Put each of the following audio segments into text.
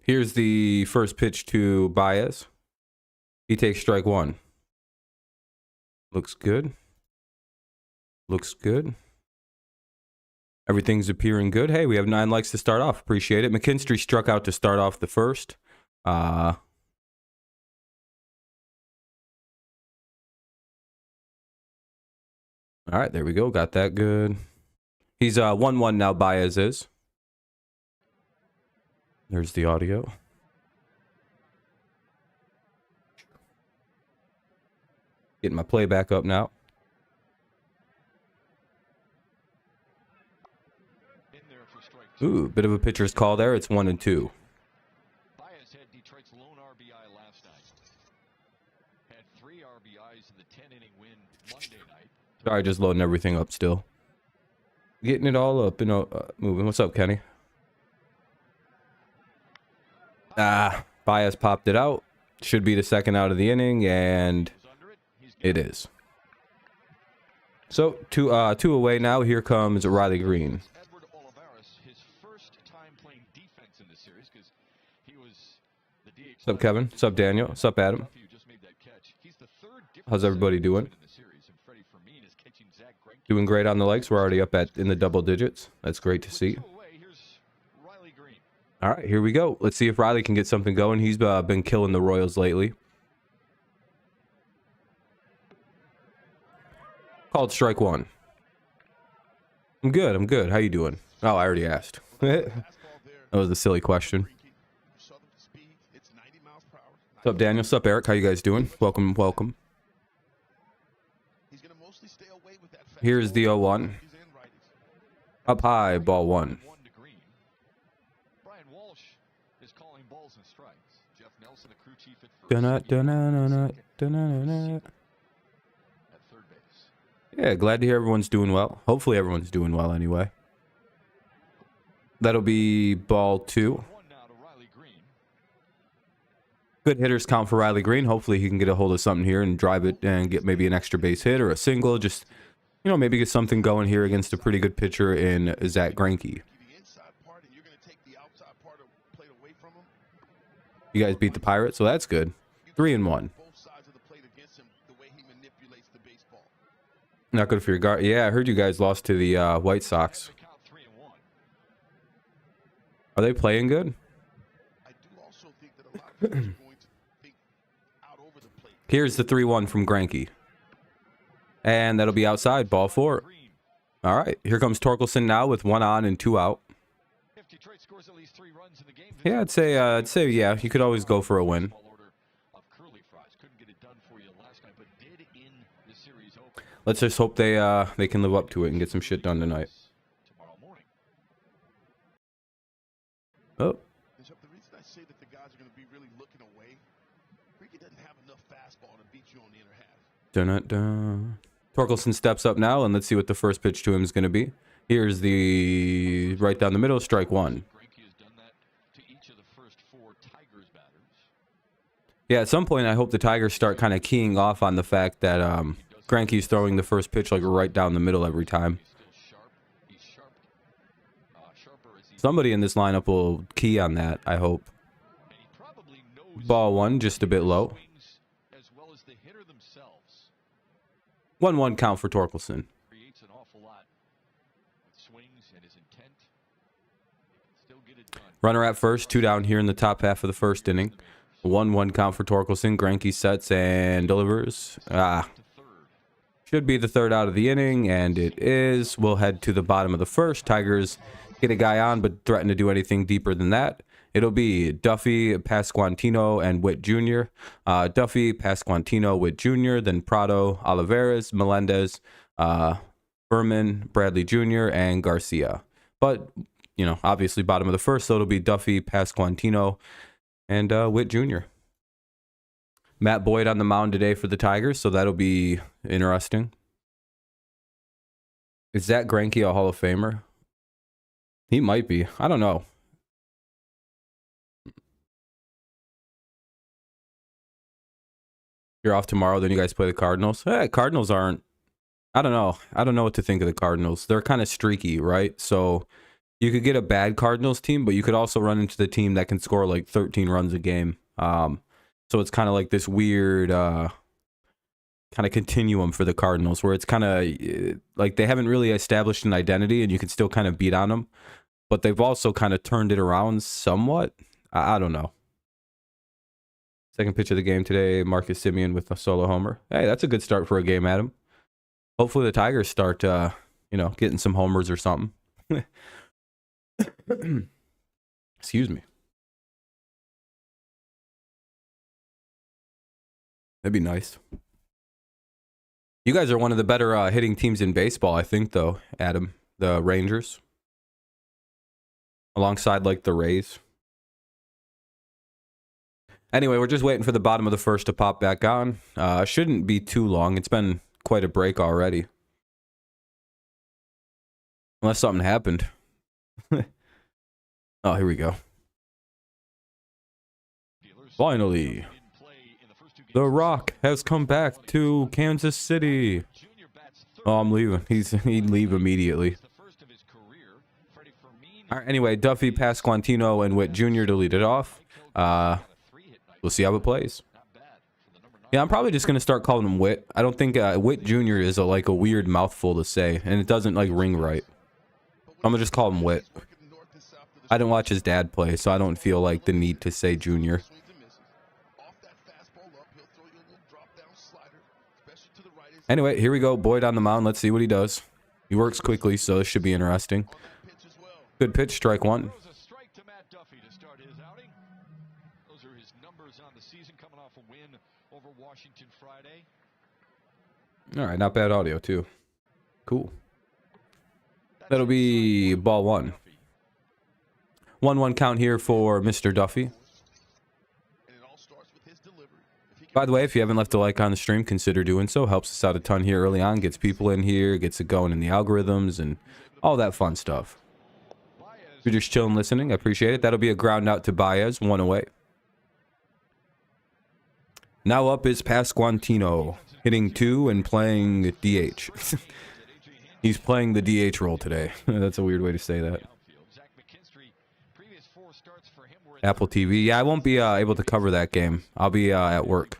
Here's the first pitch to Baez. He takes strike one. Looks good. Looks good. Everything's appearing good. Hey, we have 9 likes to start off. Appreciate it. McKinstry struck out to start off the first. All right, there we go. Got that good. He's 1-1 now, Baez is. There's the audio. Getting my playback up now. Ooh, bit of a pitcher's call there. It's 1-2. Baez had Detroit's lone RBI last night. Had 3 RBIs in the 10-inning win Monday night. Sorry, just loading everything up still. Getting it all up and moving. What's up, Kenny? Baez popped it out. Should be the second out of the inning, and it is. So, two away now. Here comes Riley Greene. What's up, Kevin? What's up, Daniel? What's up, Adam? How's everybody doing? Doing great on the likes. We're already up in the double digits. That's great to see. All right, here we go. Let's see if Riley can get something going. He's been killing the Royals lately. Called strike one. I'm good. I'm good. How you doing? Oh, I already asked. That was a silly question. What's up, Daniel? What's up, Eric? How you guys doing? Welcome, welcome. Here's the 0-1. Up high, ball one. Yeah, glad to hear everyone's doing well. Hopefully everyone's doing well anyway. That'll be ball 2. Good hitters count for Riley Greene. Hopefully he can get a hold of something here and drive it and get maybe an extra base hit or a single. Just, you know, maybe get something going here against a pretty good pitcher in Zach Greinke. You guys beat the Pirates, so that's good. 3-1. Not good for your guard. Yeah, I heard you guys lost to the White Sox. Are they playing good? Here's the 3-1 from Greinke. And that'll be outside, ball 4. All right, here comes Torkelson now with 1 on and 2 out. Yeah, I'd say, yeah, you could always go for a win. Let's just hope they can live up to it and get some shit done tonight. Oh. Dun-dun-dun. Torkelson steps up now, and let's see what the first pitch to him is going to be. Here's the right down the middle, strike 1. Yeah, at some point, I hope the Tigers start kind of keying off on the fact that Greinke's throwing the first pitch like right down the middle every time. Somebody in this lineup will key on that, I hope. Ball 1, just a bit low. 1-1 count for Torkelson. Runner at first, 2 down here in the top half of the first inning. 1-1 count for Torkelson. Greinke sets and delivers. Should be the third out of the inning, and it is. We'll head to the bottom of the first. Tigers get a guy on, but threaten to do anything deeper than that. It'll be Duffy, Pasquantino, and Witt Jr. Duffy, Pasquantino, Witt Jr., then Prado, Olivares, Melendez, Berman, Bradley Jr., and Garcia. But, you know, obviously bottom of the first, so it'll be Duffy, Pasquantino, and Witt Jr. Matt Boyd on the mound today for the Tigers, so that'll be interesting. Is Zach Greinke a Hall of Famer? He might be. I don't know. You're off tomorrow, then you guys play the Cardinals. Cardinals aren't... I don't know. I don't know what to think of the Cardinals. They're kind of streaky, right? So You could get a bad Cardinals team, but you could also run into the team that can score like 13 runs a game. So it's kind of like this weird kind of continuum for the Cardinals where it's kind of like they haven't really established an identity and you can still kind of beat on them, but they've also kind of turned it around somewhat. I don't know. Second pitch of the game today, Marcus Semien with a solo homer. Hey, that's a good start for a game, Adam. Hopefully the Tigers start, getting some homers or something. Excuse me. That'd be nice. You guys are one of the better hitting teams in baseball, I think, though, Adam. The Rangers. Alongside, like, the Rays. Anyway, we're just waiting for the bottom of the first to pop back on. Shouldn't be too long. It's been quite a break already. Unless something happened. Oh, here we go. Finally. The Rock has come back to Kansas City. Oh, I'm leaving. He'd leave immediately. All right, anyway, Duffy, Pasquantino, and Witt Jr. to lead it off. We'll see how it plays. Yeah, I'm probably just going to start calling him Witt. I don't think Witt Jr. is like a weird mouthful to say, and it doesn't like ring right. I'm going to just call him Witt. I didn't watch his dad play, so I don't feel like the need to say Jr. Anyway, here we go. Boyd on the mound. Let's see what he does. He works quickly, so this should be interesting. Good pitch, strike one. All right, not bad audio, too. Cool. That'll be ball one. 1-1 count here for Mr. Duffy. By the way, if you haven't left a like on the stream, consider doing so. Helps us out a ton here early on. Gets people in here, gets it going in the algorithms, and all that fun stuff. If you're just chilling listening, I appreciate it. That'll be a ground out to Baez, 1 away. Now up is Pasquantino, hitting 2 and playing DH. He's playing the DH role today. That's a weird way to say that. Apple TV. Yeah, I won't be able to cover that game. I'll be at work.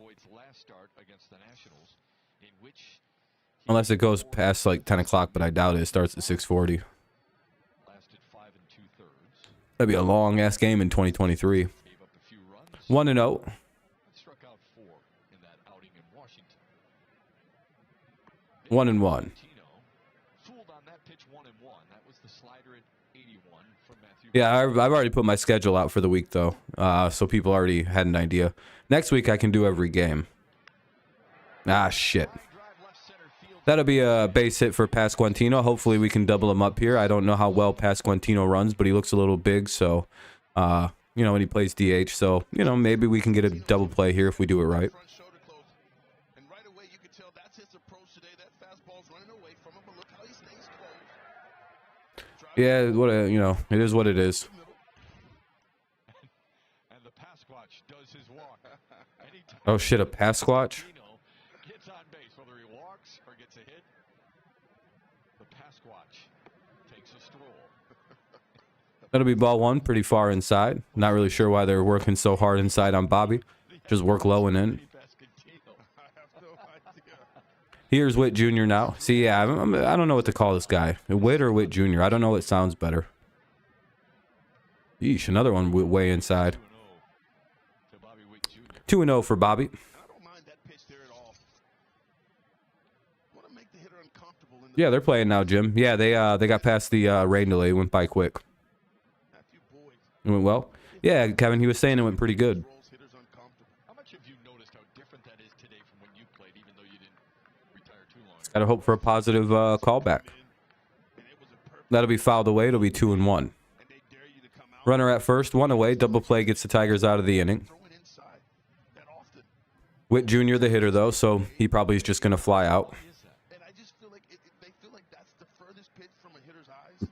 Unless it goes past like 10 o'clock, but I doubt it. It starts at 6:40. That'd be a long-ass game in 2023. 1-0. 1-1. Yeah, I've already put my schedule out for the week, though, so people already had an idea. Next week, I can do every game. Ah, shit. That'll be a base hit for Pasquantino. Hopefully, we can double him up here. I don't know how well Pasquantino runs, but he looks a little big, so, when he plays DH. So, maybe we can get a double play here if we do it right. Yeah, it is what it is. Oh shit, a Pasquatch? That'll be ball one, pretty far inside. Not really sure why they're working so hard inside on Bobby. Just work low and in. Here's Witt Jr. now. See, yeah, I don't know what to call this guy. Witt or Witt Jr. I don't know what sounds better. Yeesh, another one way inside. 2-0 for Bobby. Yeah, they're playing now, Jim. Yeah, they got past the rain delay. Went by quick. It went well. Yeah, Kevin, he was saying it went pretty good. Gotta hope for a positive callback. That'll be fouled away. It'll be 2-1. Runner at first, 1 away. Double play gets the Tigers out of the inning. Witt Jr. the hitter, though, so he probably is just going to fly out.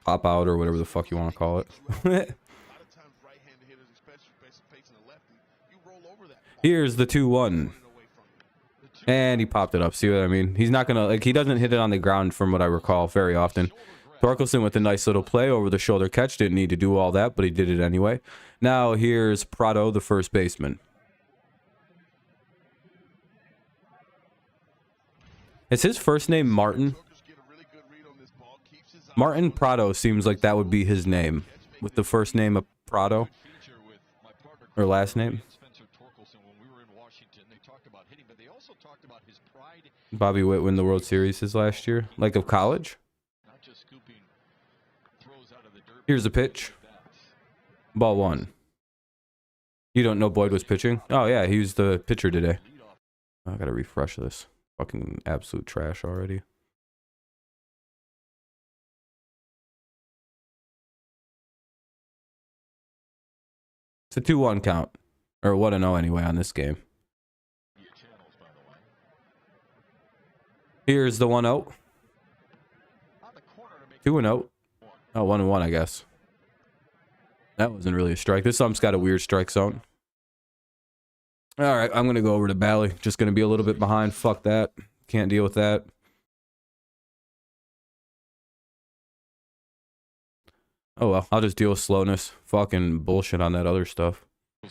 Pop out or whatever the fuck you want to call it. Here's the 2-1. And he popped it up. See what I mean? He's not going to, he doesn't hit it on the ground from what I recall very often. Torkelson with a nice little play over the shoulder catch. Didn't need to do all that, but he did it anyway. Now here's Prado, the first baseman. Is his first name Martin? Martin Prado seems like that would be his name, with the first name of Prado, or last name. Bobby Witt win the World Series his last year, like of college. Here's a pitch. Ball one. You don't know Boyd was pitching? Oh yeah, he was the pitcher today. I gotta refresh this. Fucking absolute trash already. It's a 2-1 count. Or 1-0 anyway on this game. Here's the 1-0. 2-0. Oh, 1-1, I guess. That wasn't really a strike. This ump's got a weird strike zone. All right, I'm going to go over to Bally. Just going to be a little bit behind. Fuck that. Can't deal with that. Oh, well. I'll just deal with slowness. Fucking bullshit on that other stuff. In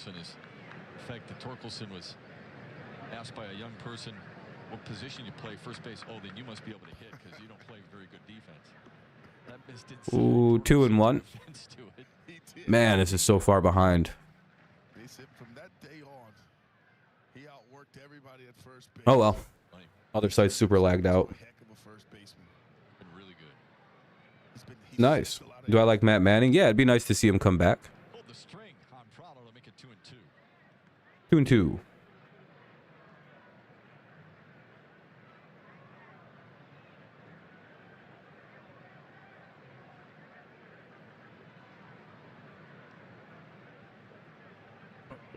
fact, the Torkelson was asked by a young person, what position you play first base? Oh, then you must be able to hit because you don't play very good defense. That missed it. Ooh, 2-1. Man, this is so far behind. Oh, well. Other side's super lagged out. Nice. Do I like Matt Manning? Yeah, it'd be nice to see him come back. 2-2.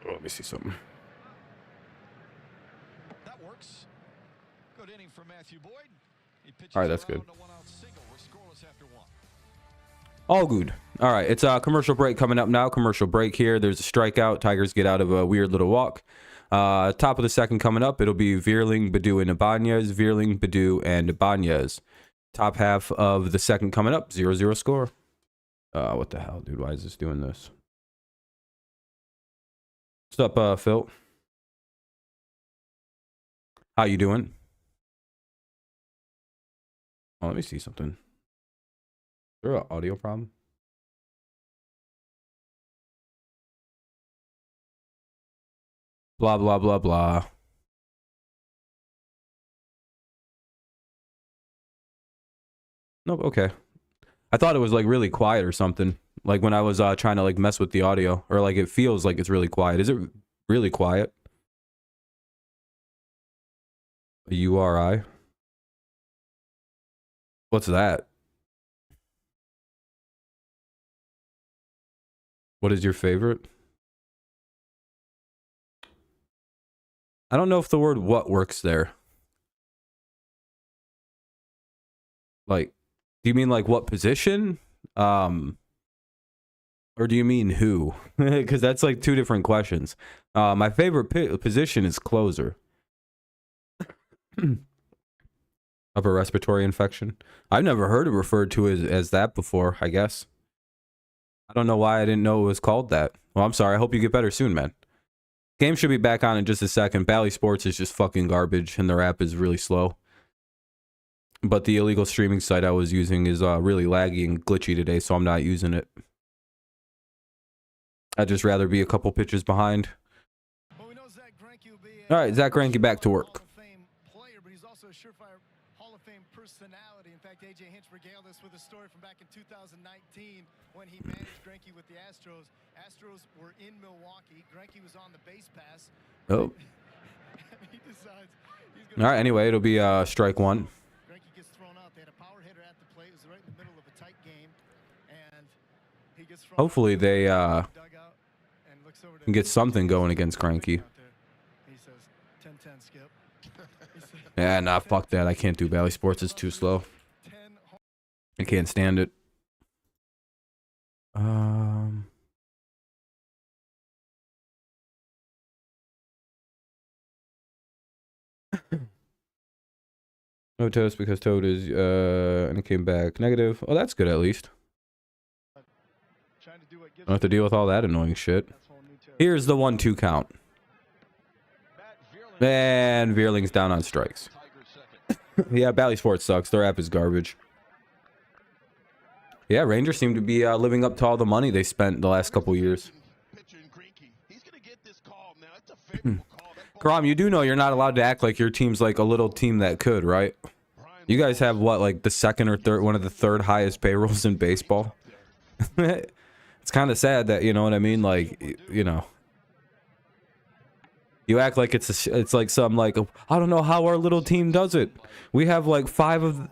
Oh, let me see something. That works. Good inning for Matthew Boyd. All right, that's good. All good. All right, it's a commercial break coming up now. Commercial break here. There's a strikeout. Tigers get out of a weird little walk. Top of the second coming up. It'll be Vierling, Baду, and Ibanez. Vierling, Badu, and Ibanez. Top half of the second coming up. 0-0 score. What the hell, dude? Why is this doing this? What's up, Phil? How you doing? Oh, let me see something. Is there an audio problem? Blah, blah, blah, blah. Nope, okay. I thought it was like really quiet or something. Like when I was trying to like mess with the audio. Or like it feels like it's really quiet. Is it really quiet? A URI? What's that? What is your favorite? I don't know if the word what works there. Like, do you mean like what position? Or do you mean who? Because that's like two different questions. My favorite position is closer. Upper respiratory infection. I've never heard it referred to as that before, I guess. I don't know why I didn't know it was called that. Well, I'm sorry. I hope you get better soon, man. Game should be back on in just a second. Bally Sports is just fucking garbage, and their app is really slow. But the illegal streaming site I was using is really laggy and glitchy today, so I'm not using it. I'd just rather be a couple pitches behind. All right, Zach Greinke back to work. Personality. In fact, AJ Hinch regaled us with a story from back in 2019 when he managed Greinke with the Astros. Astros were in Milwaukee. Greinke was on the base pass. Oh. He decides all right, anyway, it'll be strike one. Greinke gets thrown out. They had a power hitter at the plate. It was right in the middle of a tight game. And he gets thrown hopefully out. they can get something going against Greinke. He says, 10-10, Skip. Yeah, nah, fuck that. I can't do Bally Sports. It's too slow. I can't stand it. No toast because Toad is and it came back negative. Oh, that's good at least. Trying to do what gives Don't have to deal with all that annoying shit. that's whole new territory. Here's the 1-2 count. And Veerling's down on strikes. Yeah, Bally Sports sucks. Their app is garbage. Yeah, Rangers seem to be living up to all the money they spent the last couple years. Karam, you do know you're not allowed to act like your team's like a little team that could, right? You guys have what, like the second or third, one of the third highest payrolls in baseball? It's kind of sad that, you know what I mean? Like, you know, you act like it's like some like, I don't know how our little team does it. We have like 7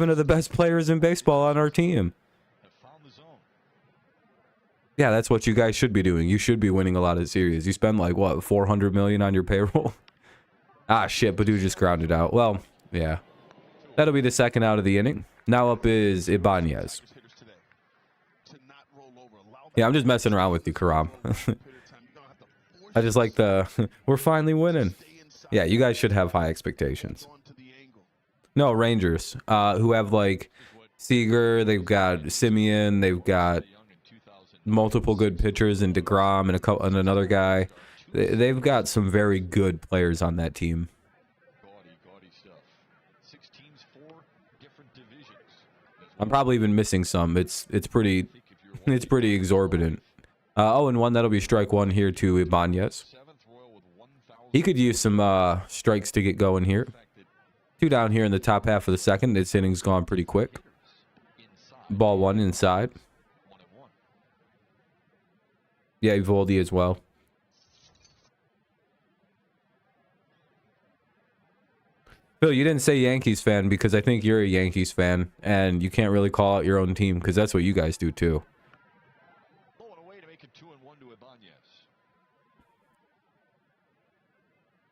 of the best players in baseball on our team. Yeah, that's what you guys should be doing. You should be winning a lot of series. You spend like what, 400 million on your payroll? Ah, shit, Badu just grounded out. Well, yeah. That'll be the second out of the inning. Now up is Ibanez. Yeah, I'm just messing around with you, Karam. I just like we're finally winning. Yeah, you guys should have high expectations. No, Rangers, who have like Seager, they've got Simeon, they've got multiple good pitchers in DeGrom and another guy. They've got some very good players on that team. I'm probably even missing some. It's pretty exorbitant. 0-1, that'll be strike one here to Ibanez. He could use some strikes to get going here. 2 down here in the top half of the second. This inning's gone pretty quick. Ball 1 inside. Yeah, Evaldi as well. Phil, you didn't say Yankees fan because I think you're a Yankees fan and you can't really call out your own team because that's what you guys do too.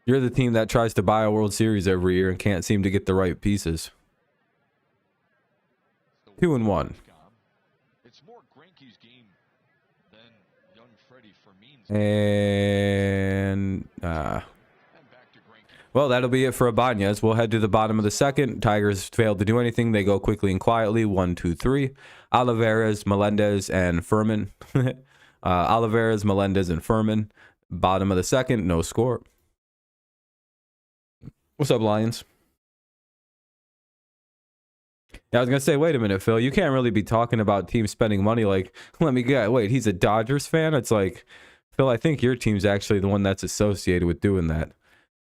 You're the team that tries to buy a World Series every year and can't seem to get the right pieces. 2-1. And well, that'll be it for Ibanez. We'll head to the bottom of the second. Tigers failed to do anything. They go quickly and quietly. 1, 2, 3. Olivares, Melendez, and Furman. Olivares, Melendez, and Furman. Bottom of the second, no score. What's up, Lions? Yeah, I was gonna say, wait a minute, Phil. You can't really be talking about teams spending money. Like, let me get. Wait, he's a Dodgers fan. It's like, Phil, I think your team's actually the one that's associated with doing that.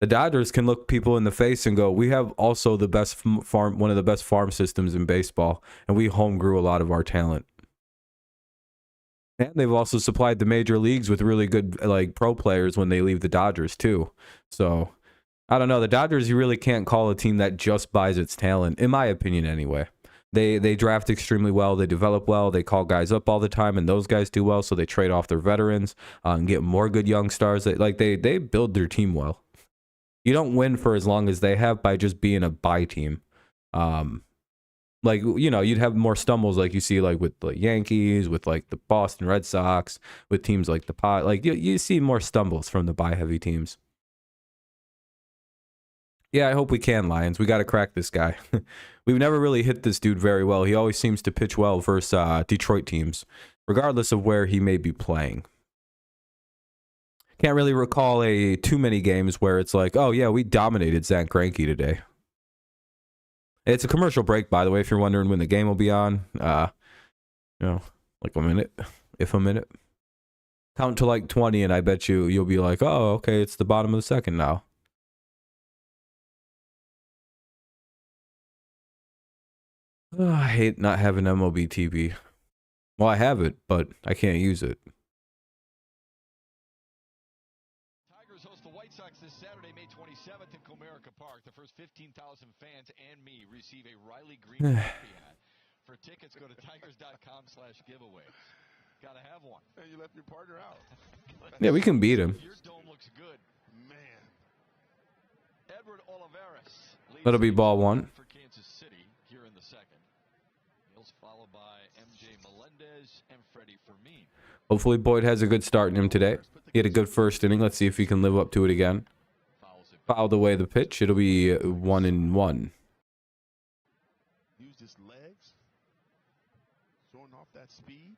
The Dodgers can look people in the face and go, we have also the best farm, one of the best farm systems in baseball, and we home grew a lot of our talent. And they've also supplied the major leagues with really good like pro players when they leave the Dodgers too. So I don't know. The Dodgers, you really can't call a team that just buys its talent, in my opinion anyway. They draft extremely well. They develop well. They call guys up all the time, and those guys do well, so they trade off their veterans and get more good young stars. They build their team well. You don't win for as long as they have by just being a buy team. Like, you know, you'd have more stumbles like you see like with the Yankees, with like the Boston Red Sox, with teams like the Pod. Like you see more stumbles from the buy heavy teams. Yeah, I hope we can, Lions. We got to crack this guy. We've never really hit this dude very well. He always seems to pitch well versus Detroit teams, regardless of where he may be playing. Can't really recall too many games where it's like, oh yeah, we dominated Zach Greinke today. It's a commercial break, by the way, if you're wondering when the game will be on. You know, like a minute, if a minute. Count to like 20, and I bet you'll be like, oh, okay, it's the bottom of the second now. Oh, I hate not having MLB TV. Well, I have it, but I can't use it. Tigers host the White Sox this Saturday, May 27th in Comerica Park. The first 15,000 fans and me receive a Riley Greene coffee hat. For tickets, go to tigers.com/giveaway. Gotta have one. And you left your partner out. Yeah, we can beat him. Your dome looks good. Man. Edward Olivares. That'll be ball 1. For Kansas City here in the second. He'll followed by MJ Melendez and Freddie Fermin. Hopefully Boyd has a good start in him today. He had a good first inning. Let's see if he can live up to it again. Fouled away the pitch. It'll be 1-1. speed.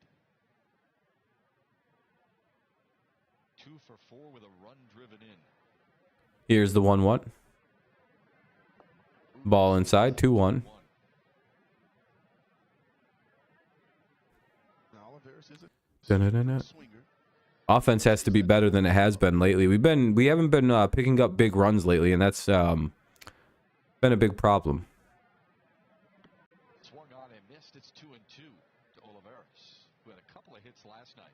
2 for 4 with a run driven in. Here's the 1-1. Ball inside, 2-1. Dun-dun-dun-dun. Offense has to be better than it has been lately. We haven't been picking up big runs lately, and that's been a big problem. Swung on and missed. It's 2-2 to Olivares, who had a couple of hits last night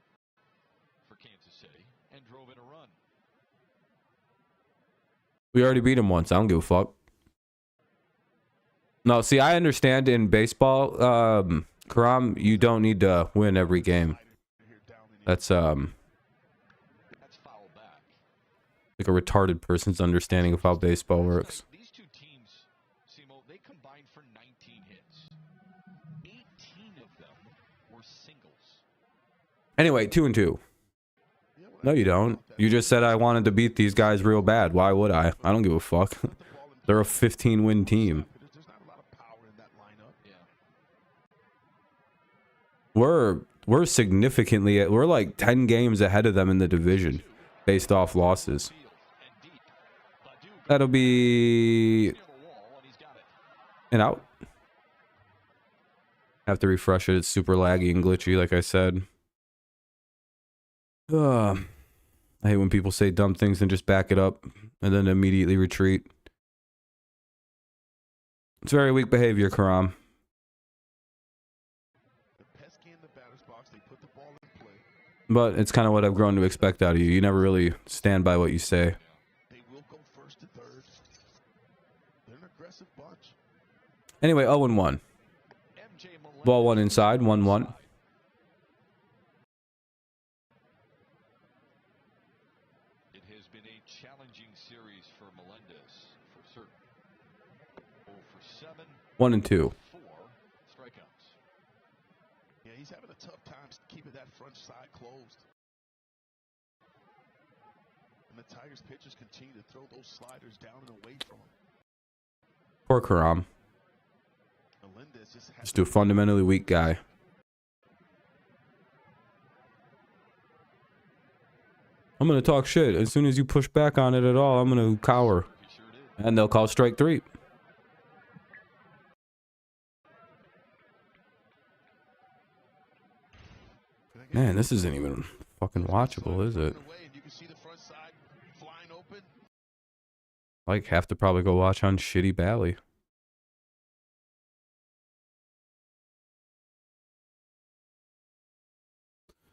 for Kansas City and drove in a run. We already beat him once. I don't give a fuck. No, see, I understand in baseball, Karam, you don't need to win every game. That's foul back. like a retarded person's understanding of how baseball works. These two teams, Simo, they combined for 19 hits. 18 of them were singles. Anyway, 2-2. No, you don't. You just said I wanted to beat these guys real bad. Why would I? I don't give a fuck. They're a 15-win team. We're significantly, we're like 10 games ahead of them in the division based off losses. That'll be an out. Have to refresh it. It's super laggy and glitchy, like I said. I hate when people say dumb things and just back it up and then immediately retreat. It's very weak behavior, Karam. But it's kind of what I've grown to expect out of you. You never really stand by what you say. Anyway, 0-1. Ball one inside, 1-1. It has been a challenging series for Melendez, for certain. 0 for 7. 1-2. 4 strikeouts. Yeah, he's having a tough time keeping that front side closed. And the Tigers pitchers continue to throw those sliders down and away from him. Poor Karam. Just a fundamentally weak guy. I'm going to talk shit. As soon as you push back on it at all, I'm going to cower. And they'll call strike 3. Man, this isn't even fucking watchable, is it? Like, have to probably go watch on shitty Bally.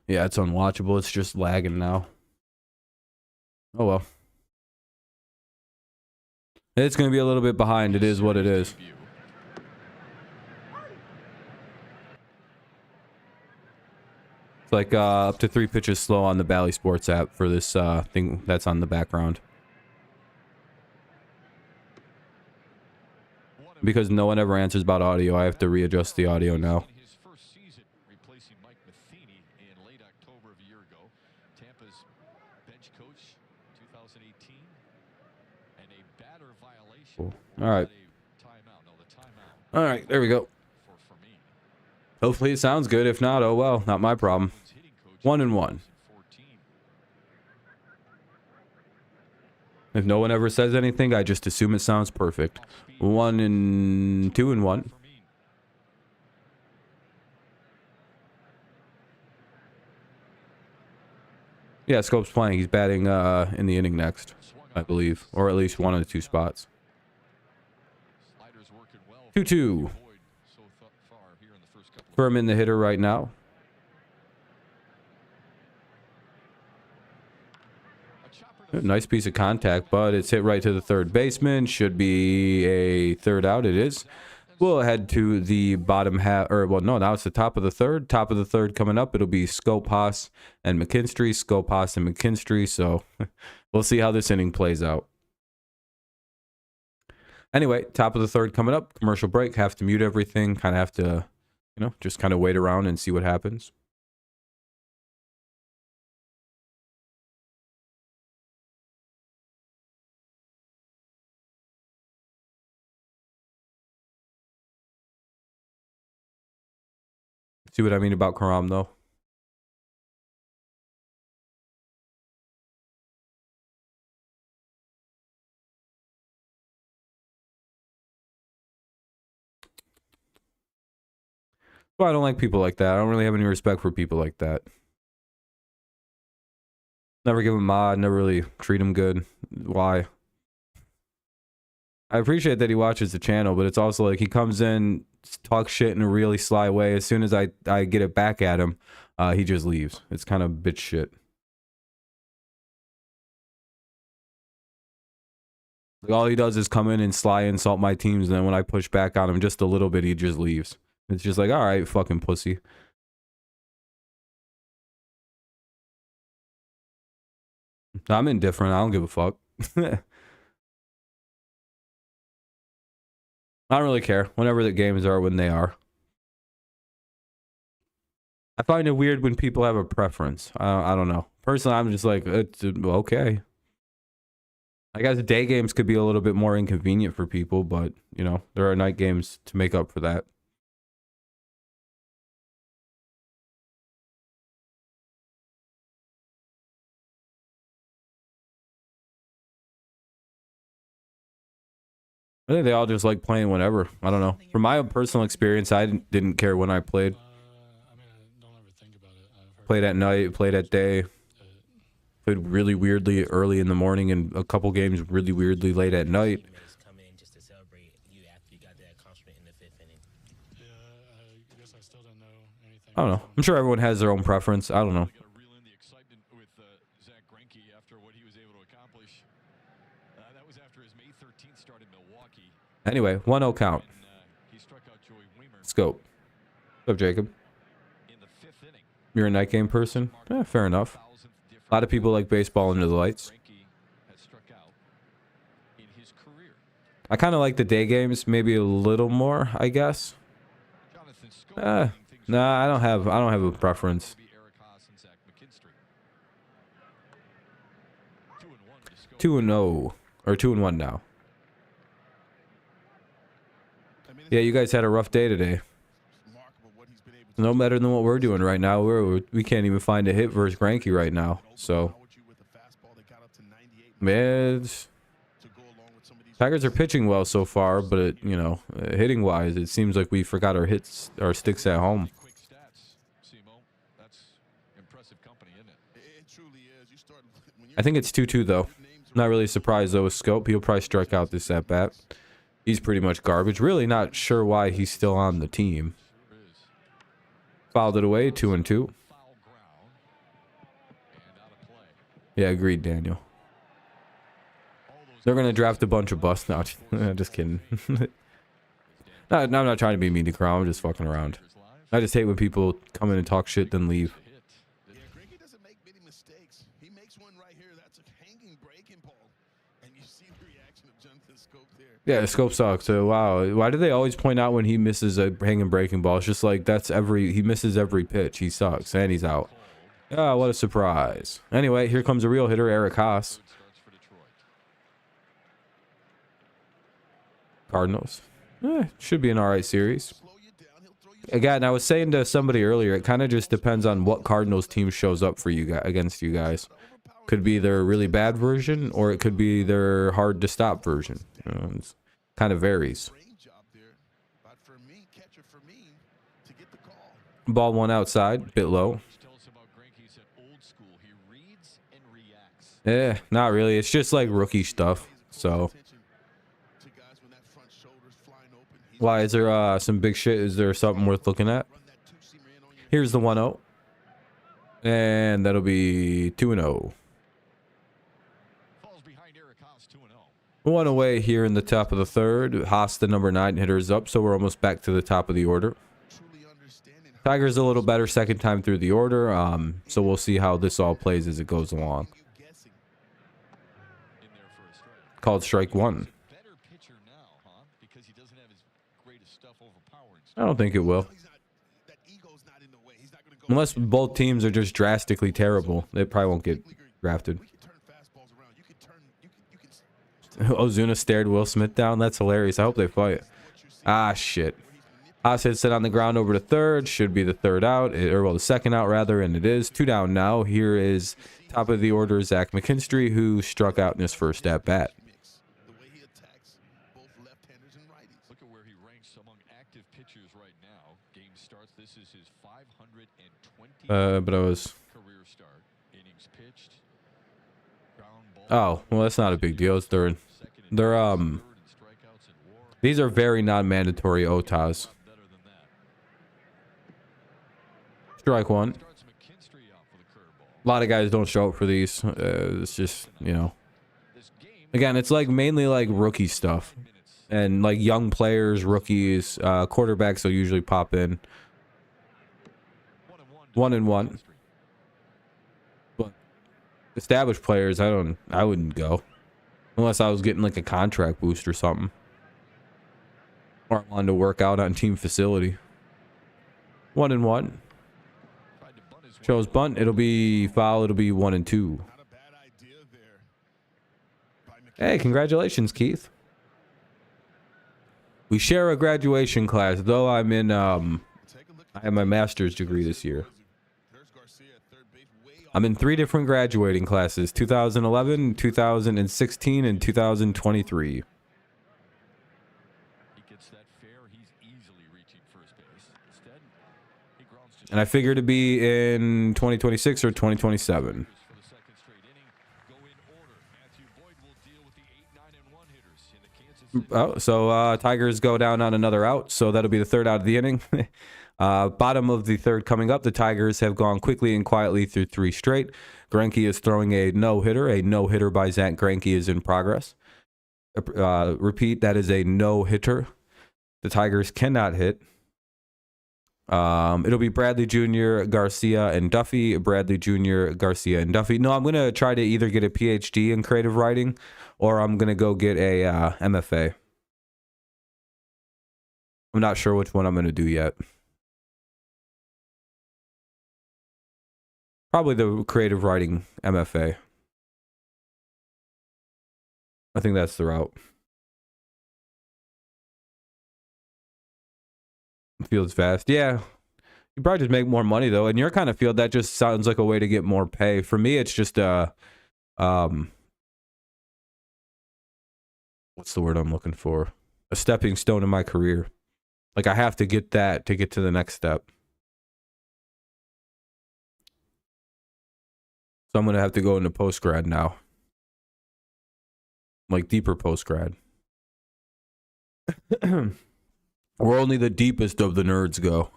Yeah, it's unwatchable. It's just lagging now. Oh well. It's going to be a little bit behind. It is what it is. It's like up to 3 pitches slow on the Bally Sports app for this thing that's on the background. Because no one ever answers about audio, I have to readjust the audio now. Cool. All right. All right, there we go. Hopefully it sounds good. If not, oh well, not my problem. 1-1. If no one ever says anything, I just assume it sounds perfect. 2-1. Yeah, Scope's playing. He's batting in the inning next, I believe. Or at least one of the 2 spots. 2-2. Furman the hitter right now. Nice piece of contact, but it's hit right to the third baseman. Should be a third out. It is. We'll head to the bottom half, or well, no, now it's the top of the third. Top of the third coming up. It'll be Scope, Haas, and McKinstry. Scope, Haas, and McKinstry. So we'll see how this inning plays out. Anyway, top of the third coming up. Commercial break. Have to mute everything. Kind of have to, you know, just kind of wait around and see what happens. See what I mean about Karam, though? Well, I don't like people like that. I don't really have any respect for people like that. Never give him mod, never really treat him good. Why? I appreciate that he watches the channel, but it's also like he comes in, talks shit in a really sly way. As soon as I get it back at him, he just leaves. It's kind of bitch shit. Like, all he does is come in and sly insult my teams, and then when I push back on him just a little bit, he just leaves. It's just like, all right, fucking pussy. I'm indifferent. I don't give a fuck. I don't really care. Whenever the games are, when they are. I find it weird when people have a preference. I don't know. Personally, I'm just like, it's okay. I guess day games could be a little bit more inconvenient for people, but, you know, there are night games to make up for that. I think they all just like playing whenever. I don't know. From my own personal experience, I didn't care when I played. I mean, I don't ever think about it. I've heard Played at night, played at day. Played really weirdly early in the morning and a couple games really weirdly late at night. Come in just to celebrate you after you got that accomplishment in the 5th inning. Yeah, I guess I still don't know anything. I don't know. I'm sure everyone has their own preference. I don't know. Got to reel in the excitement with Zach Greinke after what he was able to accomplish. That was after his May 13th start in Milwaukee. Anyway, 1-0 count. And, he struck out Joey Weimer Let's go. What's up, Jacob? in the 5th inning. You're a night game person? Yeah, fair enough. A lot of people like baseball under the lights. Greinke has struck out in his career. I kind of like the day games, maybe a little more, I guess. Jonathan Schoen leading things Nah, I don't have a preference. be Eric Haas and Zach McKinstry. 2-1 to Schoen. 2-0 or 2-1 now. Yeah, you guys had a rough day today. Remarkable what he's been able to No better than what we're doing right now. We can't even find a hit versus Greinke right now. So, man, Tigers are pitching well so far, but it, you know, hitting wise, it seems like we forgot our sticks at home. Quick stats, Simo. That's impressive company, isn't it? It truly is. You start when I think it's 2-2 though. Not really surprised though with Scope. He'll probably strike out this at bat. He's pretty much garbage. Really not sure why he's still on the team. Sure is. Fouled it away, 2-2. Foul ground and out of play. Yeah, agreed, Daniel. They're gonna draft a bunch of busts now. Just kidding. No, I'm not trying to be mean to Crown. I'm just fucking around. I just hate when people come in and talk shit then leave. Yeah, Greinke doesn't make many mistakes. He makes one right here. That's a hanging breaking ball. And you see the reaction of Jonathan Scope there. Yeah, Scope sucks. So wow, why do they always point out when he misses a hanging breaking ball? It's just like he misses every pitch. He sucks and he's out. Ah, what a surprise. Anyway, here comes a real hitter, Eric Haas. Starts for Detroit. Cardinals. Should be an alright series. Slow you down. He'll throw you Again, I was saying to somebody earlier, it kind of just depends on what Cardinals team shows up for you guys against you guys. Could be their really bad version, or it could be their hard to stop version. It kind of varies. brain job there. But for me, catcher for me to get the call. Ball one outside, bit low. Tell us about Greinke. He said old school. He reads and reacts. Not really. It's just like rookie stuff. So Attention to guys when that front shoulder's flying open. He's why is there some big shit? Is there something worth looking at? run that two-seamer in on you. Here's the 1-0, and that'll be 2-0. Falls behind Eric Haas 2-0. One away here in the top of the third. Haas, the number 9 hitter, is up, so we're almost back to the top of the order. Truly understanding how Tigers a little better second time through the order, so we'll see how this all plays as it goes along. you guessing. In there for a strike. Called strike 1. Better pitcher now, huh? Because he doesn't have his greatest stuff overpowering. I don't think it will. He's not, that ego's not in the way. He's not going to go. Unless both teams are just drastically terrible, they probably won't get drafted. We can turn fastballs around. You can turn. You can Ozuna stared Will Smith down. That's hilarious. I hope they fight. Ah, shit. Haas hits it on the ground over to third. Should be the third out, or well, the second out rather, and it is. 2 down now. Here is top of the order Zach McKinstry, who struck out in his first at bat. The way he attacks both left-handers and righties. Look at where he ranks among active pitchers right now. Game starts. This is his 520 But I was. career start. Innings pitched. Ground ball. Oh, well, that's not a big deal. It's they're Third and strikeouts and WAR. these are very non-mandatory OTAs. Better than that. Strike one. Starts McKinstry out for the curveball. A lot of guys don't show up for these. It's just, you know, This game again, it's like mainly like rookie stuff minutes. and like young players, rookies, quarterbacks will usually pop in. 1-1. 1-1. But established players, I wouldn't go unless I was getting like a contract boost or something, or I wanted to work out on team facility. 1-1. Tried to bunt his way Chose bunt. It'll be foul. It'll be 1-2. Not a bad idea there. By Hey, congratulations, Keith. We share a graduation class, though I'm in Take a look I have my master's degree this year. There's Garcia at third base, way off. I'm in 3 different graduating classes: 2011, 2016, and 2023. He gets that fair. He's easily reaching first base. Instead, he grounds to And I figure to be in 2026 or 2027. for the second straight inning. Go in order. Matthew Boyd will deal with the 8, 9, and 1 hitters in the Kansas City. Oh, so Tigers go down on another out, so that'll be the third out of the inning. Bottom of the third coming up, the Tigers have gone quickly and quietly through 3 straight. Greinke is throwing a no-hitter. A no-hitter by Zach Greinke is in progress. Repeat, that is a no-hitter. The Tigers cannot hit. It'll be Bradley Jr., Garcia, and Duffy. Bradley Jr., Garcia, and Duffy. No, I'm going to try to either get a PhD in creative writing or I'm going to go get a MFA. I'm not sure which one I'm going to do yet. Probably the creative writing MFA. I think that's the route. Field's fast. Yeah. You probably just make more money though. In your kind of field, that just sounds like a way to get more pay. For me, it's just what's the word I'm looking for? A stepping stone in my career. Like I have to get that to get to the next step. So I'm gonna have to go into post grad now. Like deeper post grad. Where only the deepest of the nerds go.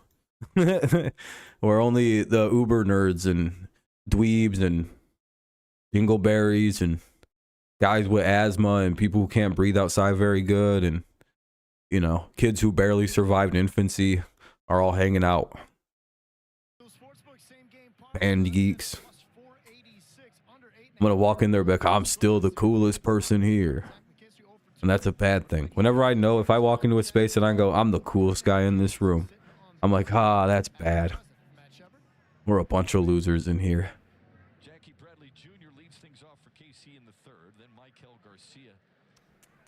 Where only the uber nerds and dweebs and dingleberries and guys with asthma and people who can't breathe outside very good and, you know, kids who barely survived infancy are all hanging out. And geeks. I'm going to walk in there and be like, I'm still the coolest person here. And that's a bad thing. Whenever I know, if I walk into a space and I go, I'm the coolest guy in this room, I'm like, that's bad. We're a bunch of losers in here. Jackie Bradley Jr. leads things off for KC in the third. Then Michael Garcia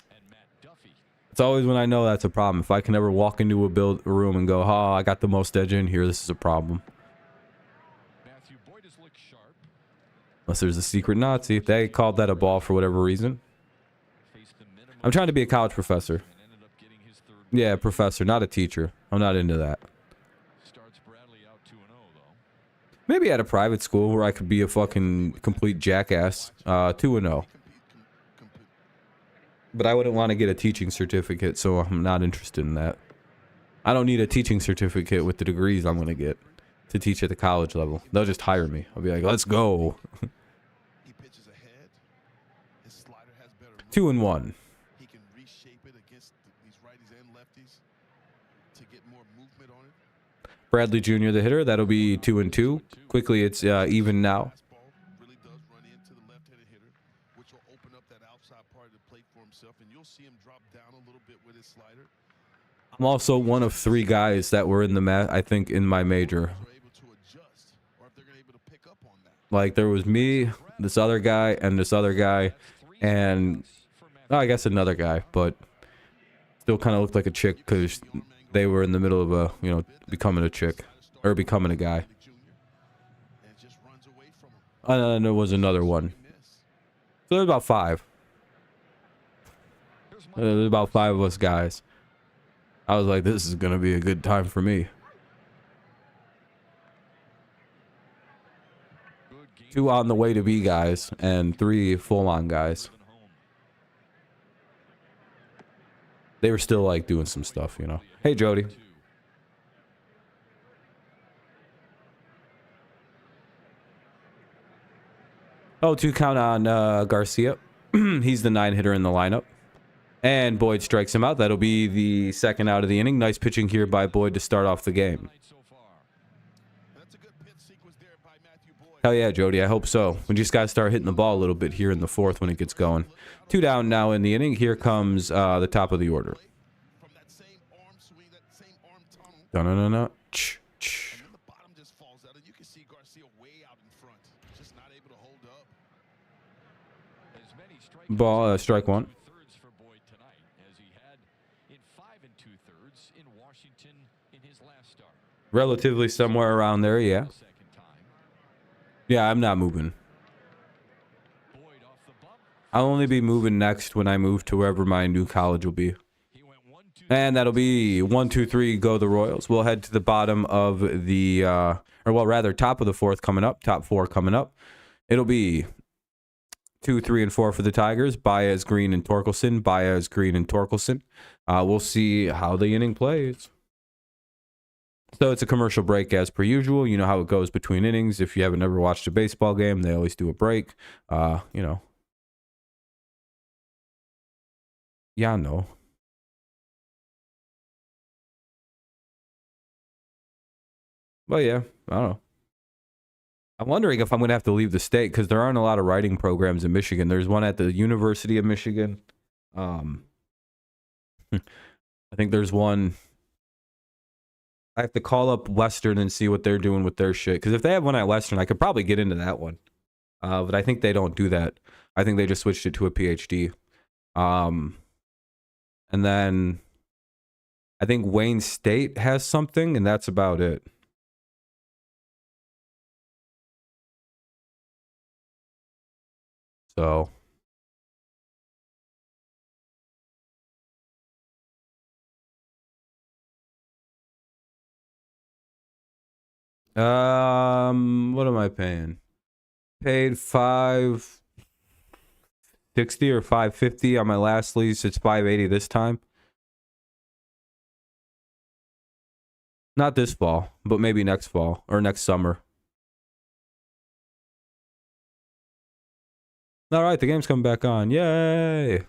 and Matt Duffy. It's always when I know that's a problem. If I can ever walk into a room and go, I got the most edge in here, this is a problem. Matthew Boyd has looked sharp. Unless there's a secret Nazi. They called that a ball for whatever reason. Faced the minimum I'm trying to be a college professor. and ended up getting his third. Yeah, professor, not a teacher. I'm not into that. Starts Bradley out 2-0 though. Maybe at a private school where I could be a fucking complete jackass. 2-0. But I wouldn't want to get a teaching certificate, so I'm not interested in that. I don't need a teaching certificate with the degrees I'm going to get to teach at the college level. They'll just hire me. I'll be like, let's go. He pitches ahead. His slider has better movement. 2-1. He can reshape it against these righties and lefties to get more movement on it. Bradley Jr., the hitter. That'll be 2-2. Quickly, it's even now. Fastball really does run into the left-handed hitter, which will open up that outside part of the plate for himself, and you'll see him drop down a little bit with his slider. I'm also one of 3 guys that were in the I think in my major. Are able to adjust, or if they're able to pick up on that. Like there was me, this other guy, and this other guy, and I guess another guy, but still kind of looked like a chick because they were in the middle of a, you know, becoming a chick or becoming a guy. And there was another one. So there's about 5. There's about 5 of us guys. I was like, this is gonna be a good time for me. 2 on the way to be guys and 3 full-on guys. They were still like doing some stuff, you know. Hey, Jody. Oh, 2 count on Garcia. He's the 9 hitter in the lineup. And Boyd strikes him out. That'll be the second out of the inning. Nice pitching here by Boyd to start off the game. Hell yeah, Jody. I hope so. We just got to start hitting the ball a little bit here in the 4th when it gets going. 2 down now in the inning. Here comes the top of the order. Dun-dun-dun-dun. Ball, strike 1. Relatively somewhere around there, yeah. Yeah, I'm not moving. I'll only be moving next when I move to wherever my new college will be. And that'll be 1, 2, 3, go the Royals. We'll head to the bottom of the, or well, rather, top of the 4th coming up, top 4 coming up. It'll be 2, 3, and 4 for the Tigers. Baez, Greene, and Torkelson. Baez, Greene, and Torkelson. We'll see how the inning plays. So it's a commercial break as per usual. You know how it goes between innings. If you haven't ever watched a baseball game, they always do a break. You know. Yeah, I know. But yeah, I don't know. I'm wondering if I'm going to have to leave the state because there aren't a lot of writing programs in Michigan. There's one at the University of Michigan. I think there's one. I have to call up Western and see what they're doing with their shit. Because if they have one at Western, I could probably get into that one. But I think they don't do that. I think they just switched it to a PhD. And then I think Wayne State has something, and that's about it. So what am I paying? Paid $560 or $550 on my last lease. It's $580 this time. Not this fall, but maybe next fall or next summer. All right, the game's coming back on. Yay!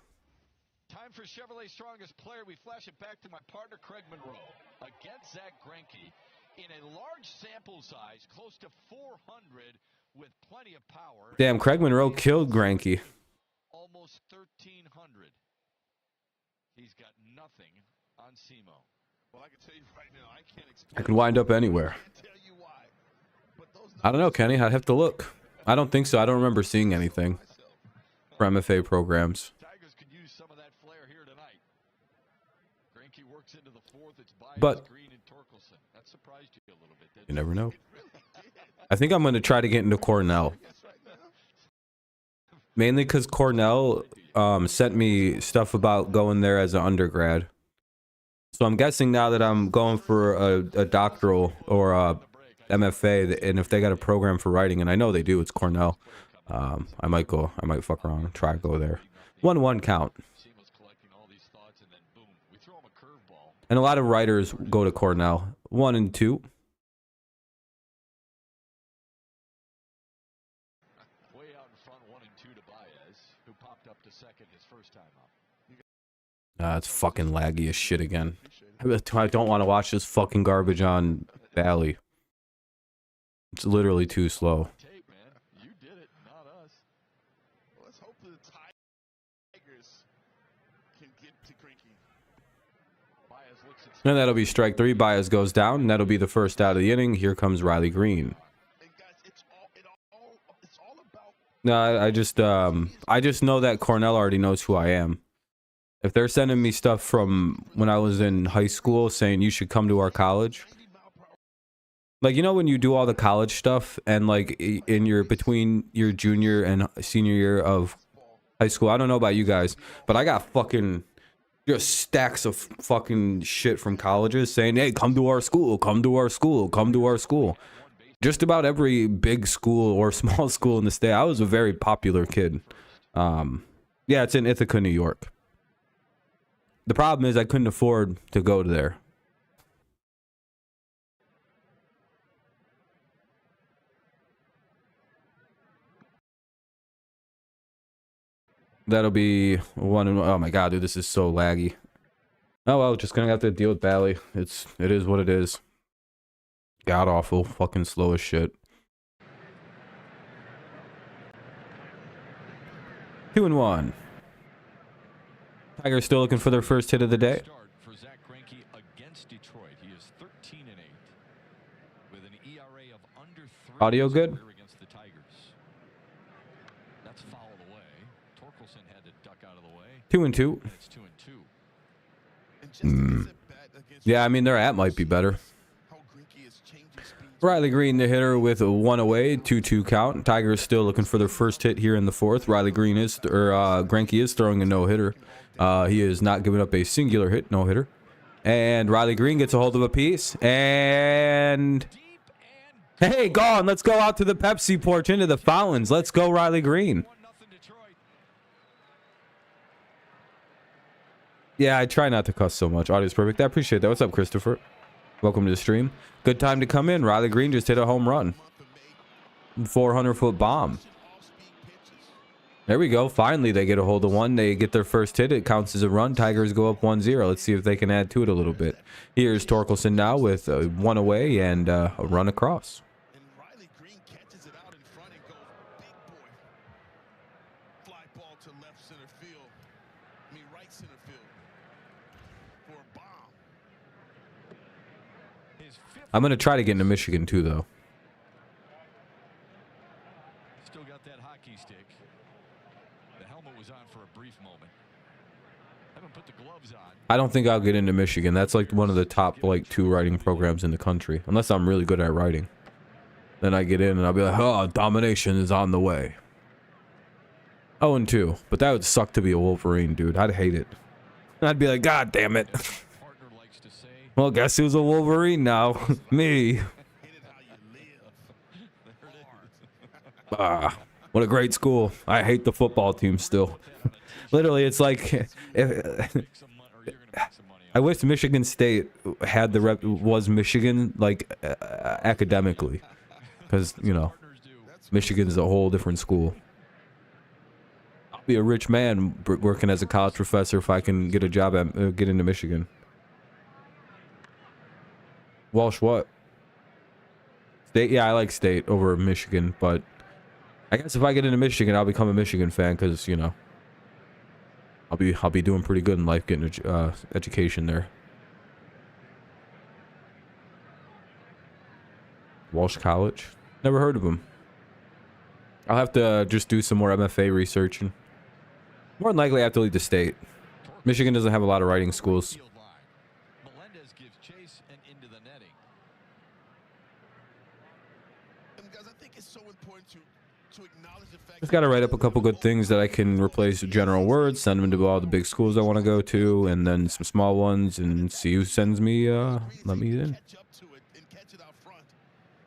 Time for Chevrolet's strongest player. We flash it back to my partner, Craig Monroe, against Zach Greinke in a large sample size, close to 400, with plenty of power. Damn, Craig Monroe killed Greinke. Almost 1,300. He's got nothing on SEMO. Well, I can tell you right now, I can't I could wind up anywhere. I don't know, Kenny. I'd have to look. I don't think so. I don't remember seeing anything for MFA programs. Tigers could use some of that flair here tonight. Greinke works into the 4th. It's Baez, But Greene, and Torkelson. That surprised you a little bit, didn't you never know. I think I'm going to try to get into Cornell. Mainly because Cornell sent me stuff about going there as an undergrad. So I'm guessing now that I'm going for a doctoral or a MFA, and if they got a program for writing, and I know they do, it's Cornell. I might fuck around and try to go there. 1-1 count. And a lot of writers go to Cornell. 1 and 2. Way out in front, 1 and 2 to Baez, who popped up to second his first time up. It's fucking laggy as shit again. I don't want to watch this fucking garbage on Valley. It's literally too slow. Tape, man. You did it, not us. Let's hope the Tigers can get to Greinke. Baez looks at And that'll be strike 3. Baez goes down, and that'll be the first out of the inning. Here comes Riley Greene. And guys, it's all about. No, I just know that Cornell already knows who I am. If they're sending me stuff from when I was in high school saying you should come to our college, like, you know, when you do all the college stuff and like in your between your junior and senior year of high school, I don't know about you guys, but I got fucking just stacks of fucking shit from colleges saying, hey, come to our school, come to our school, come to our school. Just about every big school or small school in the state. I was a very popular kid. Yeah, it's in Ithaca, New York. The problem is I couldn't afford to go to there. That'll be one. Oh my god, dude, this is so laggy. Oh well, just gonna have to deal with Bally. It is what it is. God awful, fucking slow as shit. 2-1. Tigers still looking for their first hit of the day. Start for Zach Greinke against Detroit. He is 13-8 with an ERA of under 3. Audio good? Against the Tigers. That's fouled away. Torkelson had to duck out of the way. 2-2. And it's 2-2. Yeah, I mean their at might be better. Riley Greene, the hitter, with a 1 away, 2-2 count. Tigers still looking for their first hit here in the fourth. Riley Greene is, Greinke is throwing a no-hitter. He is not giving up a singular hit, no-hitter. And Riley Greene gets a hold of a piece. And hey, gone. Let's go out to the Pepsi porch into the fountains. Let's go, Riley Greene. Yeah, I try not to cuss so much. Audio's perfect. I appreciate that. What's up, Christopher? Welcome to the stream. Good time to come in. Riley Greene just hit a home run. 400-foot bomb. There we go. Finally, they get a hold of one. They get their first hit. It counts as a run. Tigers go up 1-0. Let's see if they can add to it a little bit. Here's Torkelson now with 1 away and a run across. And Riley Greene catches it out in front and goes big boy. Fly ball to left center field. I mean right center field. For a bomb. I'm going to try to get into Michigan too, though. Still got that hockey stick. The helmet was on for a brief moment. Haven't put the gloves on. I don't think I'll get into Michigan. That's like one of the top like 2 writing programs in the country. Unless I'm really good at writing. Then I get in and I'll be like, oh, domination is on the way. 0-2. But that would suck to be a Wolverine, dude. I'd hate it. I'd be like, God damn it. Partner likes to say, Well, guess who's a Wolverine now? Me. Ah, what a great school. I hate the football team still. Literally, it's like make some money, or you're gonna make some money. I wish Michigan State had the rep was Michigan like academically, because you know Partners do. Michigan's a whole different school. I'll be a rich man working as a college professor if I can get a job at get into Michigan. Walsh, what? State? Yeah, I like State over Michigan, but I guess if I get into Michigan, I'll become a Michigan fan because you know I'll be doing pretty good in life getting education there. Walsh College, never heard of them. I'll have to just do some more MFA research and more than likely I have to leave the state. Michigan doesn't have a lot of writing schools. Field line. Melendez gives chase and into the netting. And guys, I think it's so important to acknowledge the fact Just got to write up a couple good things that I can replace with general words, send them to all the big schools I want to go to, and then some small ones, and see who sends me, let me in. catch up to it and catch it out front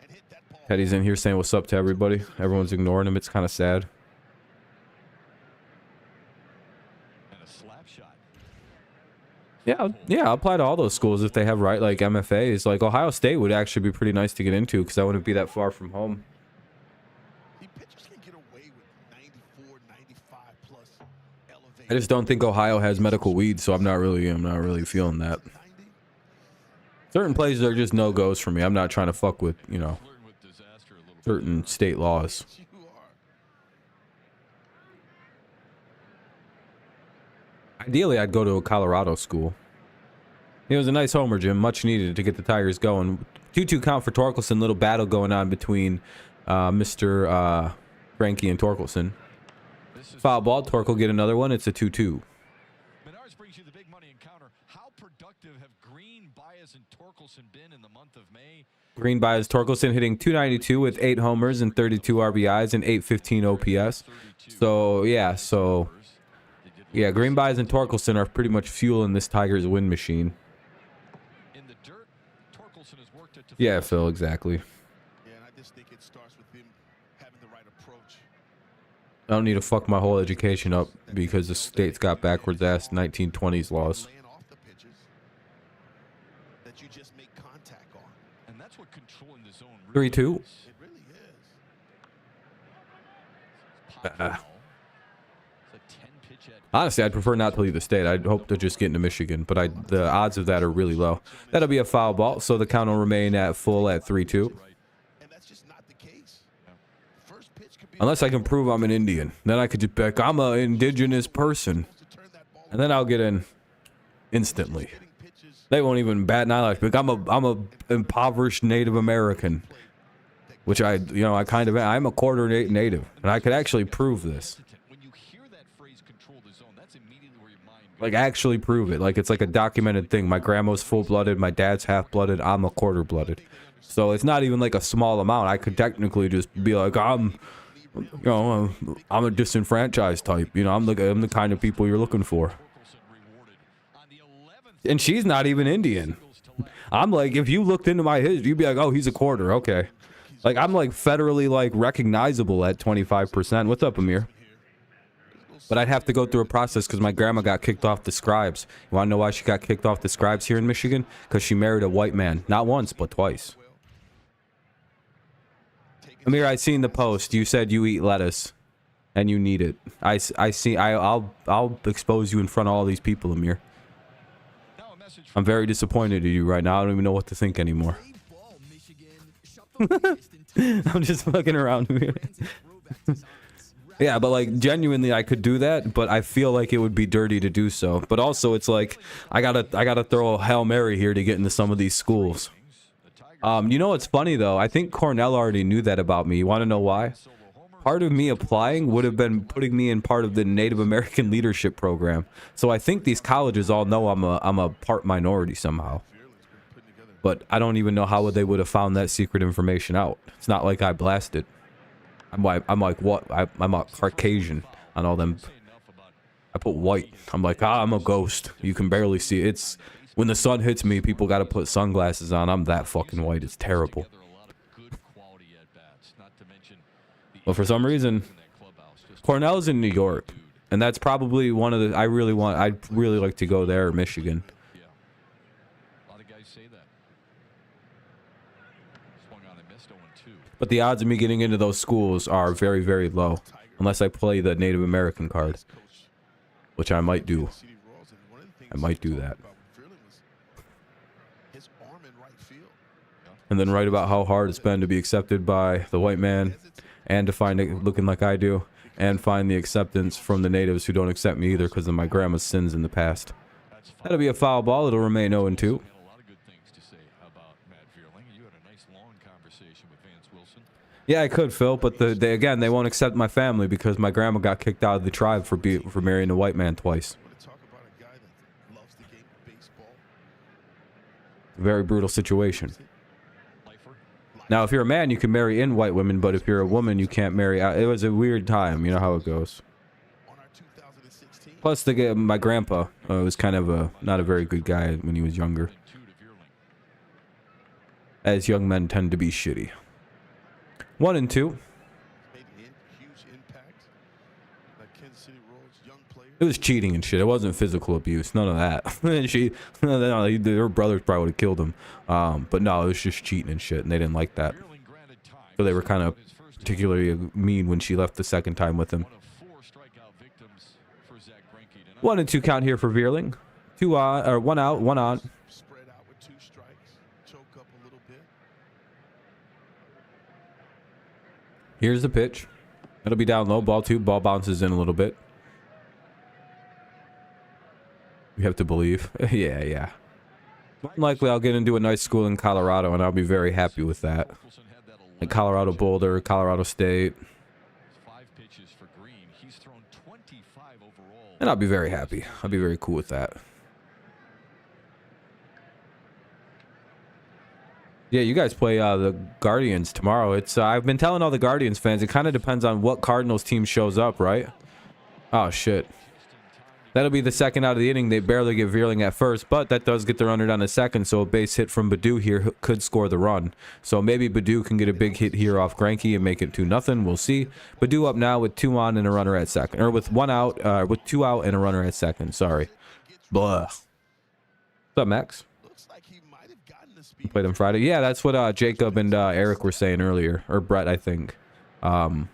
and hit that ball. Teddy's in here saying what's up to everybody. Everyone's ignoring him. It's kind of sad. And a slap shot. Yeah, I'll apply to all those schools if they have right like MFAs. Like Ohio State would actually be pretty nice to get into because I wouldn't be that far from home. The pitchers can get away with 94, 95 plus elevation. I just don't think Ohio has medical weed, so I'm not really feeling that. 90. Certain places are just no-goes for me. I'm not trying to fuck with, you know, Flirting with disaster a little bit. certain state laws. You are. Ideally, I'd go to a Colorado school. It was a nice homer, Jim. Much needed to get the Tigers going. 2-2 count for Torkelson. Little battle going on between Mr. Greinke and Torkelson. This is Foul ball. Torkel get another one. It's a 2-2. Menards brings perspective have Greene, Baez, and Torkelson been in the month of May? Greene Baez Torkelson hitting 292 with 8 homers and 32 RBIs and 815 OPS. So yeah, Greene Baez and Torkelson are pretty much fueling this Tigers win machine. In the dirt, Torkelson has worked it to Yeah, Phil, exactly. Yeah, and I just think it starts with him having the right approach. I don't need to fuck my whole education up because the state's got backwards ass 1920s laws. Laying off the pitches that you just make contact on. And that's what controlling the zone 3-2. It really is. Honestly, I'd prefer not to leave the state. I'd hope to just get into Michigan, but the odds of that are really low. That'll be a foul ball, so the count will remain at full at 3-2. And that's just not the case. First pitch could be Unless I can prove I'm an Indian. Then I could just be like, I'm an indigenous person. And then I'll get in instantly. They won't even bat an eyelash. But I'm a impoverished Native American. Which I kind of am. I'm a quarter native. And I could actually prove this. When you hear that phrase control the zone, that's immediately where your mind goes. Like, actually prove it. Like, it's like a documented thing. My grandma's full-blooded. My dad's half-blooded. I'm a quarter-blooded. So it's not even like a small amount. I could technically just be like, I'm a disenfranchised type. I'm the kind of people you're looking for. And she's not even Indian. I'm like, if you looked into my history, you'd be like, oh, he's a quarter. Okay. Like, I'm like federally like recognizable at 25%. What's up, Amir? But I'd have to go through a process because my grandma got kicked off the scribes. You want to know why she got kicked off the scribes here in Michigan? Because she married a white man. Not once, but twice. Amir, I seen the post. You said you eat lettuce, and you need it. I'll expose you in front of all these people, Amir. I'm very disappointed in you right now. I don't even know what to think anymore. I'm just fucking around here. Yeah, but like genuinely I could do that, but I feel like it would be dirty to do so. But also it's like I gotta throw a Hail Mary here to get into some of these schools. You know what's funny though? I think Cornell already knew that about me. You want to know why? Part of me applying would have been putting me in part of the Native American leadership program. So I think these colleges all know I'm a part minority somehow. But I don't even know how they would have found that secret information out. It's not like I blasted. I'm like what? I'm a Caucasian on all them. I put white. I'm like, I'm a ghost. You can barely see it. It's when the sun hits me, people got to put sunglasses on. I'm that fucking white. It's terrible. But for some reason, Cornell's in New York, and that's probably one of the. I'd really like to go there, Michigan. But the odds of me getting into those schools are very, very low, unless I play the Native American card, which I might do. I might do that. And then write about how hard it's been to be accepted by the white man, and to find it looking like I do, and find the acceptance from the natives who don't accept me either because of my grandma's sins in the past. That'll be a foul ball. It'll remain 0-2. Yeah, I could, Phil, but they won't accept my family because my grandma got kicked out of the tribe for marrying a white man twice. Very brutal situation. Now, if you're a man, you can marry in white women, but if you're a woman, you can't marry out. It was a weird time, you know how it goes. Plus, my grandpa was kind of not a very good guy when he was younger. As young men tend to be shitty. 1-2. It was cheating and shit. It wasn't physical abuse. None of that. Her brothers probably would have killed him. But no, it was just cheating and shit, and they didn't like that. So they were kind of particularly mean when she left the second time with him. 1-2 count here for Veerling. 1 out, 1 on. Here's the pitch. It'll be down low. Ball 2. Ball bounces in a little bit. You have to believe. Yeah. Likely I'll get into a nice school in Colorado, and I'll be very happy with that. Like Colorado Boulder, Colorado State. And I'll be very happy. I'll be very cool with that. Yeah, you guys play the Guardians tomorrow. It's I've been telling all the Guardians fans, it kind of depends on what Cardinals team shows up, right? Oh, shit. That'll be the second out of the inning. They barely get Veerling at first, but that does get the runner down to second, so a base hit from Baду here could score the run. So maybe Badu can get a big hit here off Greinke and make it 2-0. We'll see. Badu up now with 2 on and a runner at second. Or with 1 out, with 2 out and a runner at second. Sorry. Blah. What's up, Max? Looks like he might have gotten the You speed. played them Friday? Yeah, that's what Jacob and Eric were saying earlier. Or Brett, I think. That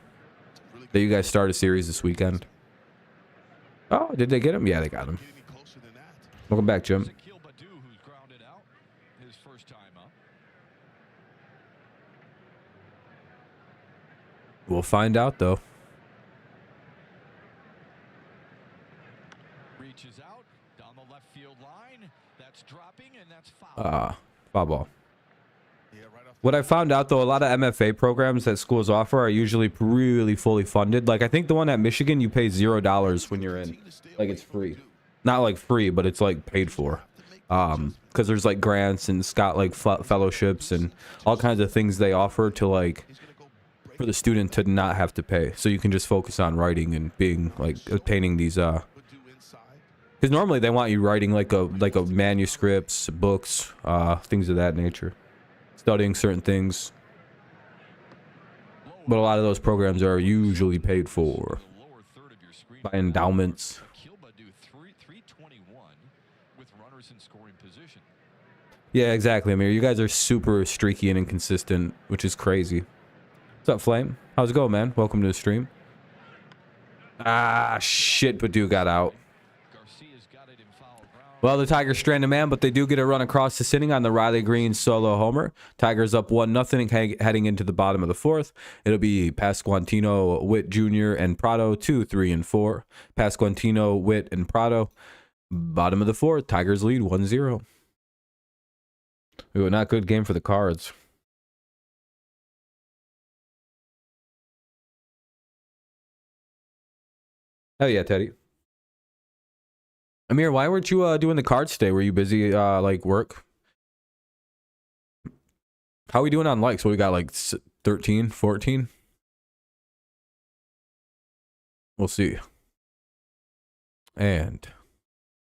you guys start a series this weekend. Oh, did they get him? Yeah, they got him. Getting me closer than that. Welcome back, Jim. Zakil Badu, who's grounded out his first time up. We'll find out, though. Reaches out down the left field line. That's dropping, and that's foul. Foul ball. Yeah, right off. What I found out, though, a lot of MFA programs that schools offer are usually really fully funded. Like, I think the one at Michigan, you pay $0 when you're in. Like, it's free. Not, like, free, but it's, like, paid for. Because there's, like, grants and like, fellowships and all kinds of things they offer to, like, for the student to not have to pay. So you can just focus on writing and being, like, obtaining these, Badu inside. because normally they want you writing, like a manuscripts, books, things of that nature. Studying certain things. But a lot of those programs are usually paid for by endowments. Zakil Badu 321 with runners in scoring position. Yeah, exactly, Amir. You guys are super streaky and inconsistent, which is crazy. What's up, Flame? How's it going, man? Welcome to the stream. Ah, shit, Badu got out. Garcia's got it in foul ground. Well, the Tigers strand a man, but they do get a run across the inning on the Riley Greene solo homer. Tigers up 1-0 heading into the bottom of the fourth. It'll be Pasquantino, Witt Jr., and Prado, 2, 3, and 4. Pasquantino, Witt, and Prado. Bottom of the fourth. Tigers lead 1-0. Ooh, not good game for the Cards. Oh, yeah, Teddy. Amir, why weren't you doing the Cards today? Were you busy, like, work? How are we doing on likes? What, we got, like, 13, 14? We'll see. And...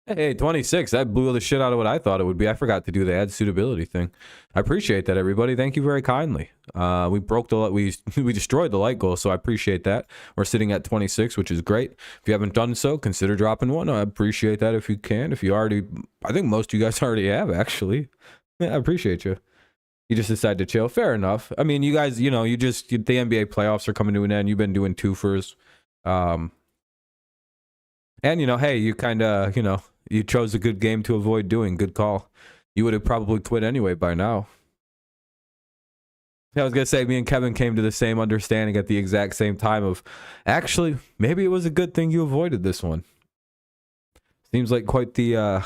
Hey, 26. That blew the shit out of what I thought it would be. I forgot to do the ad suitability thing. I appreciate that, everybody. Thank you very kindly. We broke the we destroyed the like goal, so I appreciate that. We're sitting at 26, which is great. If you haven't done so, consider dropping one. I appreciate that if you can. If you already, I think most of you guys already have, actually. Yeah, I appreciate you. You just decided to chill. Fair enough. I mean, you guys, the NBA playoffs are coming to an end. You've been doing twofers. And, hey, you kind of, you chose a good game to avoid doing. Good call. You would have probably quit anyway by now. I was going to say, me and Kevin came to the same understanding at the exact same time of, actually, maybe it was a good thing you avoided this one. Seems like quite the,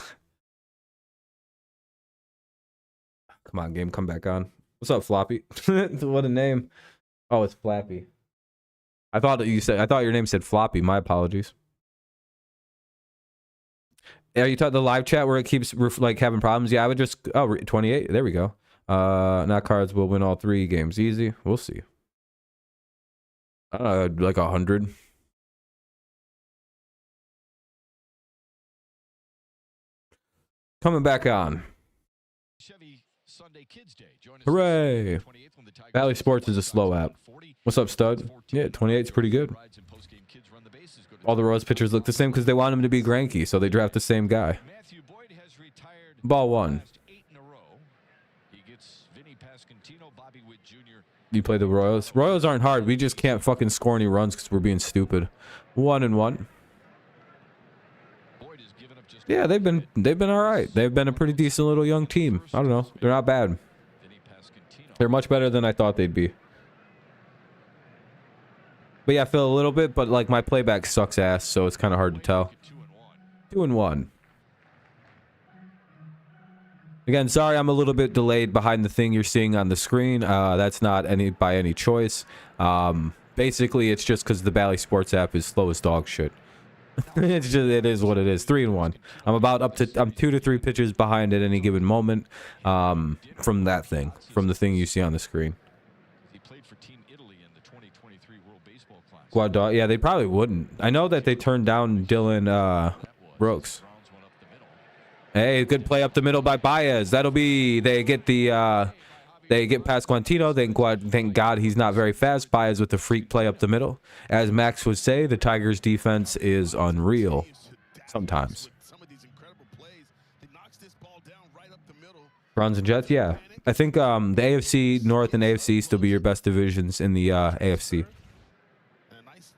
come on, game, come back on. What's up, Floppy? What a name. Oh, it's Flappy. I thought your name said Floppy. My apologies. Yeah, you taught the live chat where it keeps like having problems. Yeah, I would just 28. There we go. Not Cards will win all 3 games easy. We'll see. Like 100. Coming back on. Chevy Sunday Kids Day. Join us Hooray! 28th when the Tigers Valley Sports is a slow app. What's up, stud? Yeah, 28's pretty good. rides and postgame kids run the bases. Go to All the Rose pitchers look the same because they want him to be Greinke, so they draft the same guy. Matthew Boyd has retired Ball 1. last 8 in a row. He gets Vinny Pasquantino, Bobby Witt Jr. You play the Royals. Royals aren't hard. We just can't fucking score any runs because we're being stupid. 1-1. Boyd has given up just Yeah, they've been all right. They've been a pretty decent little young team. I don't know. They're not bad. Vinny Pasquantino. They're much better than I thought they'd be. But yeah, I feel a little bit, but like my playback sucks ass, so it's kind of hard to tell. 2-1. Again, sorry I'm a little bit delayed behind the thing you're seeing on the screen. That's not by any choice. Basically, it's just because the Bally Sports app is slow as dog shit. It's just, it is what it is. 3-1. I'm 2 to 3 pitches behind at any given moment. From the thing you see on the screen. He played for Team Italy in the 2023 World Baseball Classic. Guadal, yeah, they probably wouldn't. I know that they turned down Dylan Brooks. Browns went up the middle. Hey, good play up the middle by Baez. That'll be, they get past Guantino. Thank God he's not very fast. Baez with the freak play up the middle. As Max would say, the Tigers defense is unreal sometimes. Some of these incredible plays, he knocks this ball down right up the middle. Browns and Jets, yeah. I think the AFC North and AFC East will be your best divisions in the AFC. And a nice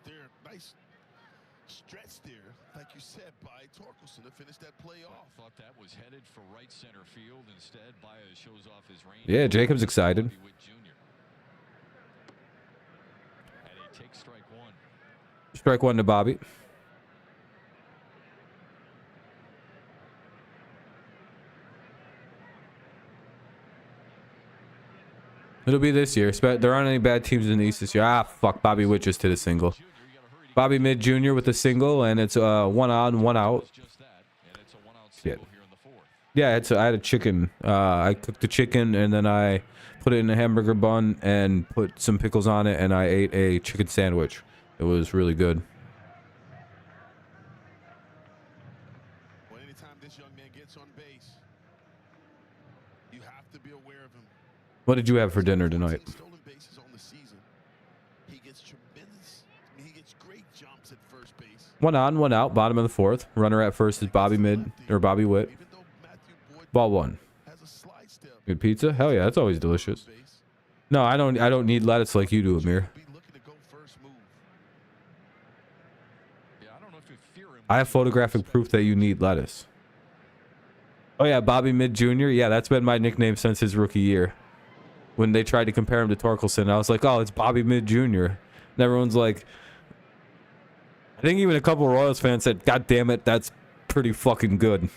stretch there, like you said, by Torkelson to finish that play off. Thought that was headed for right center field. Instead, Baez shows off his range. Yeah, Jacob's excited. Bobby Witt Jr. And he takes strike one. Strike one to Bobby. It'll be this year. There aren't any bad teams in the East this year. Ah, fuck. Bobby Witt just hit a single. Bobby Mid Jr. with a single, and it's 1 on, 1 out. Just that, and it's a one-out Shit. single here in the fourth. Yeah, I had a chicken. I cooked the chicken, and then I put it in a hamburger bun and put some pickles on it, and I ate a chicken sandwich. It was really good. Well, anytime this young man gets on base, you have to be aware of him. What did you have for dinner tonight? Stolen bases on the season. He gets tremendous. I mean, he gets great jumps at first base. 1 on, 1 out. Bottom of the fourth. Runner at first is Bobby Witt. Even though Matthew Boyd Ball 1. has a slide step. Good pizza? Hell yeah, that's always delicious. Base, No, I don't need lettuce like you do, Amir. be looking to go first move. Yeah, I don't know if you fear him. I have photographic proof that you need lettuce. Oh yeah, Bobby Mid Jr. Yeah, that's been my nickname since his rookie year. When they tried to compare him to Torkelson, I was like, oh, it's Bobby Mid Jr. And everyone's like, I think even a couple Royals fans said, God damn it, that's pretty fucking good.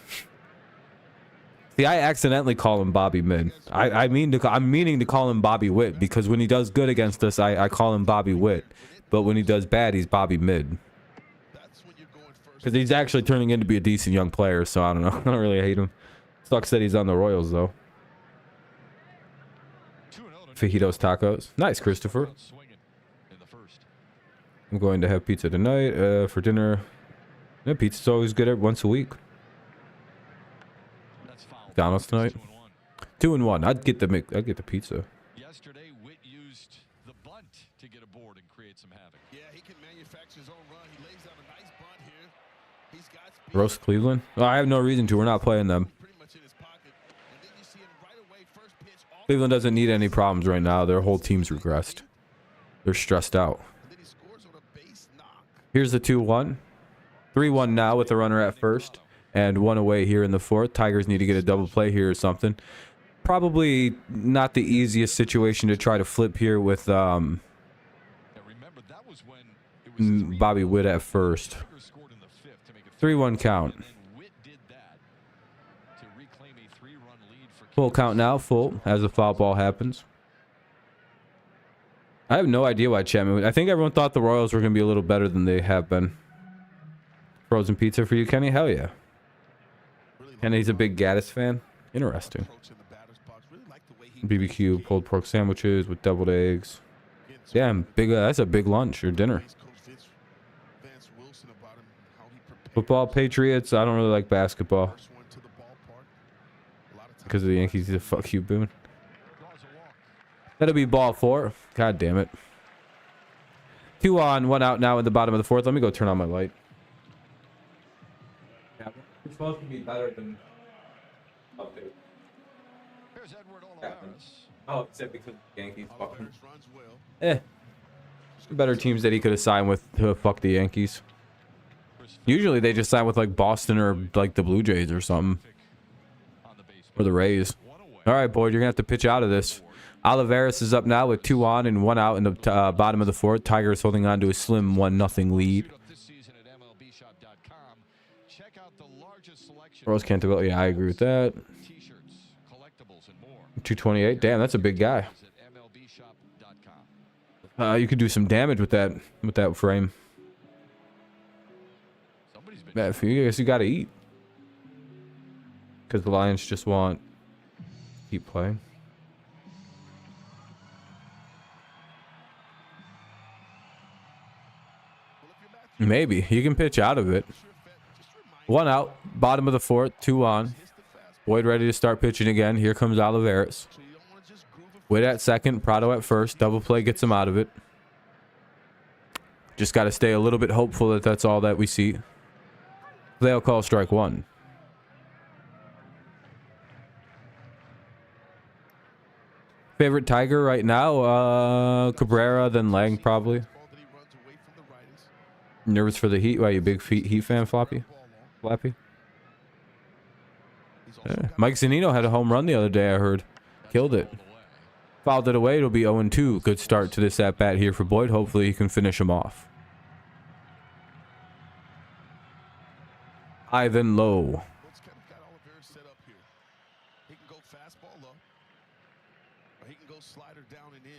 See, I accidentally call him Bobby Mid. I'm meaning to call him Bobby Witt because when he does good against us, I call him Bobby Witt. But when he does bad, he's Bobby Mid. That's when you're going first. Because he's actually turning into be a decent young player, so I don't know. I don't really hate him. Sucks that he's on the Royals, though. 2-0 to Fajitos tacos. Nice, Christopher. swinging in the first. I'm going to have pizza tonight for dinner. Yeah, pizza's always good once a week. That's foul. McDonald's tonight. 2-1. 2-1. I'd get the pizza. Yesterday, Witt used the bunt to get aboard and create some havoc. Yeah, he can manufacture his own run. He lays out a nice bunt here. He's got speed. Roast Cleveland. Oh, I have no reason to. We're not playing them. Pretty much in his pocket. And then you see him right away. First pitch off. Cleveland doesn't need any problems right now. Their whole team's regressed. They're stressed out. And then he scores on a base knock. Here's the 2-1. 3-1 now with the runner at first. And 1 away here in the fourth. Tigers need to get a double play here or something. Probably not the easiest situation to try to flip here with Now remember, that was when it was Bobby Witt at first. Tigers scored in the fifth to make it 3-1 count. And then Witt did that to reclaim a 3-run lead for Full count now, full, as the foul ball happens. I have no idea why Chapman. I think everyone thought the Royals were going to be a little better than they have been. Frozen pizza for you, Kenny? Hell yeah. Kenny's a big Gaddis fan. Interesting. Approaching the batter's box. Really like the way he BBQ pulled pork sandwiches with deviled eggs. Damn, big. That's a big lunch or dinner. Coach Vance Wilson about him, how he prepares. Football, Patriots. I don't really like basketball First one to the ballpark. A lot of times because of the Yankees. He's a fuck you, Boone. That'll be ball 4. God damn it. 2 on, 1 out now in the bottom of the fourth. Let me go turn on my light. It's supposed to be better than up there. Here's Edward Olivares. Oh, except because the Yankees fuck him. Olivares runs well. Better teams that he could have signed with to fuck the Yankees. Usually they just sign with like Boston or like the Blue Jays or something. On the base. Or the Rays. One away. All right, Boyd, you're going to have to pitch out of this. Olivares is up now with 2 on and 1 out in the bottom of the fourth. Tigers holding on to a slim 1-0 lead. Shoot up this season at MLBshop.com. Check out the largest selection Royals can't do it. Yeah, I agree with that. T-shirts, collectibles, and more. 228. Damn, that's a big guy. At MLBshop.com. You could do some damage with that frame. So Yeah, I guess you got to eat. Because the Lions just want to keep playing. Maybe. You can pitch out of it. 1 out. Bottom of the 4th. 2 on. Boyd ready to start pitching again. Here comes Olivares. Wait at second. Prado at first. Double play gets him out of it. Just got to stay a little bit hopeful that that's all that we see. They'll call strike 1. Favorite Tiger right now? Cabrera, then Lang probably. Nervous for the Heat? Why, you big Heat fan, Flappy? Mike Zunino had a home run the other day, I heard. Killed it. Fouled it away. It'll be 0-2. Good start to this at-bat here for Boyd. Hopefully he can finish him off. Ivan Lowe. He can go fastball low, or he can go slider down and in.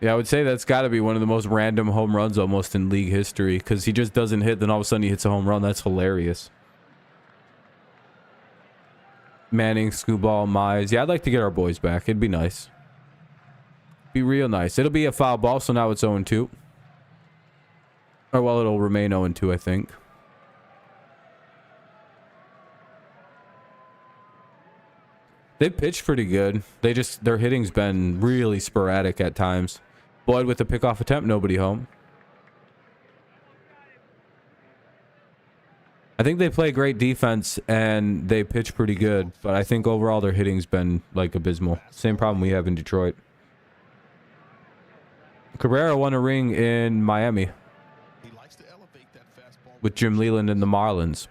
Yeah, I would say that's got to be one of the most random home runs almost in league history, because he just doesn't hit, then all of a sudden he hits a home run. That's hilarious. Manning, Scooball, Mize. Yeah, I'd like to get our boys back. It'd be nice. Be real nice. It'll be a foul ball, so now it's 0-2. Or, well, it'll remain 0-2, I think. They pitched pretty good. Their hitting's been really sporadic at times. Boyd with the pickoff attempt, nobody home. I think they play great defense and they pitch pretty good, but I think overall their hitting's been like abysmal. Same problem we have in Detroit. Cabrera won a ring in Miami with Jim Leland and the Marlins.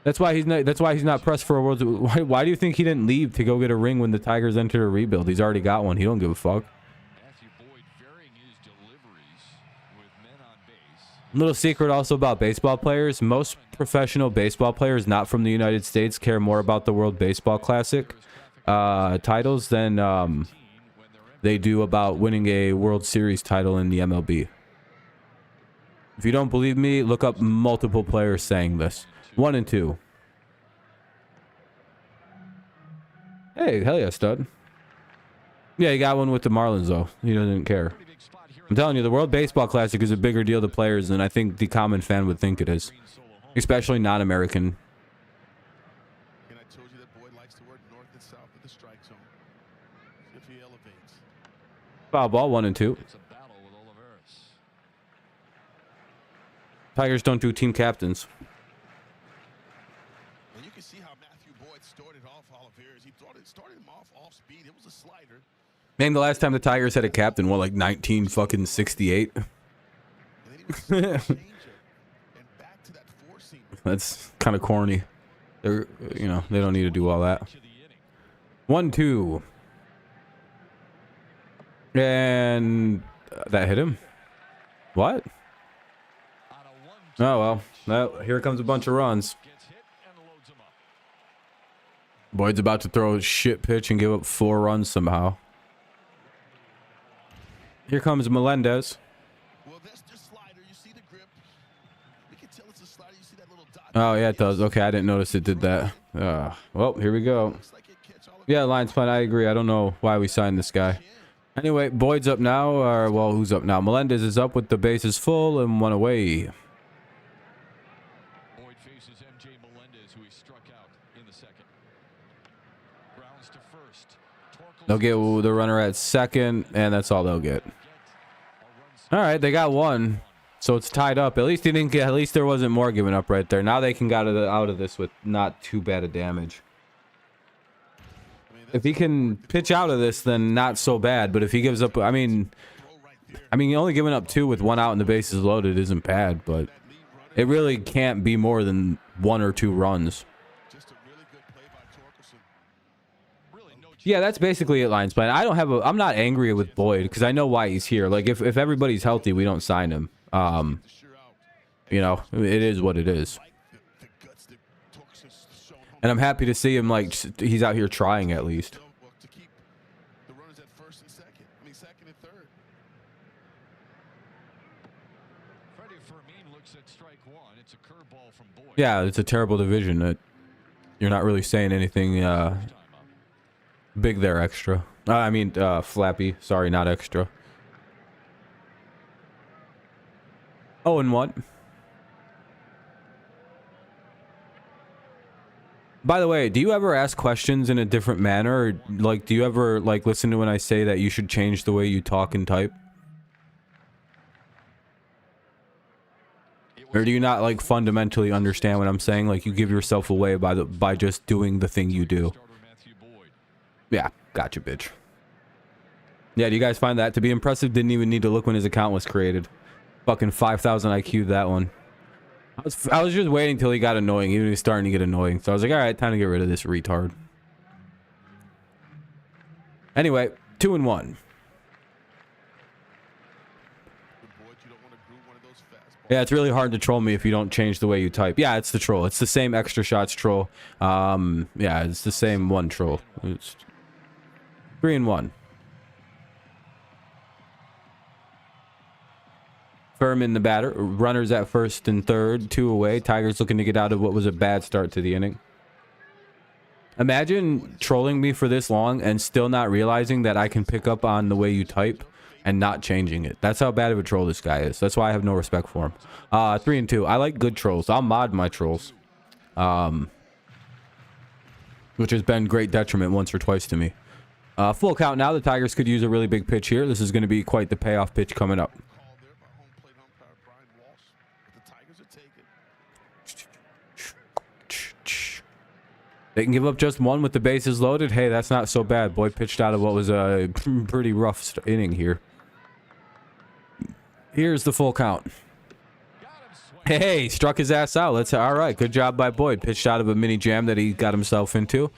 That's why he's not pressed for a World. Why do you think he didn't leave to go get a ring when the Tigers entered a rebuild? He's already got one. He don't give a fuck. Little secret also about baseball players. Most professional baseball players not from the United States care more about the World Baseball Classic titles than they do about winning a World Series title in the MLB. If you don't believe me, look up multiple players saying this. 1-2. Hey, hell yeah, stud. Yeah, he got one with the Marlins, though. He doesn't care. I'm telling you, the World Baseball Classic is a bigger deal to players than I think the common fan would think it is. Especially non-American. And I told you that Boyd likes to work north and south of the strike zone. If he elevates. Foul ball, 1-2. Tigers don't do team captains. And you can see how Matthew Boyd started off Olivares. He started him off speed. It was a slider. Name the last time the Tigers had a captain. What, like 1968? That's kind of corny. They're, you know, they don't need to do all that. 1-2. And that hit him. What? Oh, well, here comes a bunch of runs. Boyd's about to throw a shit pitch and give up 4 runs somehow. Here comes Melendez. Oh, yeah, it does. Okay, I didn't notice it did that. Well, here we go. Yeah, Lions plan, I agree. I don't know why we signed this guy. Anyway, Boyd's up now. Or, well, who's up now? Melendez is up with the bases full and 1 away. They'll get the runner at second, and that's all they'll get. All right, they got 1, so it's tied up. At least he didn't get. At least there wasn't more given up right there. Now they can get out of this with not too bad a damage. If he can pitch out of this, then not so bad. But if he gives up, I mean, only giving up 2 with 1 out and the bases loaded isn't bad. But it really can't be more than 1 or 2 runs. Yeah, that's basically it, Lions plan. I'm not angry with Boyd because I know why he's here. Like, if everybody's healthy, we don't sign him. You know, it is what it is. And I'm happy to see him, like, he's out here trying at least. Yeah, it's a terrible division. You're not really saying anything big there, extra. I mean, Flappy. Sorry, not extra. 0-1. By the way, do you ever ask questions in a different manner? Or, like, do you ever, like, listen to when I say that you should change the way you talk and type? Or do you not, like, fundamentally understand what I'm saying? Like, you give yourself away by just doing the thing you do. Yeah, gotcha, bitch. Yeah, do you guys find that to be impressive? Didn't even need to look when his account was created. Fucking 5,000 IQ that one. I was just waiting till he got annoying. He was starting to get annoying. So I was like, alright, time to get rid of this retard. Anyway, 2-1. Yeah, it's really hard to troll me if you don't change the way you type. Yeah, it's the troll. It's the same extra shots troll. Yeah, it's the same one troll. It's 3-1. Furman the batter. Runners at first and third. 2 away. Tigers looking to get out of what was a bad start to the inning. Imagine trolling me for this long and still not realizing that I can pick up on the way you type and not changing it. That's how bad of a troll this guy is. That's why I have no respect for him. 3-2. I like good trolls. I'll mod my trolls. Which has been great detriment once or twice to me. Full count now. The Tigers could use a really big pitch here. This is going to be quite the payoff pitch coming up. They can give up just one with the bases loaded. Hey, that's not so bad. Boy pitched out of what was a pretty rough inning here. Here's the full count. Hey, struck his ass out. All right, good job by Boyd. Pitched out of a mini jam that he got himself into.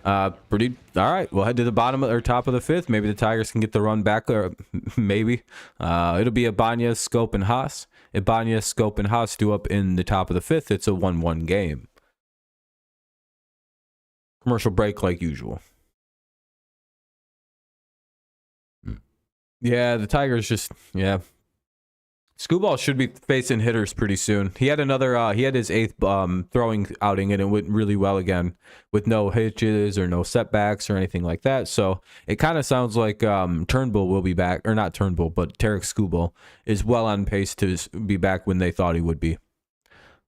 All right, we'll head to the bottom or top of the 5th. Maybe the Tigers can get the run back, or maybe. It'll be Ibanez, Scope, and Haas. Ibanez, Scope, and Haas due up in the top of the 5th. It's a 1-1 game. Commercial break like usual. Yeah, the Tigers just, yeah. Screwball should be facing hitters pretty soon. He had he had his 8th throwing outing, and it went really well again with no hitches or no setbacks or anything like that. So it kind of sounds like Turnbull will be back, or not Turnbull, but Tarek Screwball is well on pace to be back when they thought he would be.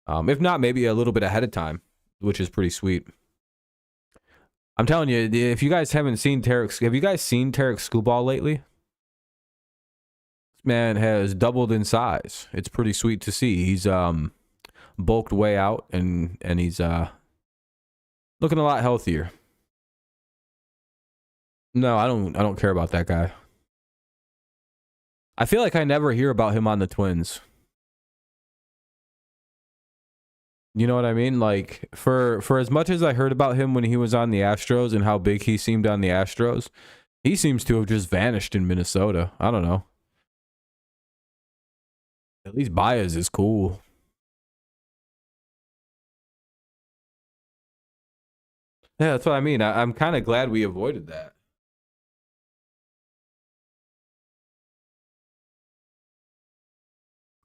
If not, maybe a little bit ahead of time, which is pretty sweet. I'm telling you, if you guys haven't seen have you guys seen Tarek Screwball lately? This man has doubled in size. It's pretty sweet to see. He's bulked way out, and he's looking a lot healthier. No, I don't care about that guy. I feel like I never hear about him on the Twins. You know what I mean? Like, for as much as I heard about him when he was on the Astros and how big he seemed on the Astros, he seems to have just vanished in Minnesota. I don't know. At least Baez is cool. Yeah, that's what I mean. I'm kind of glad we avoided that.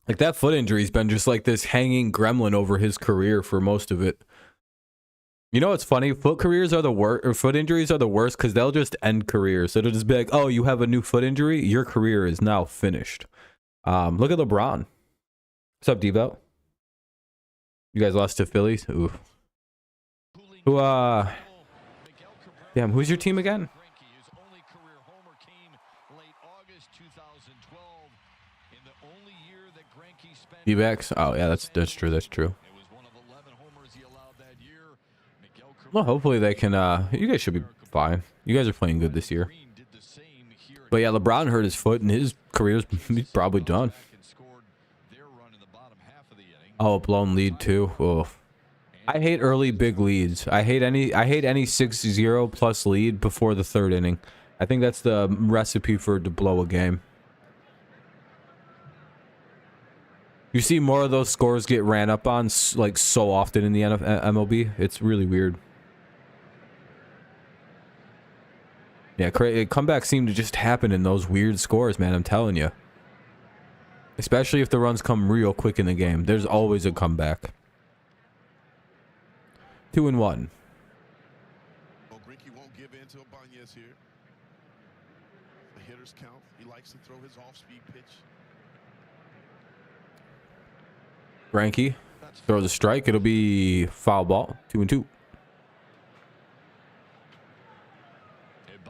Like, that foot injury's been just like this hanging gremlin over his career for most of it. You know what's funny? Foot injuries are the worst because they'll just end careers. So it'll just be like, oh, you have a new foot injury? Your career is now finished. Look at LeBron. What's up, Devo? You guys lost to Phillies? Ooh. Damn, who's your team again? D-backs? Oh, yeah, that's true. That's true. Well, hopefully they can, you guys should be fine. You guys are playing good this year. But yeah, LeBron hurt his foot and his career's probably done. Oh, a blown lead too. Oh. I hate early big leads. I hate any 6-0 plus lead before the 3rd inning. I think that's the recipe for to blow a game. You see more of those scores get ran up on like so often in the MLB. It's really weird. Yeah, comebacks seem to just happen in those weird scores, man. I'm telling you. Especially if the runs come real quick in the game. There's always a comeback. 2-1. Oh, Greene won't give in to Ibanez here. The hitter's count. He likes to throw his off-speed pitch. Greinke throws a strike. It'll be foul ball. 2-2.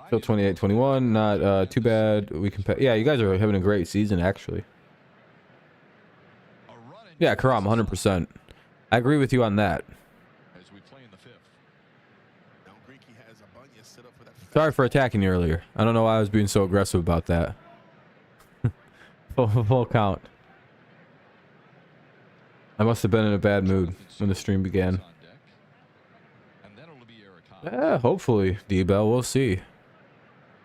Still 28-21. Not too bad. We can. Yeah, you guys are having a great season, actually. Yeah, Karam, 100%. I agree with you on that. As we play in the fifth. Now Greene has Ibanez set up for that. Sorry for attacking you earlier. I don't know why I was being so aggressive about that. full count. I must have been in a bad mood when the stream began. Yeah, hopefully, D-Bell. We'll see.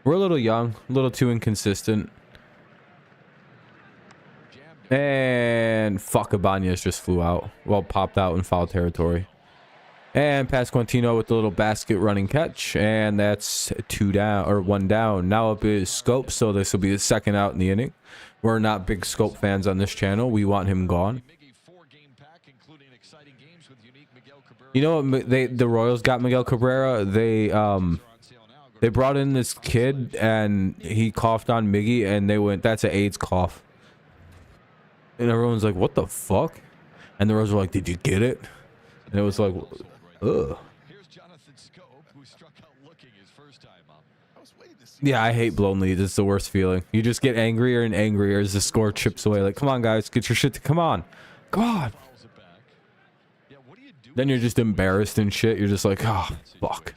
We're a little young, a little too inconsistent. And fuck, Ibanez just flew out. Well, popped out in foul territory. And Pasquantino with the little basket running catch. And that's 2 down, or 1 down. Now up is Scope, so this will be his second out in the inning. We're not big Scope fans on this channel. We want him gone. You know what? The Royals got Miguel Cabrera. They brought in this kid and he coughed on Miggy and they went, "That's an AIDS cough." And everyone's like, "What the fuck?" And the Royals were like, "Did you get it?" And it was like, ugh. Yeah, I hate blown leads. It's the worst feeling. You just get angrier and angrier as the score chips away. Like, come on, guys, get your shit. Come on. Then you're just embarrassed and shit. You're just like, oh, fuck.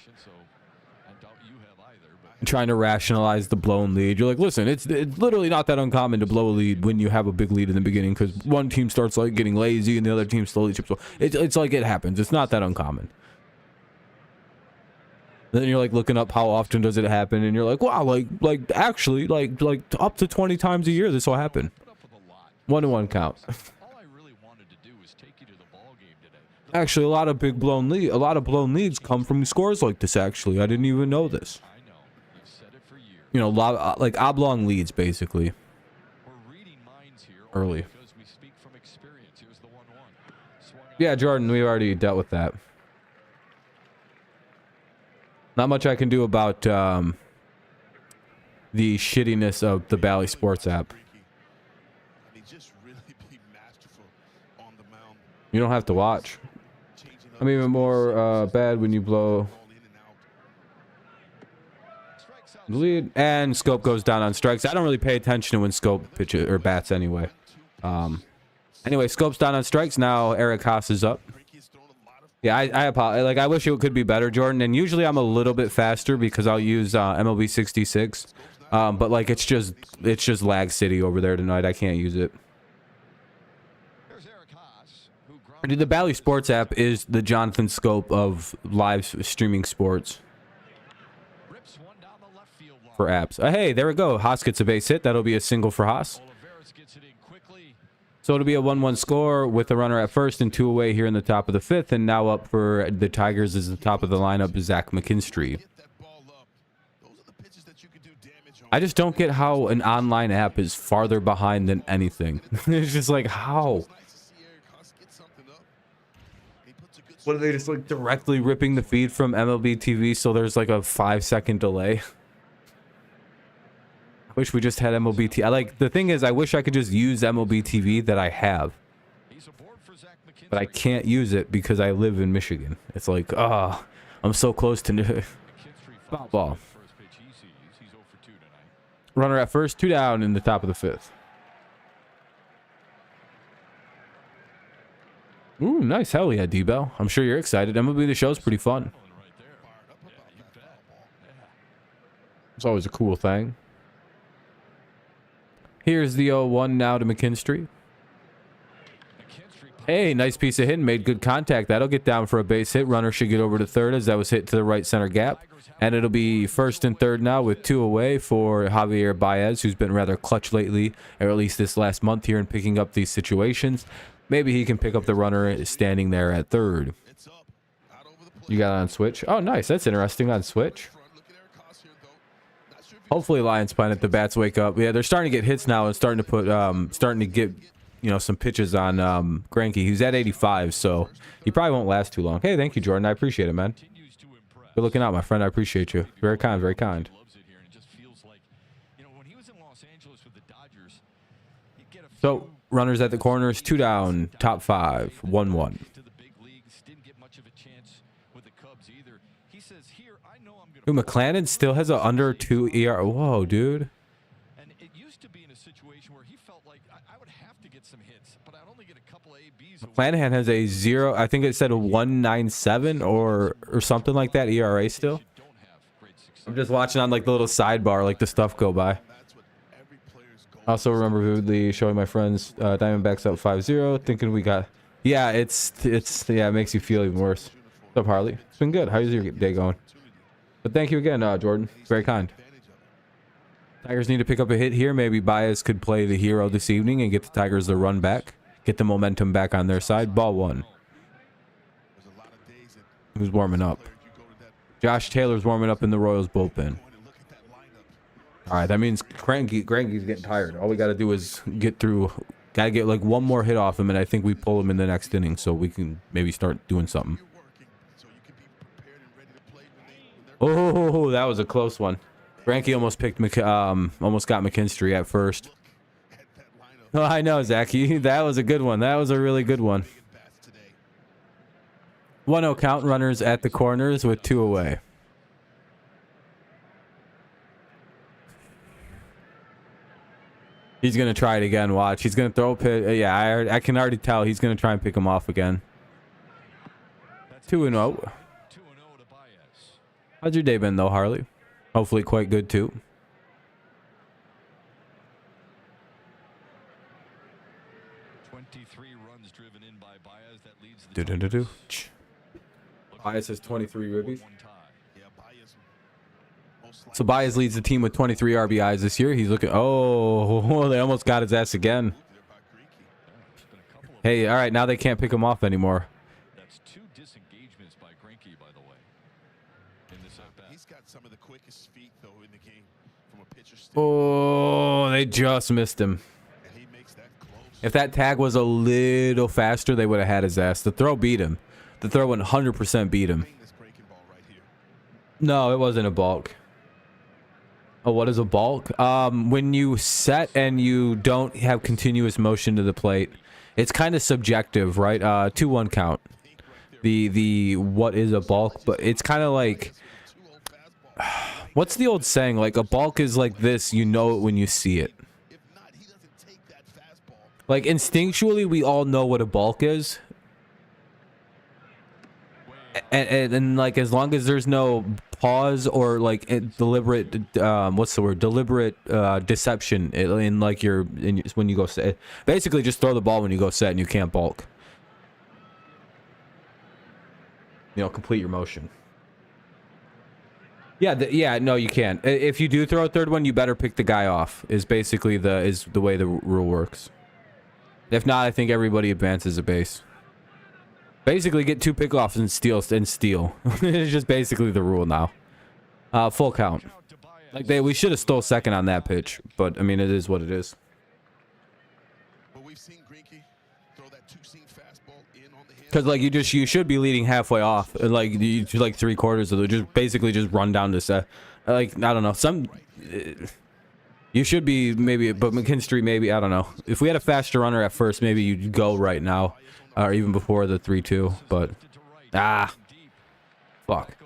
Trying to rationalize the blown lead. You're like, listen, it's literally not that uncommon to blow a lead when you have a big lead in the beginning, because one team starts like getting lazy and the other team slowly chips away. It's like it happens. It's not that uncommon. Then you're like looking up how often does it happen, and you're like, wow, like actually like up to 20 times a year this will happen. 1-1 count. Actually, a lot of blown leads come from scores like this. Actually, I didn't even know this. You know, like oblong leads, basically. Early. Yeah, Jordan, we already dealt with that. Not much I can do about the shittiness of the Bally Sports app. You don't have to watch. I'm even more bad when you blow the lead. And Scope goes down on strikes. I don't really pay attention to when Scope pitches or bats anyway. Anyway, Scope's down on strikes. Now Eric Haas is up. Yeah, I apologize. Like, I wish it could be better, Jordan. And usually I'm a little bit faster because I'll use MLB 66. But like it's just lag city over there tonight. I can't use it. The Bally Sports app is the Jonathan Scope of live streaming sports for apps. Hey, there we go. Haas gets a base hit. That'll be a single for Haas. So it'll be a 1-1 score with a runner at first and 2 away here in the top of the 5th. And now up for the Tigers is the top of the lineup, Zach McKinstry. I just don't get how an online app is farther behind than anything. It's just like, how? What are they just like directly ripping the feed from MLB TV so there's like a 5-second delay? I wish we just had MLB TV. Like, the thing is, I wish I could just use MLB TV that I have. But I can't use it because I live in Michigan. It's like, ah, I'm so close to foul ball. Runner at first, 2 down in the top of the 5th. Ooh, nice. Hell yeah, D-Bell. I'm sure you're excited. MLB The Show's pretty fun. It's always a cool thing. Here's the 0-1 now to McKinstry. Hey, nice piece of hit. Made good contact. That'll get down for a base hit. Runner should get over to third as that was hit to the right center gap. And it'll be first and third now with 2 away for Javier Baez, who's been rather clutch lately, or at least this last month here in picking up these situations. Maybe he can pick up the runner standing there at third. You got it on switch? Oh, nice. That's interesting on switch. Hopefully Lions Planet, the bats wake up. Yeah, they're starting to get hits now and starting to put starting to get, you know, some pitches on Greinke. He's at 85, so he probably won't last too long. Hey, thank you, Jordan. I appreciate it, man. Good looking out, my friend. I appreciate you. Very kind, very kind. So, runners at the corners, 2 down, top 5, 1-1. Dude, McClanahan still has a under 2 ER. Whoa, dude. And it used to be in a situation where he felt like I would have to get some hits, but I'd only get a couple of ABs. McClanahan has a 0, I think it said a 1.97 or something like that ERA still. I'm just watching on like the little sidebar, like the stuff go by. I also remember vividly showing my friends Diamondbacks up 5-0, thinking we got. Yeah, it makes you feel even worse. What's up, Harley? It's been good. How's your day going? But thank you again, Jordan. Very kind. Tigers need to pick up a hit here. Maybe Baez could play the hero this evening and get the Tigers the run back. Get the momentum back on their side. Ball 1. Who's warming up? Josh Taylor's warming up in the Royals bullpen. All right, that means Greinke's getting tired. All we got to do is get through. Got to get like one more hit off him, and I think we pull him in the next inning so we can maybe start doing something. Oh, that was a close one. Greinke almost picked almost got McKinstry at first. Oh, I know, Zachy. That was a good one. That was a really good one. 1-0 count, runners at the corners with 2 away. He's going to try it again. Watch. He's going to throw a pitch. Yeah, I can already tell he's going to try and pick him off again. 2-0. How's your day been, though, Harley? Hopefully quite good, too. Baez has 23 ribbies. So Baez leads the team with 23 RBIs this year. He's looking. Oh, they almost got his ass again. Hey, all right, now they can't pick him off anymore. That's 2 disengagements by Greinke, by the way. In this at bat. He's got some of the quickest feet though in the game from a pitcher standpoint. Oh, they just missed him. And he makes that close. If that tag was a little faster, they would have had his ass. The throw beat him. The throw 100% beat him. This breaking ball right here. No, it wasn't a balk. Oh, what is a balk? When you set and you don't have continuous motion to the plate, it's kind of subjective, right? 2-1 count. The what is a balk? But it's kind of like, what's the old saying? Like a balk is like this. You know it when you see it. If not, he doesn't take that fastball. Like instinctually, we all know what a balk is. And like as long as there's no pause or like deliberate what's the word, deliberate deception in like when you go set, basically just throw the ball when you go set and you can't balk, you know, complete your motion. Yeah, no, you can't. If you do throw a third one, you better pick the guy off is basically the way the rule works. If not, I think everybody advances a base. Basically, get 2 pickoffs and steal. It's just basically the rule now. Full count. Like we should have stole second on that pitch, but I mean it is what it is. But we've seen Greinke throw that 2-seam fastball in on the hill. Because like you should be leading halfway off, like you like 3/4 of it. Just basically just run down to set. Like I don't know, you should be maybe, but McKinstry maybe, I don't know. If we had a faster runner at first, maybe you'd go right now. Or even before the 3-2, but fuck.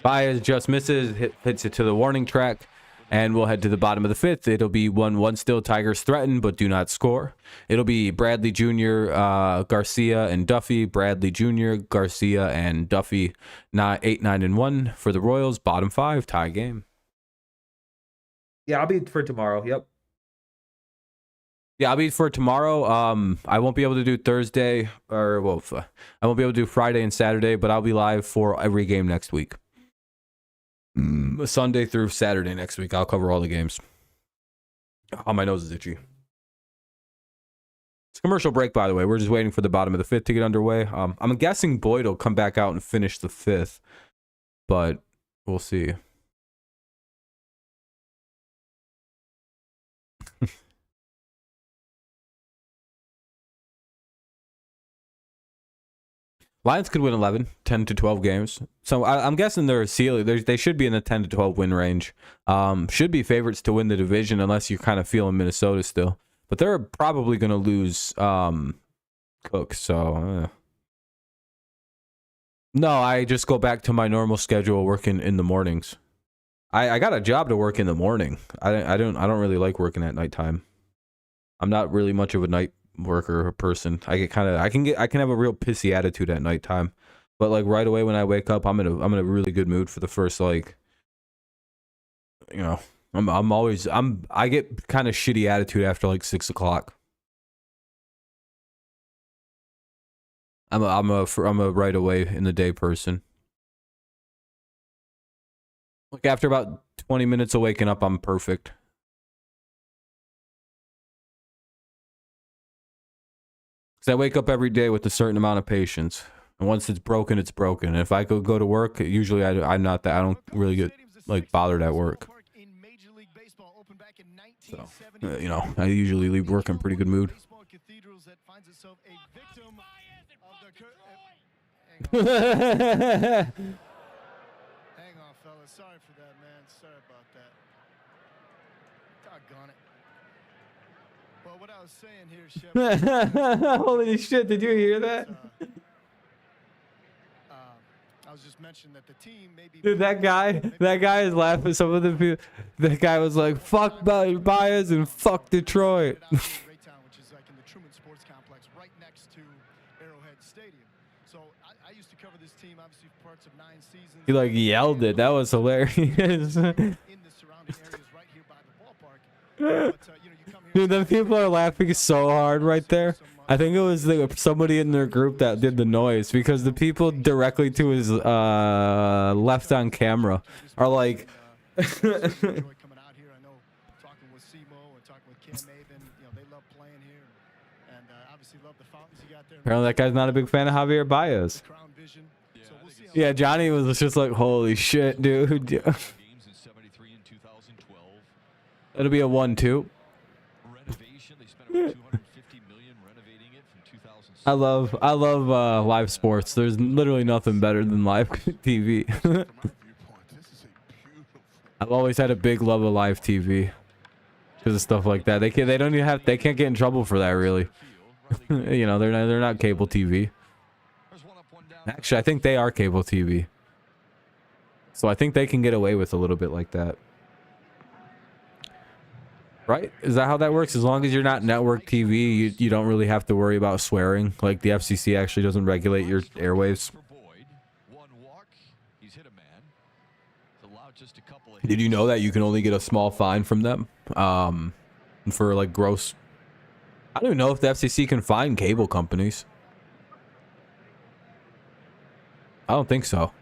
Baez just misses, hits it to the warning track, and we'll head to the bottom of the 5th. It'll be 1-1 still. Tigers threaten but do not score. It'll be Bradley Jr., Garcia, and Duffy. Bradley Jr., Garcia, and Duffy. 8-9-1 for the Royals. Bottom 5 tie game. Yeah, I'll be for tomorrow. Yep. Yeah, I'll be for tomorrow. I won't be able to do Thursday, or well, I won't be able to do Friday and Saturday, but I'll be live for every game next week. Sunday through Saturday next week. I'll cover all the games. Oh, my nose is itchy. It's a commercial break, by the way. We're just waiting for the bottom of the 5th to get underway. I'm guessing Boyd will come back out and finish the 5th, but we'll see. Lions could win 11, 10 to 12 games. So I'm guessing they're a ceiling. They should be in the 10 to 12 win range. Should be favorites to win the division unless you're kind of feeling Minnesota still. But they're probably going to lose Cook. So no, I just go back to my normal schedule working in the mornings. I got a job to work in the morning. I don't really like working at nighttime. I'm not really much of a night worker or person. I can have a real pissy attitude at nighttime, but like right away when I wake up, I'm in a really good mood for the first, like, you know, I get kind of shitty attitude after like 6 o'clock. I'm a right away in the day person. Like after about 20 minutes of waking up, I'm perfect. Because I wake up every day with a certain amount of patience. And once it's broken, it's broken. And if I go to work, usually I'm not that. I don't really get like bothered at work. So, you know, I usually leave work in pretty good mood. Hang on, fellas. Sorry for that, man. Sorry about that. Doggone it. Well, what I was saying here, Shep. Holy shit, did you hear that? I was just mentioning that the team maybe. Dude, that guy is laughing. Some of the people, that guy was like, fuck Baez and fuck Detroit. Which is like in the Truman Sports Complex right next to Arrowhead Stadium. So I used to cover this team obviously for parts of 9 seasons. He like yelled it. That was hilarious. In the surrounding areas right here by the ballpark. But, you come here. Dude, the people are laughing so hard right there. I think it was somebody in their group that did the noise, because the people directly to his left on camera are like. Coming out here, I know, talking with Simo and talking with Cam Maven, you know, they love playing here, and obviously love the fountains you got there. Apparently, that guy's not a big fan of Javier Baez. Crown Vision. So we'll see how Yeah, Johnny was just like, holy shit, dude. Games in 73 and 2012. It'll be a 1-2. Renovation, they spent over 250 million renovating it from 2006. I love live sports. There's literally nothing better than live TV. From my viewpoint, this is a beautiful. I've always had a big love of live TV because of stuff like that. They can't get in trouble for that, really. You know, they're not cable TV. There's one up, one down. Actually, I think they are cable TV. So I think they can get away with a little bit like that. Right? Is that how that works? As long as you're not network TV, you don't really have to worry about swearing. Like the FCC actually doesn't regulate your airwaves. For Boyd, one walk, he's hit a man. He's allowed just a couple of Did you know that you can only get a small fine from them? For like gross. I don't even know if the FCC can fine cable companies. I don't think so.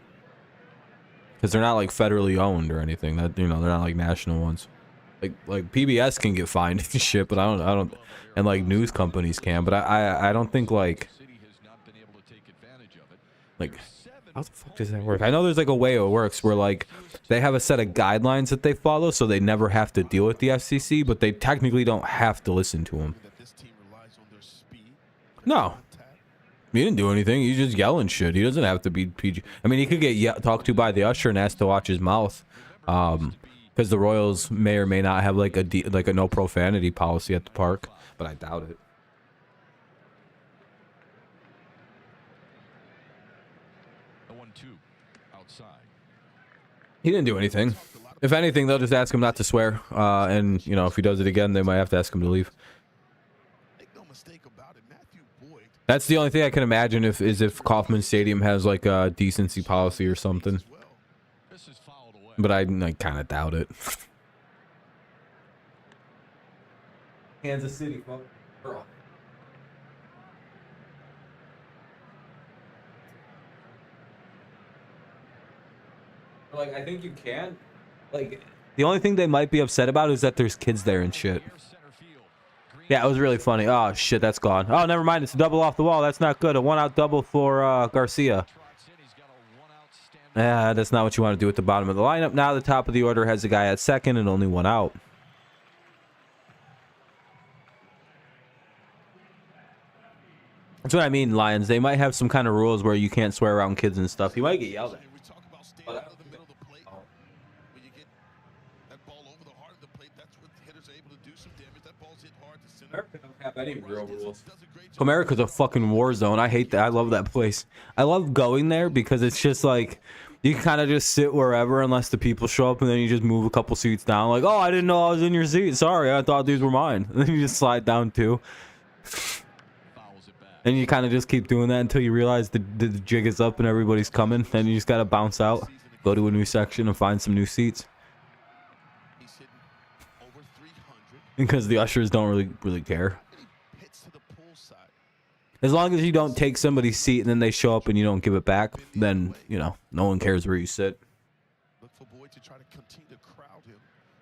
Because they're not like federally owned or anything. That, you know, they're not like national ones. Like PBS can get fined and shit, but I don't, and like news companies can, but I don't think like how the fuck does that work? I know there's like a way it works where like they have a set of guidelines that they follow, so they never have to deal with the FCC, but they technically don't have to listen to them. That this team relies on their speed. No, he didn't do anything. He's just yelling shit. He doesn't have to be PG. I mean, he could get talked to by the usher and asked to watch his mouth. Because the Royals may or may not have like a no profanity policy at the park, but I doubt it. The 1-2 outside. He didn't do anything. If anything, they'll just ask him not to swear, and you know, if he does it again, they might have to ask him to leave. Make no mistake about it, Matthew Boyd. That's the only thing I can imagine if Kauffman Stadium has like a decency policy or something. This is fouled away. But I kind of doubt it. Kansas City, girl. Like, I think you can. Like, the only thing they might be upset about is that there's kids there and shit. Yeah, it was really funny. Oh, shit, that's gone. Oh, never mind. It's a double off the wall. That's not good. A one-out double for Garcia. Yeah, that's not what you want to do at the bottom of the lineup. Now the top of the order has a guy at second and only one out. That's what I mean, Lions. They might have some kind of rules where you can't swear around kids and stuff. You might get yelled at. We talk about staying out of the middle of the plate. When you get that ball over the heart of the plate, that's what the hitters are able to do some damage. That ball's hit hard to center. America don't have any real rules. Does a great job. America's a fucking war zone. I hate that. I love that place. I love going there because it's just like you can kind of just sit wherever unless the people show up, and then you just move a couple seats down. Like, oh, I didn't know I was in your seat. Sorry, I thought these were mine. And then you just slide down too. And you kind of just keep doing that until you realize the jig is up and everybody's coming. Then you just got to bounce out, go to a new section, and find some new seats. He's hitting over 300. Because the ushers don't really care. Hits to the pull side. As long as you don't take somebody's seat and then they show up and you don't give it back, then, you know, no one cares where you sit. Look for Boyd to try to continue to crowd him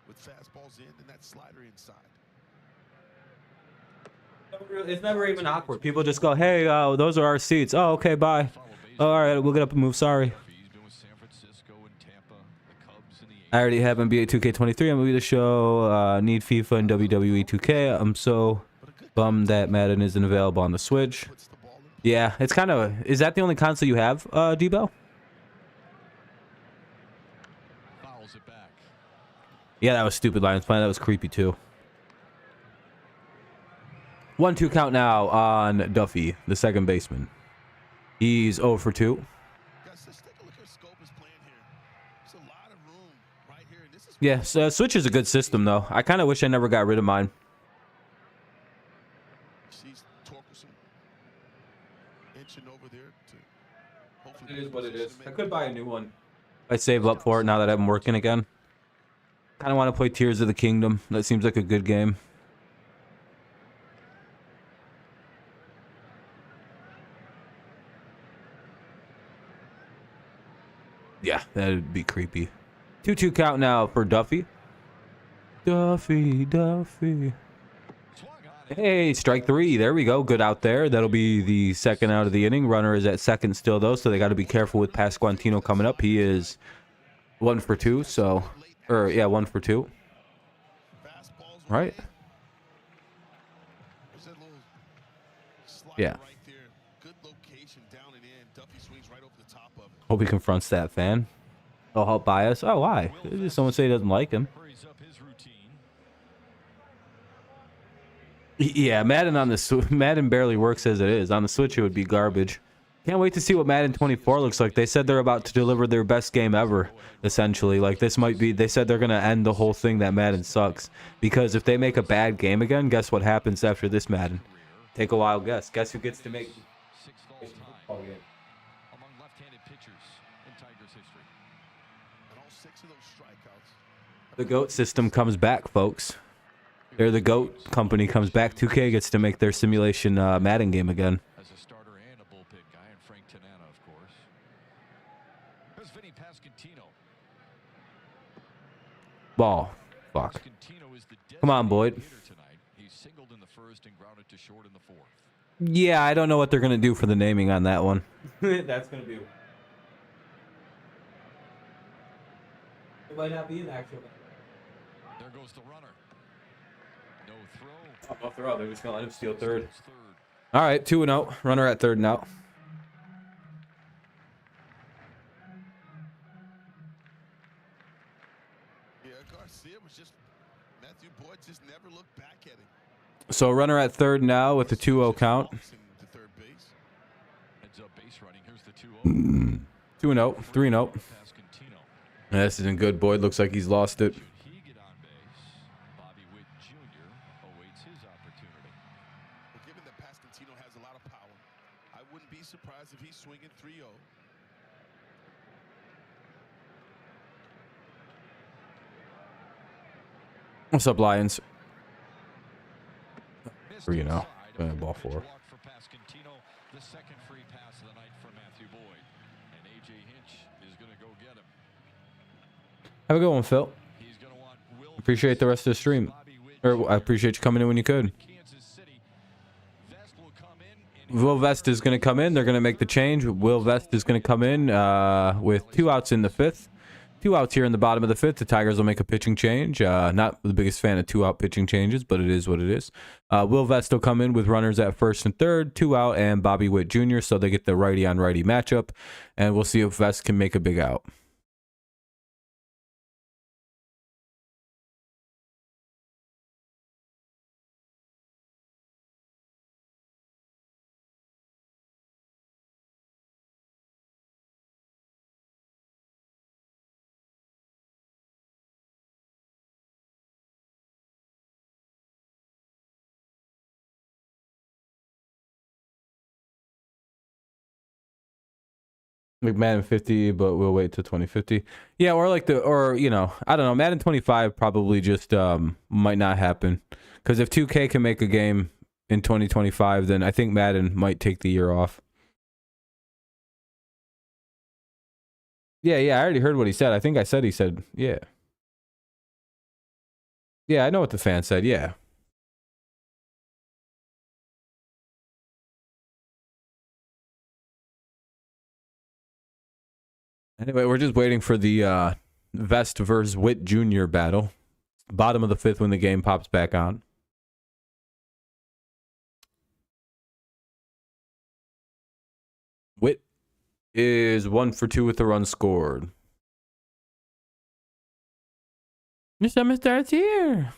with fastballs in and that slider inside. It's never even awkward. People just go, hey, those are our seats. Oh, okay, bye. Oh, all right, we'll get up and move. Sorry. I already have NBA 2K23. I'm going to the show. Need FIFA and WWE 2K. I'm so bummed that Madden isn't available on the Switch. Yeah, it's kind of... Is that the only console you have, Debo? Yeah, that was stupid, Lions plan. That was creepy, too. 1-2 count now on Duffy, the second baseman. He's 0 for 2. Guys, let's take a look at Scope is playing here. There's a lot of room right here. And this is Yeah, so Switch is a good system, though. I kind of wish I never got rid of mine. sees Torkelson inching over there to hopefully. It is what it is. I could buy a new one. I save up for it now that I'm working again. Kind of want to play Tears of the Kingdom. That seems like a good game. Yeah, that'd be creepy. 2-2 count now for Duffy. Duffy. Hey, strike 3. There we go. Good out there. That'll be the second out of the inning. Runner is at second still, though, so they got to be careful with Pasquantino coming up. He is 1 for 2, so... Or, yeah, 1 for 2. Right? Yeah. Hope he confronts that fan. Oh, help bias. Oh, why? Did someone say he doesn't like him? Yeah, Madden on the Madden barely works as it is. On the Switch, it would be garbage. Can't wait to see what Madden 24 looks like. They said they're about to deliver their best game ever, essentially. Like, this might be... They said they're going to end the whole thing that Madden sucks. Because if they make a bad game again, guess what happens after this Madden? Take a wild guess. Guess who gets to make... Among left-handed pitchers in Tigers history. And all 6 of those strikeouts. The GOAT system comes back, folks. They're the GOAT company comes back. 2K gets to make their simulation Madden game again. As a starter and a bullpen guy, and Frank Tanana, of course. Here's Vinny Pasquantino. Ball. Fuck. Pasquantino is the Come on, Boyd. hitter tonight. He singled in the first and grounded to short in the fourth. Yeah, I don't know what they're going to do for the naming on that one. That's going to be... It might not be an actual... There goes the runner. No throw. Oh, no throw. They're just going to let him steal third. All right, 2-0. Runner at third now. Yeah, Garcia was just... Matthew Boyd just never looked back at him. So runner at third now with the 2-0 count. To third base. Heads up base running. Here's the 2-0. 2-0. 3-0. Pasquantino. This isn't good. Boyd looks like he's lost it. Should he get on base? Bobby Witt Jr. awaits his opportunity. Well, given that Pasquantino has a lot of power, I wouldn't be surprised if he's swinging 3-0. What's up, Lions? Missed 3-0. inside. Ball Pitch 4. walk for Pasquantino. The second free pass of the night for Matthew Boyd. And A.J. Hinch is going to go get him. Have a good one, Phil. He's going to want Will Appreciate the rest of the stream. Bobby Witt Or I appreciate you coming in when you could. Kansas City. Vest will come in. And Will Vest is going to come in. They're going to make the change. Will Vest is going to come in with 2 outs in the 5th. 2 outs here in the bottom of the 5th. The Tigers will make a pitching change. Not the biggest fan of 2-out pitching changes, but it is what it is. Will Vest will come in with runners at 1st and 3rd, 2 out, and Bobby Witt Jr., so they get the righty-on-righty matchup, and we'll see if Vest can make a big out. Madden 50, but we'll wait till 2050. Yeah, or like you know, I don't know. Madden 25 probably just might not happen, because if 2K can make a game in 2025, then I think Madden might take the year off. Yeah, I already heard what he said. I think he said, yeah. Yeah, I know what the fan said, yeah. Anyway, we're just waiting for the Vest versus Witt Jr. battle. Bottom of the 5th when the game pops back on. Witt is 1 for 2 with the run scored. Your summer starts here.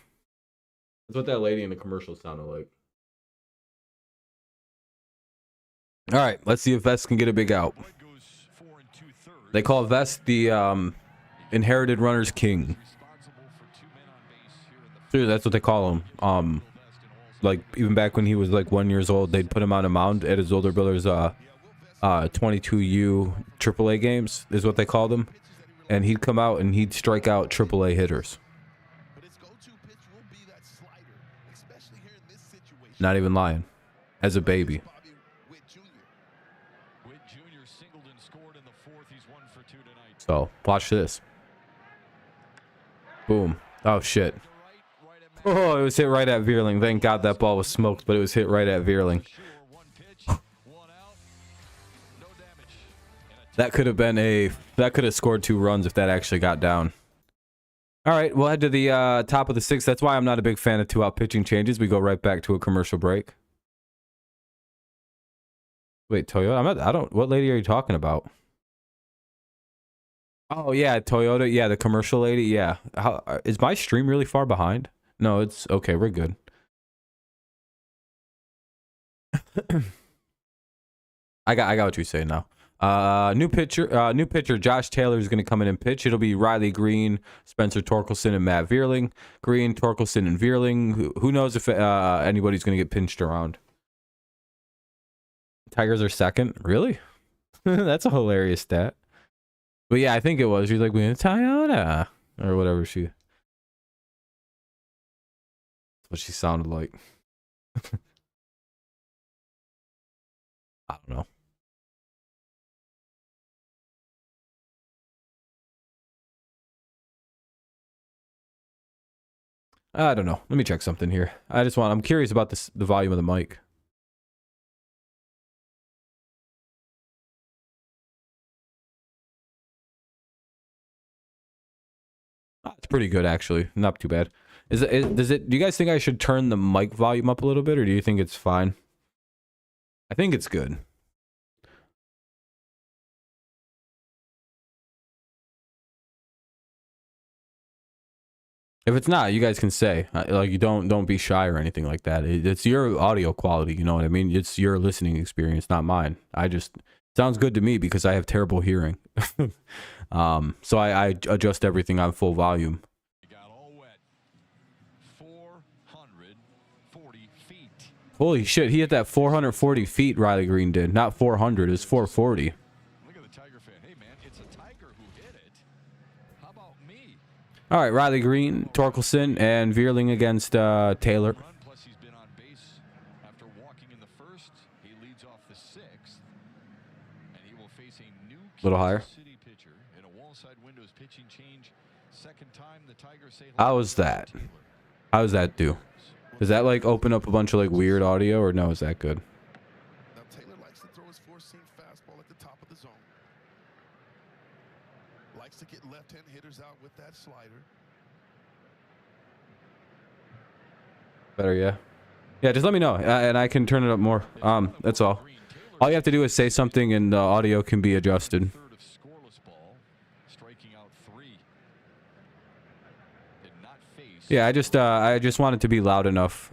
That's what that lady in the commercial sounded like. All right, let's see if Vest can get a big out. They call Vest the inherited runner's king. Dude, that's what they call him. Like even back when he was like 1 year old, they'd put him on a mound at his older brother's 22U AAA games, is what they called him, and he'd come out and he'd strike out AAA hitters. Not even lying. As a baby. So, watch this. Boom. Oh, shit. Oh, it was hit right at Veerling. Thank God that ball was smoked, but it was hit right at Veerling. That could have scored 2 runs if that actually got down. All right, we'll head to the top of the 6th. That's why I'm not a big fan of 2-out pitching changes. We go right back to a commercial break. Wait, Toyota? What lady are you talking about? Oh, yeah, Toyota. Yeah, the commercial lady. Yeah. Is my stream really far behind? No, it's okay. We're good. I got what you're saying now. New pitcher. Josh Taylor is going to come in and pitch. It'll be Riley Greene, Spencer Torkelson, and Matt Veerling. Greene, Torkelson, and Veerling. Who knows if anybody's going to get pinched around? Tigers are 2nd. Really? That's a hilarious stat. But yeah, I think it was. She's like, we're in Toyota. Or whatever that's what she sounded like. I don't know. I don't know. Let me check something here. I'm curious about the volume of the mic. It's pretty good, actually. Not too bad. Do you guys think I should turn the mic volume up a little bit, or do you think it's fine? I think it's good. If it's not, you guys can say. Like, you don't be shy or anything like that. It's your audio quality, you know what I mean? It's your listening experience, not mine. Sounds good to me because I have terrible hearing. So I adjust everything on full volume. Holy shit, he hit that 440 feet, Riley Greene did. Not 400, it's 440. Look at the Tiger fan. Hey, man, it's a Tiger who hit it. How about me? All right, Riley Greene, Torkelson, and Veerling against Taylor. Plus he's been on base after walking in the 1st. He leads off the 6th. And he will face a new Little higher. City pitcher in a wall-side windows pitching change. Second time the Tigers say How was that? How does that do? Does that like open up a bunch of like weird audio, or no, is that good? Now Taylor likes to throw his four-seam fastball at the top of the zone. Likes to get left-hand hitters Tigers out with that slider. Better, yeah. Yeah, just let me know, and I can turn it up more. That's all. All you have to do is say something, and the audio can be adjusted. Third of scoreless ball, striking out 3. Did not face. Yeah, I just want it to be loud enough,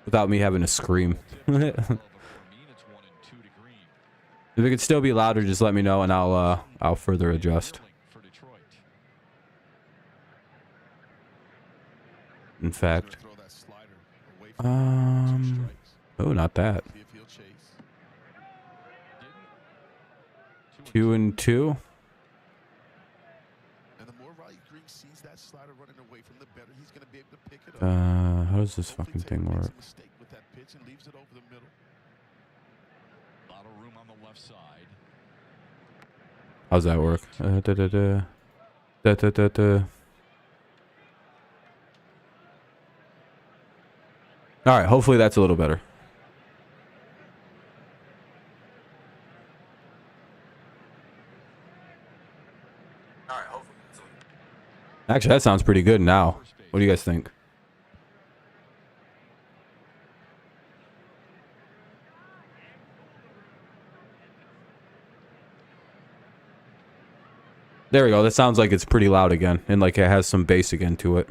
without me having to scream. If it could still be louder, just let me know, and I'll further adjust. In fact, oh, not that. 2-2. And the more Riley Greene sees that slider running away from the better he's going to be able to pick it up. How does this fucking thing work? Mistake with that pitch and leaves it over the middle. A lot of room on the left side. How's that work? All right, hopefully that's a little better. Actually, that sounds pretty good now. What do you guys think? There we go. That sounds like it's pretty loud again, and like it has some bass again to it.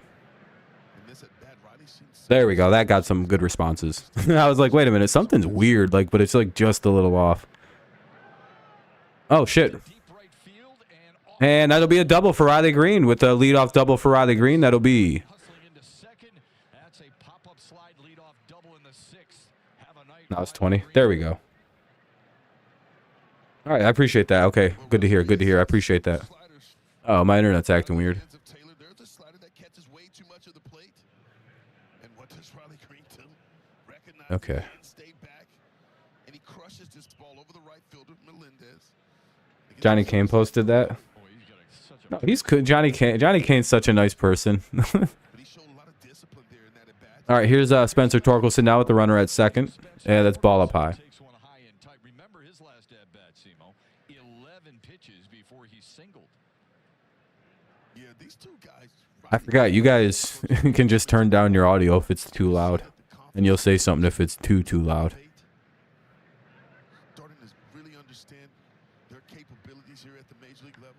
There we go. That got some good responses. I was like, wait a minute, something's weird, like, but it's like just a little off. Oh shit. And that'll be a double for Riley Greene with a leadoff double for Riley Greene. That'll be. Now it's 20. There we go. All right, I appreciate that. Okay, good to hear. Good to hear. I appreciate that. Oh, my internet's acting weird. Okay. Johnny Kane posted that. No, he's good. Johnny Kane's such a nice person. All right, here's Spencer Torkelson now with the runner at second. Yeah, that's ball up high. Remember his last at bat, Simo. 11 pitches before he singled. Yeah, these two guys. I forgot. You guys can just turn down your audio if it's too loud, and you'll say something if it's too loud. Starting to really understand their capabilities here at the major league level.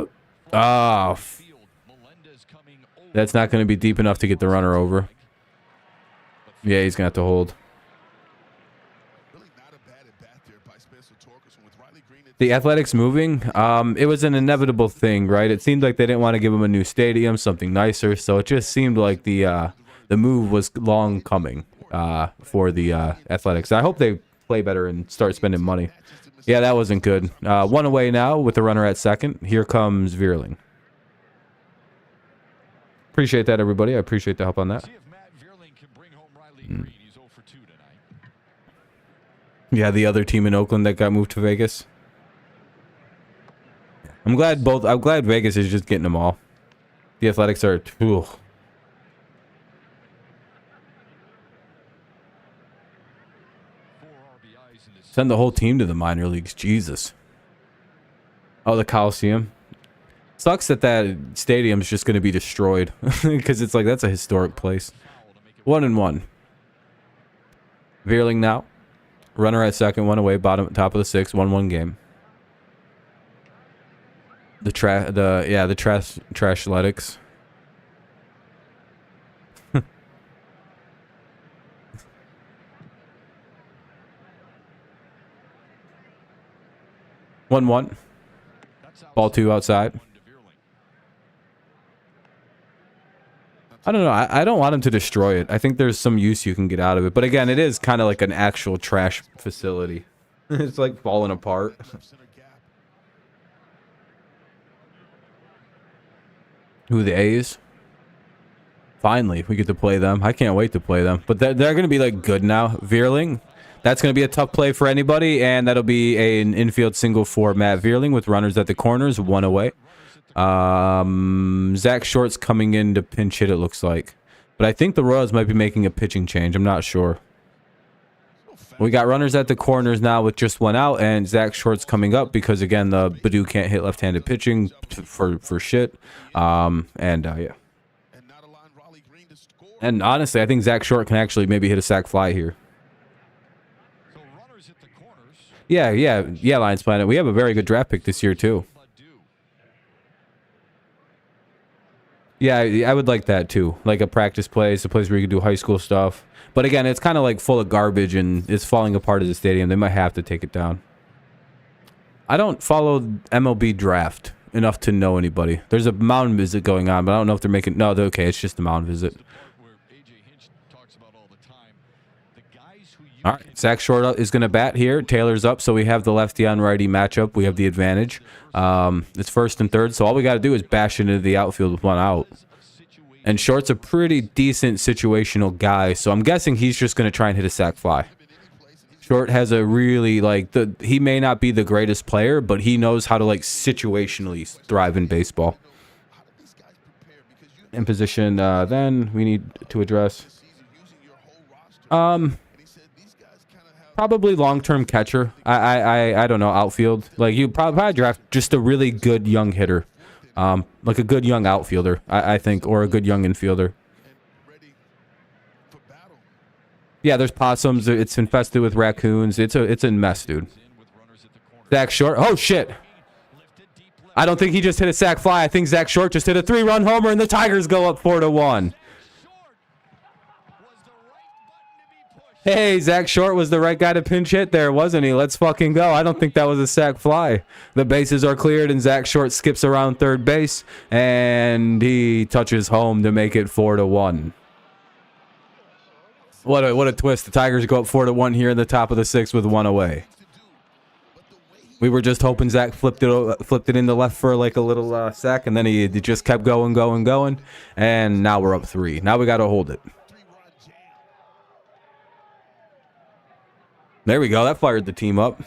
Yep. Ah, that's not going to be deep enough to get the runner over. Yeah, he's going to have to hold. The Athletics moving, it was an inevitable thing, right? It seemed like they didn't want to give him a new stadium, something nicer, so it just seemed like the move was long coming for the Athletics. I hope they play better and start spending money. Yeah, that wasn't good. One away now with the runner at second. Here comes Vierling. Appreciate that, everybody. I appreciate the help on that. Yeah, the other team in Oakland that got moved to Vegas. I'm glad Vegas is just getting them all. The Athletics are ugh. Send the whole team to the minor leagues. Jesus. Oh, the Coliseum. Sucks that stadium's just going to be destroyed. Because it's like, that's a historic place. 1-1. Vierling now. Runner at second, one away, top of the sixth, 1-1 game. The Trashletics. 1-1. Ball 2 outside. I don't know. I don't want him to destroy it. I think there's some use you can get out of it. But again, it is kind of like an actual trash facility. It's like falling apart. Who, the A's? Finally, we get to play them. I can't wait to play them. But they're going to be like good now. Vierling. That's going to be a tough play for anybody. And that'll be an infield single for Matt Vierling with runners at the corners, one away. Zach Short's coming in to pinch hit, it looks like. But I think the Royals might be making a pitching change. I'm not sure. We got runners at the corners now with just one out, and Zach Short's coming up because, again, the Badu can't hit left-handed pitching for shit. Yeah. And not allowing Raleigh Greene to score. And honestly, I think Zach Short can actually maybe hit a sac fly here. So runners at the corners. Yeah, Lions Planet. We have a very good draft pick this year, too. Yeah, I would like that, too. Like a practice place, a place where you can do high school stuff. But again, it's kind of like full of garbage and it's falling apart as a stadium. They might have to take it down. I don't follow MLB draft enough to know anybody. There's a mound visit going on, but I don't know if they're making... No, they're okay. It's just a mound visit. All right, Zach Short is going to bat here. Taylor's up, so we have the lefty on righty matchup. We have the advantage. It's first and third, so all we got to do is bash into the outfield with one out. And Short's a pretty decent situational guy, so I'm guessing he's just going to try and hit a sac fly. Short has a really, like, he may not be the greatest player, but he knows how to, like, situationally thrive in baseball. In position, then we need to address. Probably long-term catcher. I don't know, outfield. Like, you probably draft just a really good young hitter. Like a good young outfielder, I think, or a good young infielder. Yeah, there's possums. It's infested with raccoons. It's a mess, dude. Zach Short. Oh, shit. I don't think he just hit a sac fly. I think Zach Short just hit a 3-run homer, and the Tigers go up 4-1. Hey, Zach Short was the right guy to pinch hit there, wasn't he? Let's fucking go. I don't think that was a sac fly. The bases are cleared, and Zach Short skips around third base, and he touches home to make it 4-1. What a twist. The Tigers go up 4-1 here in the top of the sixth with one away. We were just hoping Zach flipped it into left for like a little sack, and then he just kept going, and now we're up 3. Now we got to hold it. There we go. That fired the team up.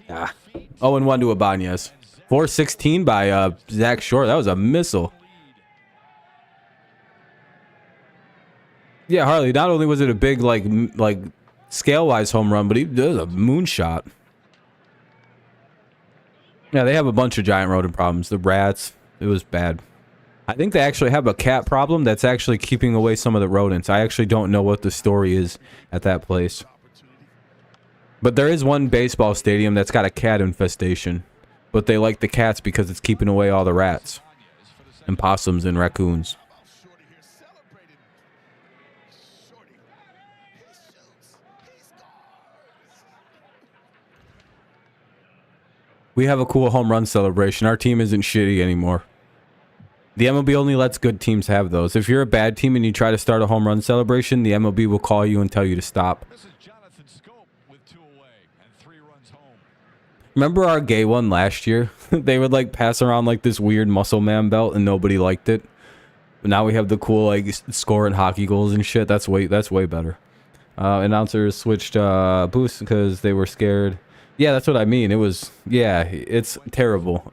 0-1 to Ibanez. 416 by Zach Short. That was a missile. Yeah, Harley, not only was it a big, like scale-wise home run, but it was a moonshot. Yeah, they have a bunch of giant rodent problems. The rats, it was bad. I think they actually have a cat problem that's actually keeping away some of the rodents. I actually don't know what the story is at that place. But there is one baseball stadium that's got a cat infestation. But they like the cats because it's keeping away all the rats. And possums and raccoons. We have a cool home run celebration. Our team isn't shitty anymore. The MLB only lets good teams have those. If you're a bad team and you try to start a home run celebration, the MLB will call you and tell you to stop. Remember our gay one last year? They would like pass around like this weird muscle man belt and nobody liked it. But now we have the cool like scoring hockey goals and shit. That's way better. Announcers switched boosts because they were scared. Yeah, that's what I mean. It was, yeah, it's terrible.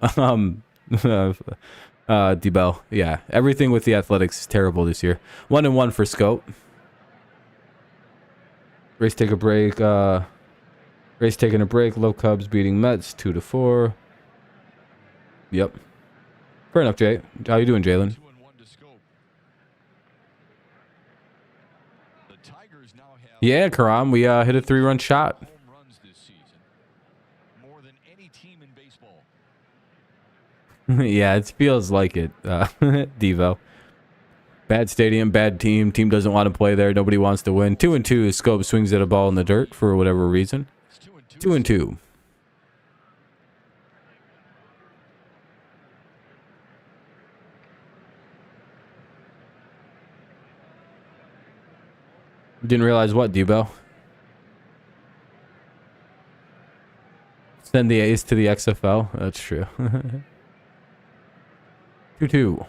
D-Bell, yeah. Everything with the Athletics is terrible this year. 1-1 for Scope. Race take a break. Race taking a break. Low Cubs beating Mets 2-4. Yep. Fair enough, Jay. How you doing, Jalen? Yeah, Karam, we hit a 3-run shot. Yeah, it feels like it, Devo. Bad stadium, bad team. Team doesn't want to play there. Nobody wants to win. 2-2. Scope swings at a ball in the dirt for whatever reason. 2-2. Didn't realize what, Debo? Send the A's to the XFL. That's true. 2-2.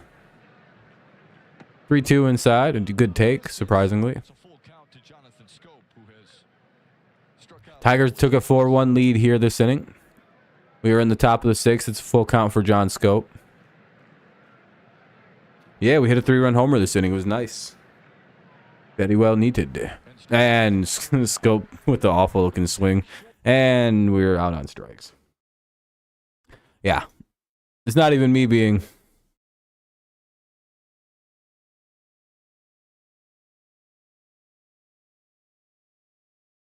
3-2 inside. A good take, surprisingly. Tigers took a 4-1 lead here this inning. We are in the top of the sixth. It's a full count for John Scope. Yeah, we hit a 3-run homer this inning. It was nice. Very well needed. And Scope with the awful looking swing. And we're out on strikes. Yeah. It's not even me being...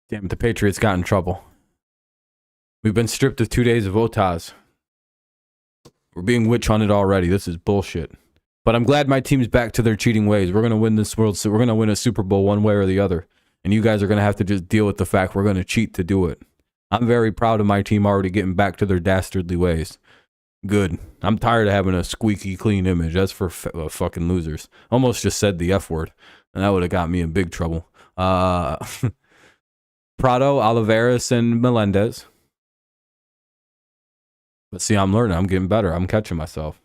Damn it, the Patriots got in trouble. We've been stripped of 2 days of OTAs. We're being witch hunted already. This is bullshit. But I'm glad my team's back to their cheating ways. We're going to win this world. So we're going to win a Super Bowl one way or the other. And you guys are going to have to just deal with the fact we're going to cheat to do it. I'm very proud of my team already getting back to their dastardly ways. Good. I'm tired of having a squeaky clean image. That's for fucking losers. Almost just said the F word. And that would have got me in big trouble. Prado, Olivares, and Melendez. But see, I'm learning. I'm getting better. I'm catching myself.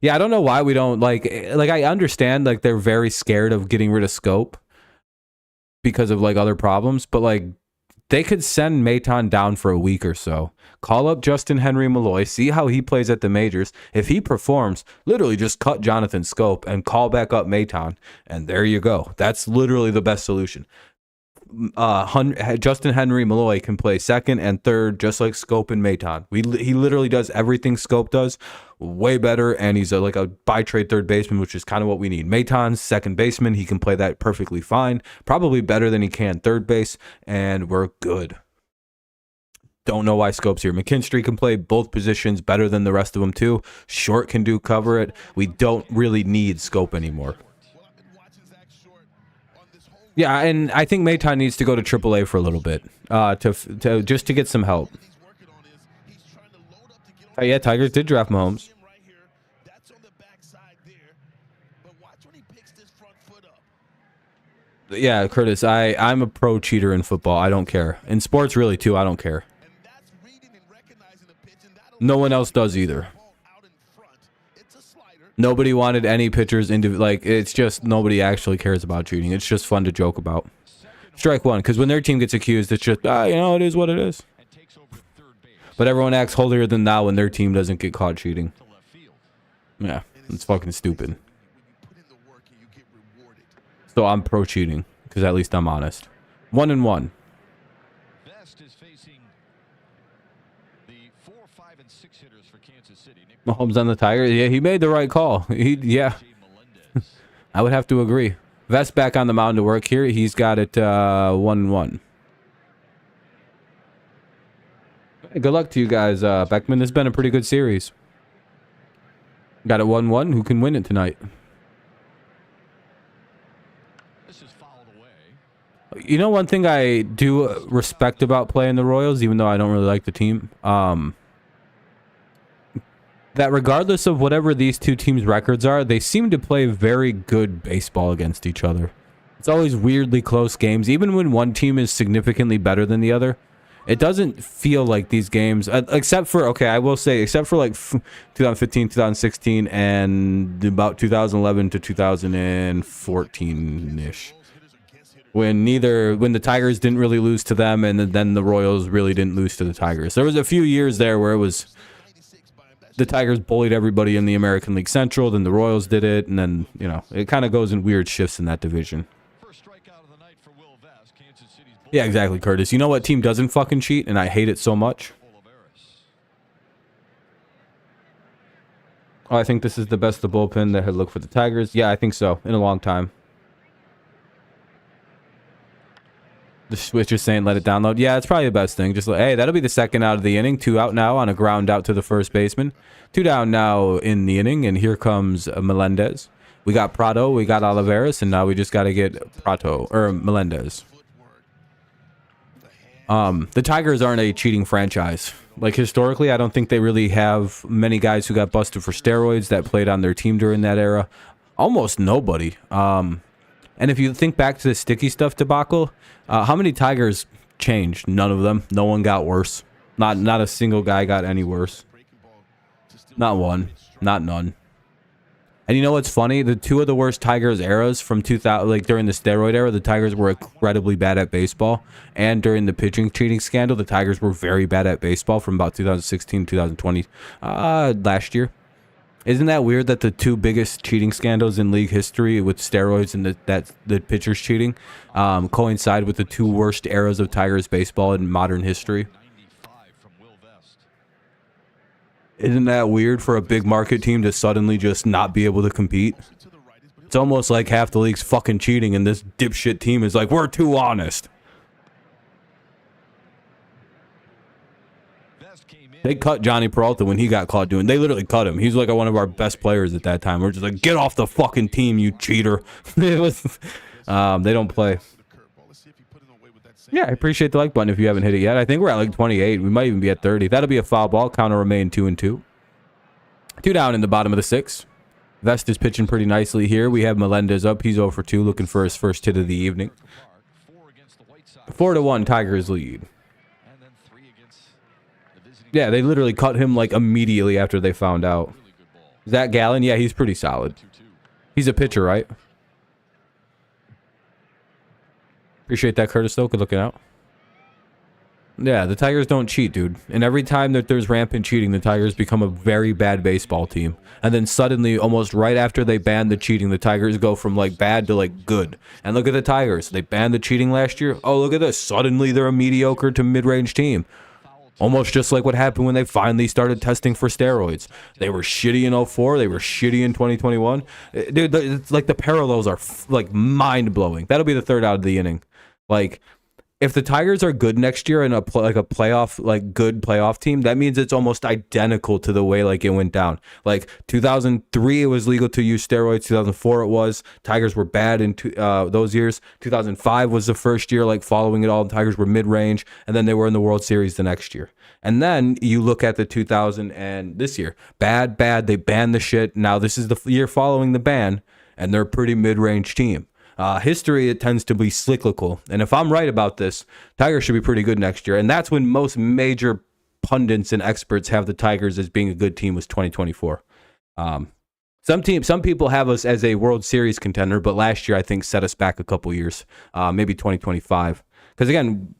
Yeah, I don't know why we don't like I understand like they're very scared of getting rid of Scope because of like other problems, but like they could send Maton down for a week or so. Call up Justin Henry Malloy, see how he plays at the majors. If he performs, literally just cut Jonathan Scope and call back up Maton, and there you go. That's literally the best solution. Justin Henry Malloy can play second and third just like Scope and Maton. He literally does everything Scope does way better, and he's like a by-trade third baseman, which is kind of what we need. Maton's second baseman. He can play that perfectly fine, probably better than he can third base, and we're good. Don't know why Scope's here. McKinstry can play both positions better than the rest of them too. Short can do cover it. We don't really need Scope anymore. Yeah, and I think Maton needs to go to AAA for a little bit, to just to get some help. Yeah, Tigers did draft Mahomes. Yeah, Curtis, I'm a pro cheater in football. I don't care. In sports, really, too, I don't care. No one else does either. Nobody wanted any pitchers into, like, it's just nobody actually cares about cheating. It's just fun to joke about. Strike one, because when their team gets accused, it's just, it is what it is. But everyone acts holier than thou when their team doesn't get caught cheating. Yeah, it's fucking stupid. So I'm pro cheating, because at least I'm honest. 1-1. Mahomes on the Tigers. Yeah, he made the right call. Yeah. I would have to agree. Vest back on the mound to work here. He's got it 1-1. Good luck to you guys, Beckman. This has been a pretty good series. Got it 1-1. Who can win it tonight? You know, one thing I do respect about playing the Royals, even though I don't really like the team, that regardless of whatever these two teams' records are, they seem to play very good baseball against each other. It's always weirdly close games, even when one team is significantly better than the other. It doesn't feel like these games, except for, okay, I will say, except for like 2015, 2016, and about 2011 to 2014-ish. When the Tigers didn't really lose to them, and then the Royals really didn't lose to the Tigers. There was a few years there where it was the Tigers bullied everybody in the American League Central, then the Royals did it, and then, it kind of goes in weird shifts in that division. Yeah, exactly, Curtis. You know what team doesn't fucking cheat, and I hate it so much? Oh, I think this is the best of the bullpen that had looked for the Tigers. Yeah, I think so, in a long time. The switch is saying let it download. Yeah, it's probably the best thing. Just like, hey, that'll be the second out of the inning. 2 out now on a ground out to the first baseman. 2 down now in the inning, and here comes Melendez. We got Prado, we got Olivares, and now we just got to get Melendez. The Tigers aren't a cheating franchise. Like, historically, I don't think they really have many guys who got busted for steroids that played on their team during that era. Almost nobody. And if you think back to the sticky stuff debacle, how many Tigers changed? None of them. No one got worse. Not a single guy got any worse. Not one. Not none. And you know what's funny? The 2 of the worst Tigers eras from 2000, like during the steroid era, the Tigers were incredibly bad at baseball. And during the pitching cheating scandal, the Tigers were very bad at baseball from about 2016 to 2020, last year. Isn't that weird that the two biggest cheating scandals in league history with steroids and the pitchers cheating coincide with the two worst eras of Tigers baseball in modern history? Isn't that weird for a big market team to suddenly just not be able to compete? It's almost like half the league's fucking cheating and this dipshit team is like, we're too honest. They cut Johnny Peralta when he got caught doing. They literally cut him. He's like one of our best players at that time. We're just like, get off the fucking team, you cheater. It was, they don't play. Yeah, I appreciate the like button if you haven't hit it yet. I think we're at like 28. We might even be at 30. That'll be a foul ball. Counter remain 2-2. 2 down in the bottom of the 6th. Vest is pitching pretty nicely here. We have Melendez up. He's 0 for 2, looking for his first hit of the evening. 4-1 Tigers lead. Yeah, they literally cut him like immediately after they found out. Zach Gallen, yeah, he's pretty solid. He's a pitcher, right? Appreciate that, Curtis, though. Good looking out. Yeah, the Tigers don't cheat, dude. And every time that there's rampant cheating, the Tigers become a very bad baseball team. And then suddenly, almost right after they ban the cheating, the Tigers go from like bad to like good. And look at the Tigers. They banned the cheating last year. Oh, look at this. Suddenly, they're a mediocre to mid-range team. Almost just like what happened when they finally started testing for steroids. They were shitty in 04. They were shitty in 2021. Dude, it's like the parallels are like mind-blowing. That'll be the 3rd out of the inning. Like, if the Tigers are good next year and a playoff, like good playoff team, that means it's almost identical to the way like it went down. Like 2003, it was legal to use steroids. 2004, it was. Tigers were bad in those years. 2005 was the first year like following it all. The Tigers were mid-range, and then they were in the World Series the next year. And then you look at the 2000 and this year, bad. They banned the shit. Now this is the year following the ban, and they're a pretty mid-range team. History, it tends to be cyclical. And if I'm right about this, Tigers should be pretty good next year. And that's when most major pundits and experts have the Tigers as being a good team was 2024. Some people have us as a World Series contender, but last year I think set us back a couple years, maybe 2025. Because again,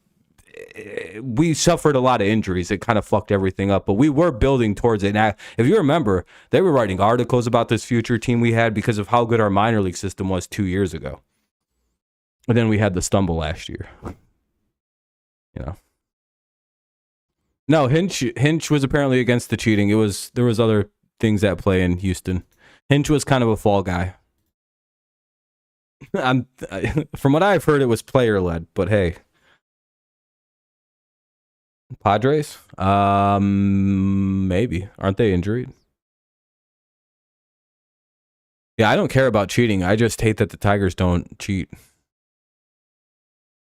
we suffered a lot of injuries. It kind of fucked everything up, but we were building towards it. Now, if you remember, they were writing articles about this future team we had because of how good our minor league system was 2 years ago. And then we had the stumble last year. You know. No, Hinch was apparently against the cheating. There was other things at play in Houston. Hinch was kind of a fall guy. From what I've heard, it was player led, but hey. Padres? Maybe. Aren't they injured? Yeah, I don't care about cheating. I just hate that the Tigers don't cheat.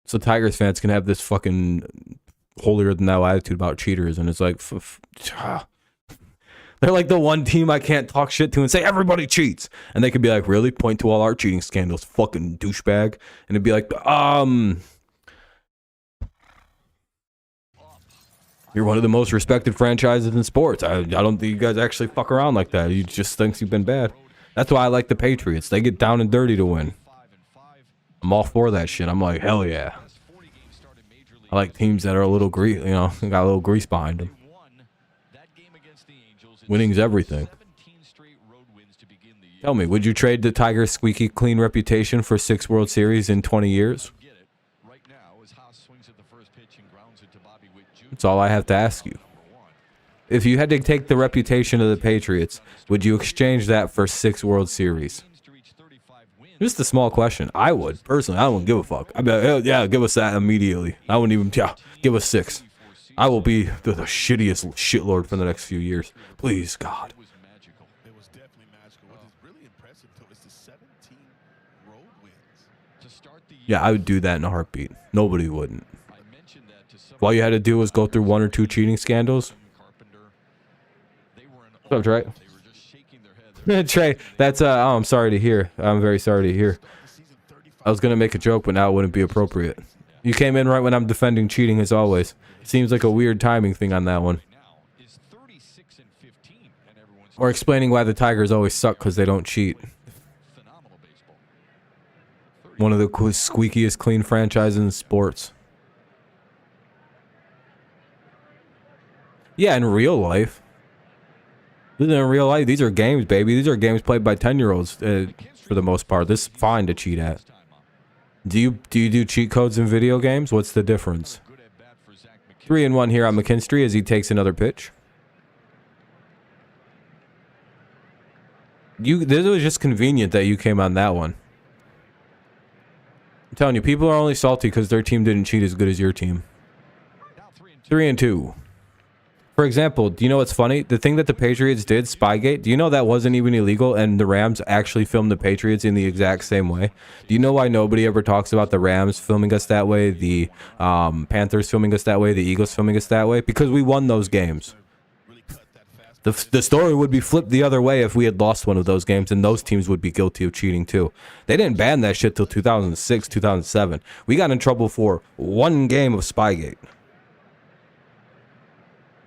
So Tigers fans can have this fucking holier than thou attitude about cheaters, and it's like they're like the one team I can't talk shit to and say everybody cheats, and they could be like, really, point to all our cheating scandals, fucking douchebag, and it'd be like, you're one of the most respected franchises in sports. I don't think you guys actually fuck around like that. You just think you've been bad. That's why I like the Patriots. They get down and dirty to win. I'm all for that shit. I'm like, hell yeah. I like teams that are a little grease, got a little grease behind them. Winning's everything. Tell me, would you trade the Tigers' squeaky clean reputation for 6 World Series in 20 years? That's all I have to ask you. If you had to take the reputation of the Patriots, would you exchange that for 6 World Series? Just a small question. I would. Personally, I wouldn't give a fuck. I'd be like, yeah, give us that immediately. I wouldn't even, give us 6. I will be the shittiest shitlord for the next few years. Please, God. It was definitely magical. What is really impressive, though, is the 17 road wins. Yeah, I would do that in a heartbeat. Nobody wouldn't. All you had to do was go through 1 or 2 cheating scandals. What's up, Trey? Trey, that's I'm sorry to hear. I'm very sorry to hear. I was gonna make a joke, but now it wouldn't be appropriate. You came in right when I'm defending cheating, as always. Seems like a weird timing thing on that one. Or explaining why the Tigers always suck because they don't cheat. One of the squeakiest clean franchises in sports. Yeah, in real life. This isn't real life. These are games, baby. These are games played by 10-year-olds for the most part. This is fine to cheat at. Do you do cheat codes in video games? What's the difference? 3-1 here on McKinstry as he takes another pitch. This was just convenient that you came on that one. I'm telling you, people are only salty because their team didn't cheat as good as your team. 3-2. For example, do you know what's funny? The thing that the Patriots did, Spygate, do you know that wasn't even illegal and the Rams actually filmed the Patriots in the exact same way? Do you know why nobody ever talks about the Rams filming us that way, the Panthers filming us that way, the Eagles filming us that way? Because we won those games. The story would be flipped the other way if we had lost one of those games, and those teams would be guilty of cheating too. They didn't ban that shit till 2006, 2007. We got in trouble for one game of Spygate.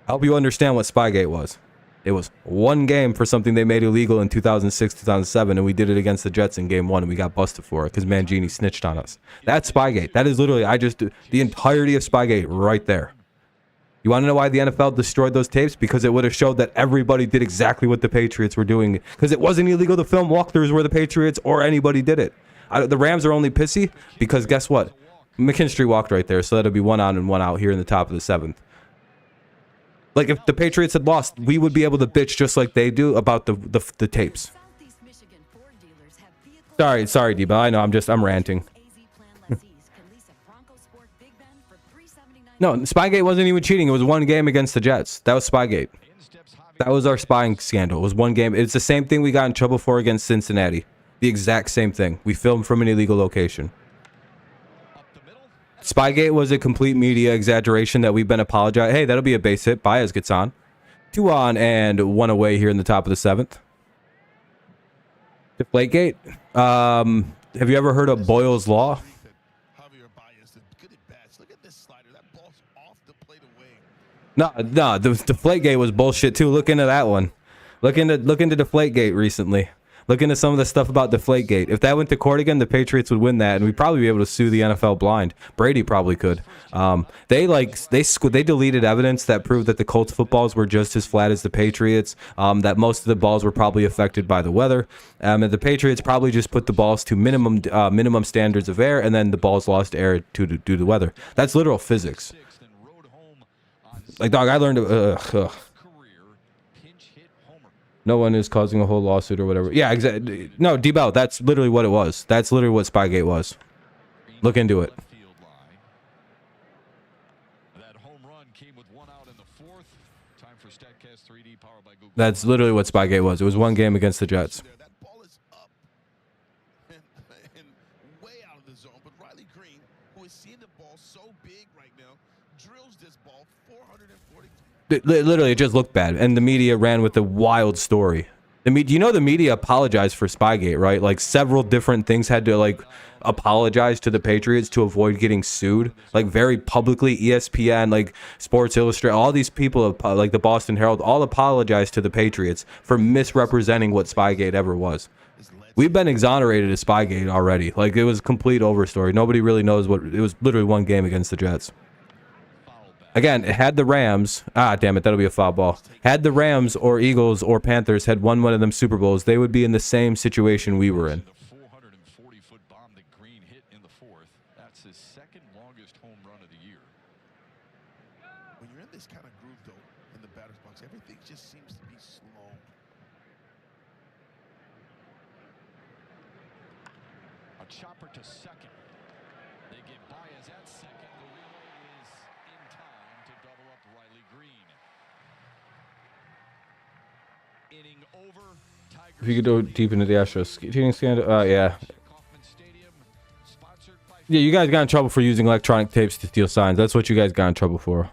I hope you understand what Spygate was. It was one game for something they made illegal in 2006, 2007, and we did it against the Jets in game 1, and we got busted for it because Mangini snitched on us. That's Spygate. That is literally, the entirety of Spygate right there. You want to know why the NFL destroyed those tapes? Because it would have showed that everybody did exactly what the Patriots were doing. Because it wasn't illegal to film walkthroughs where the Patriots or anybody did it. The Rams are only pissy because guess what? McKinstry walked right there, so that'll be 1 on and 1 out here in the top of the 7th. Like, if the Patriots had lost, we would be able to bitch just like they do about the tapes. Sorry, Deba. I know, I'm ranting. No, Spygate wasn't even cheating. It was one game against the Jets. That was Spygate. That was our spying scandal. It was one game. It's the same thing we got in trouble for against Cincinnati. The exact same thing. We filmed from an illegal location. Spygate was a complete media exaggeration that we've been apologizing. Hey, that'll be a base hit. Baez gets on. 2 on and 1 away here in the top of the 7th. Deflategate. Have you ever heard of Boyle's Law? No, the Deflategate was bullshit too. Look into that one. Look into Deflategate recently. Look into some of the stuff about Deflategate. If that went to court again, the Patriots would win that, and we'd probably be able to sue the NFL blind. Brady probably could. They deleted evidence that proved that the Colts footballs were just as flat as the Patriots. That most of the balls were probably affected by the weather. And the Patriots probably just put the balls to minimum standards of air, and then the balls lost air due to the weather. That's literal physics. Like, dog, I learned. No one is causing a whole lawsuit or whatever. Yeah, exactly. No, D-Bell, that's literally what it was. That's literally what Spygate was. Look into it. That's literally what Spygate was. It was one game against the Jets. That ball is up and way out of the zone, but Riley Greene, who is seeing the ball so big right now, drills this ball 440. Literally, it just looked bad, and the media ran with a wild story. The media apologized for Spygate, right? Like, several different things had to apologize to the Patriots to avoid getting sued, like, very publicly. ESPN, like Sports Illustrated, all these people, like the Boston Herald, all apologized to the Patriots for misrepresenting what Spygate ever was. We've been exonerated of Spygate already. Like, it was a complete overstory. Nobody really knows what it was. Literally one game against the Jets. Again, had the Rams, damn it, that'll be a foul ball. Had the Rams or Eagles or Panthers had won one of them Super Bowls, they would be in the same situation we were in. The 440-foot bomb that Greene hit in the 4th. That's his second longest home run of the year. When you're in this kind of groove, though, in the batter's box, everything just seems to be slow. A chopper to second. They get Baez at second. The relay is in time to double up Riley Greene. Inning over. If you could go deep into the Astros cheating scandal, yeah. Yeah, you guys got in trouble for using electronic tapes to steal signs. That's what you guys got in trouble for.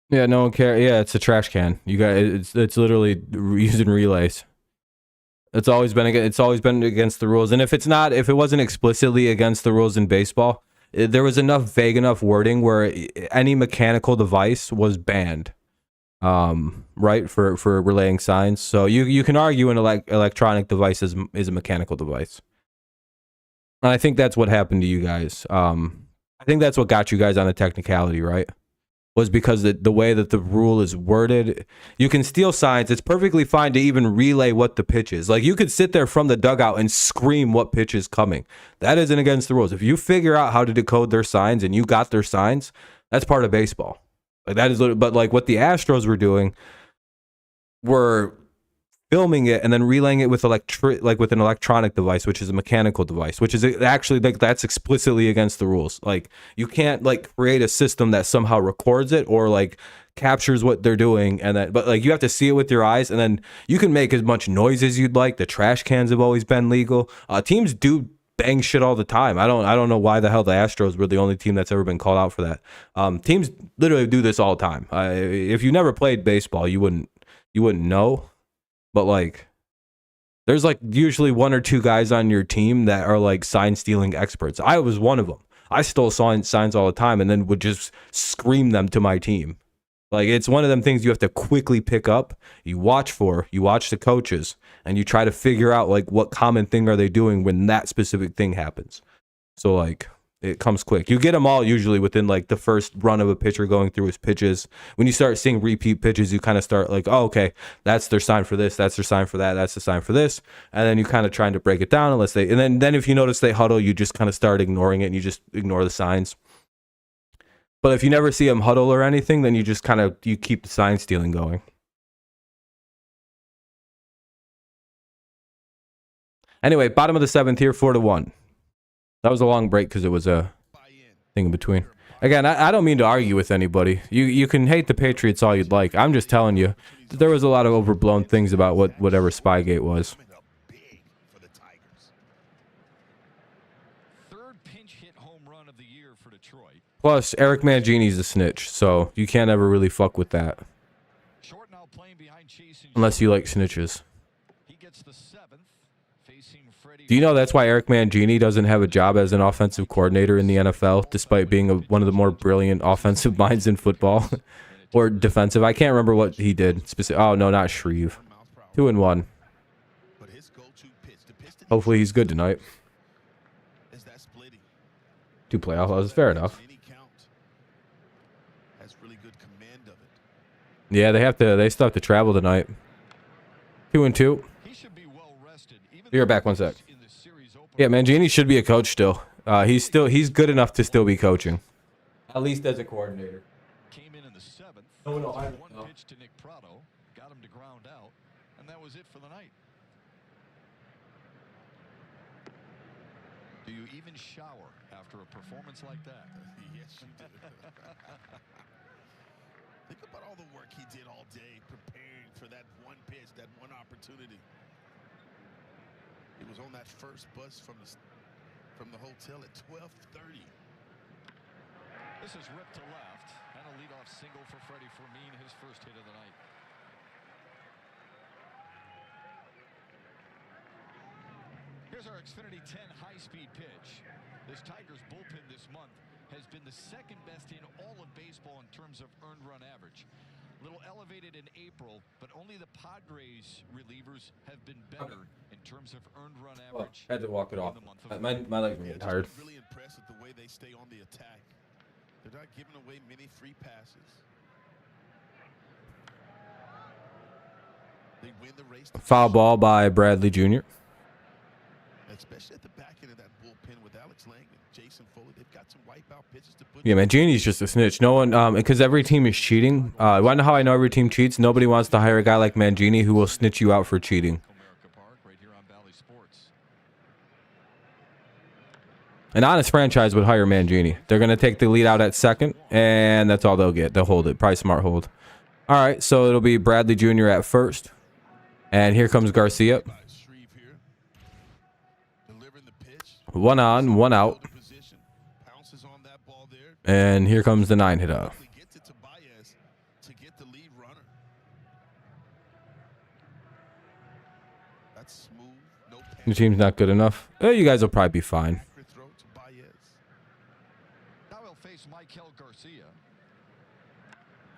Yeah, no one cares. Yeah, it's a trash can. You guys, it's literally using relays. It's always been against the rules. And if it wasn't explicitly against the rules in baseball, there was vague enough wording where any mechanical device was banned. Right, for relaying signs. So you can argue an electronic device is a mechanical device. And I think that's what happened to you guys. I think that's what got you guys on the technicality, right? Was because the way that the rule is worded, you can steal signs. It's perfectly fine to even relay what the pitch is. Like, you could sit there from the dugout and scream what pitch is coming. That isn't against the rules. If you figure out how to decode their signs and you got their signs, that's part of baseball. Like, that is, but like what the Astros were doing were filming it and then relaying it with with an electronic device, which is a mechanical device, which is actually, like, that's explicitly against the rules. Like, you can't like create a system that somehow records it or like captures what they're doing, and then, but like, you have to see it with your eyes, and then you can make as much noise as you'd like. The trash cans have always been legal. Teams do bang shit all the time. I don't know why the hell the Astros were the only team that's ever been called out for that. Teams literally do this all the time. If you never played baseball, you wouldn't know. But like, there's like usually one or two guys on your team that are like sign stealing experts. I was one of them. I stole signs all the time and then would just scream them to my team. Like, it's one of them things you have to quickly pick up. You watch the coaches, and you try to figure out like what common thing are they doing when that specific thing happens. So like, it comes quick. You get them all usually within like the first run of a pitcher going through his pitches. When you start seeing repeat pitches, you kind of start like, oh, okay, that's their sign for this, that's their sign for that, that's the sign for this. And then you kind of trying to break it down and then if you notice they huddle, you just kind of start ignoring it and you just ignore the signs. But if you never see them huddle or anything, then you just you keep the sign stealing going. Anyway, bottom of the 7th here, 4-1. That was a long break because it was a thing in between. Again, I don't mean to argue with anybody. You can hate the Patriots all you'd like. I'm just telling you that there was a lot of overblown things about whatever Spygate was. Third pinch hit home run of the year for Detroit. Plus, Eric Mangini's a snitch, so you can't ever really fuck with that. Short now playing behind Chase and Unless you like snitches. he gets the 7th, facing Freddie. Do you know that's why Eric Mangini doesn't have a job as an offensive coordinator in the NFL, despite being one of the more brilliant offensive minds in football? Or defensive? I can't remember what he did. Oh, no, not Shreve. 2-1. Hopefully he's good tonight. 2 playoff losses, fair enough. Yeah, they still have to travel tonight. 2-2. Be right back, 1 sec. Yeah, Mangini should be a coach still. He's good enough to still be coaching. At least as a coordinator. Came in the 7th. One pitch to Nick Prado, got him to ground out, and that was it for the night. Do you even shower after a performance like that? Yes, you do. Think about all the work he did all day preparing for that one pitch, that one opportunity. He was on that first bus from the hotel at 12:30. This is ripped to left, and a leadoff single for Freddie Fermin, his first hit of the night. Here's our Xfinity 10 high-speed pitch. This Tigers bullpen this month has been the second best in all of baseball in terms of earned run average. A little elevated in April, but only the Padres relievers have been better in terms of earned run average. Had to walk it off. My legs were getting tired. Really impressed with the way they stay on the attack. They're not giving away many free passes. They win the race. Foul ball by Bradley Jr. Especially at the back end of that bullpen with Alex Lang and Jason Foley. They've got some wipeout pitches to put. Yeah, Mangini's just a snitch. No one, because every team is cheating. You want to know how I know every team cheats? Nobody wants to hire a guy like Mangini who will snitch you out for cheating. An honest franchise would hire Mangini. They're going to take the lead out at second, and that's all they'll get. They'll hold it. Probably smart hold. All right, so it'll be Bradley Jr. at first. And here comes Garcia. 1 on, 1 out. And here comes the 9-hitter. Your team's not good enough. You guys will probably be fine.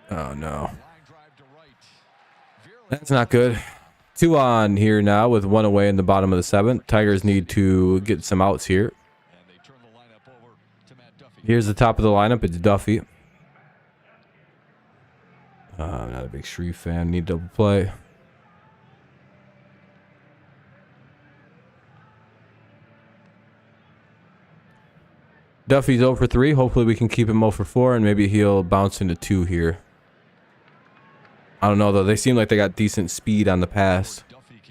Oh, no. That's not good. 2 on here now with 1 away in the bottom of the 7th. Tigers need to get some outs here. And they turn the lineup over to Matt Duffy. Here's the top of the lineup. It's Duffy. I'm not a big Shreve fan. Need double play. Duffy's 0 for 3. Hopefully we can keep him 0 for 4, and maybe he'll bounce into 2 here. I don't know, though. They seem like they got decent speed on the pass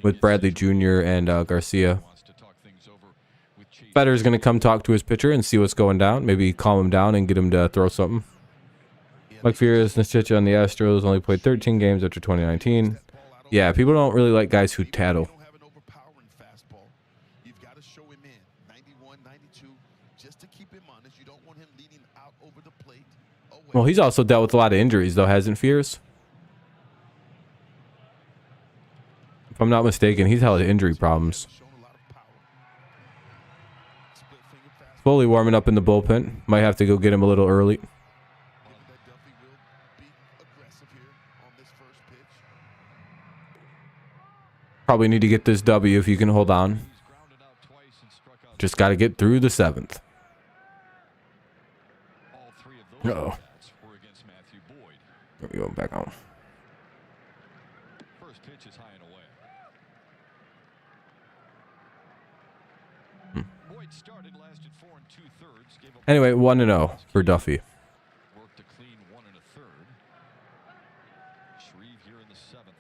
with Bradley Jr. and Garcia. Fetter's going to come talk to his pitcher and see what's going down. Maybe calm him down and get him to throw something. Mike Fierce, Nisticha on the Astros, only played 13 games after 2019. Yeah, people don't really like guys who tattle. Well, he's also dealt with a lot of injuries, though, hasn't Fierce? If I'm not mistaken, he's had injury problems. Fully warming up in the bullpen. Might have to go get him a little early. Probably need to get this W if you can hold on. Just got to get through the 7th. Uh-oh. We're going back on. First pitch is high and away. Boyd started, lasted 4 2/3. Anyway, 1-0 for Duffy. Worked a clean 1 1/3. Shreve here in the 7th.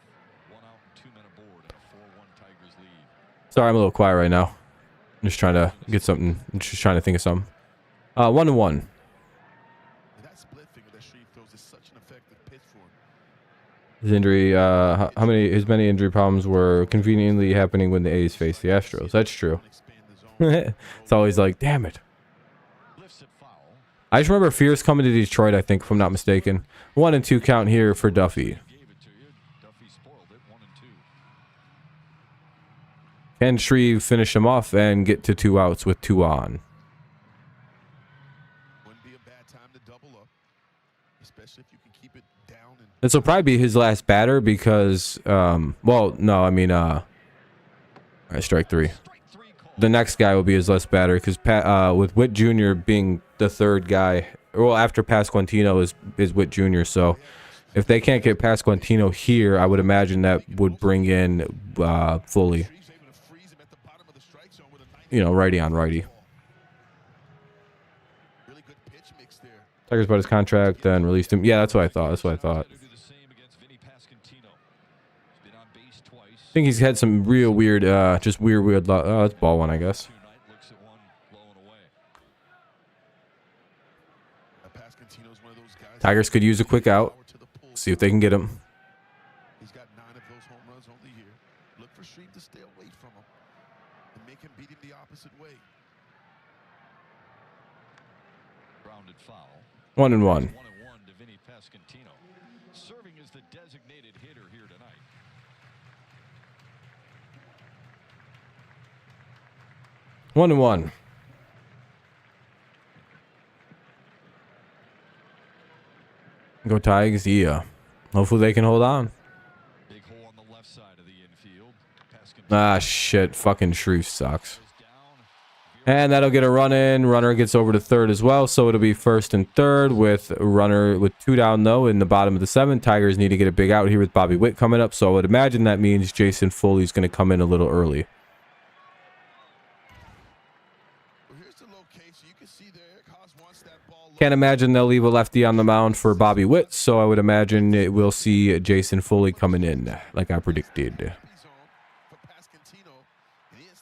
1 out, 2 men aboard, and a 4-1 Tigers lead. Sorry, I'm a little quiet right now. I'm just trying to get something. I'm just trying to think of something. 1-1. His injury, his many injury problems were conveniently happening when the A's faced the Astros. That's true. It's always like, damn it. I just remember Fierce coming to Detroit, I think, if I'm not mistaken. 1 and 2 count here for Duffy. Can Shreve finish him off and get to 2 outs with 2 on? This will probably be his last batter because, well, no, I mean, all right, strike 3. The next guy will be his last batter because with Witt Jr. being the 3rd guy, well, after Pasquantino is Witt Jr. So if they can't get Pasquantino here, I would imagine that would bring in Foley. You know, righty on righty. Tigers bought his contract, then released him. Yeah, that's what I thought. That's what I thought. I think he's had some real weird, just weird. Oh, that's ball 1, I guess. Tigers could use a quick out. See if they can get him. He's got 9 of those home runs only here. Look for Shreve to stay away from him and make him beat him the opposite way. Grounded foul. 1-1. 1-1 to Vinny Pasquantino, serving as the designated hitter here tonight. 1-1. Go Tigers, yeah. Hopefully they can hold on. Big hole on the left side of the infield. Ah, shit. Fucking Shreve sucks. And that'll get a run in. Runner gets over to 3rd as well, so it'll be 1st and 3rd with runner with 2 down, though, in the bottom of the 7th. Tigers need to get a big out here with Bobby Witt coming up, so I would imagine that means Jason Foley's going to come in a little early. Can't imagine they'll leave a lefty on the mound for Bobby Witt, so I would imagine we'll see Jason Foley coming in, like I predicted.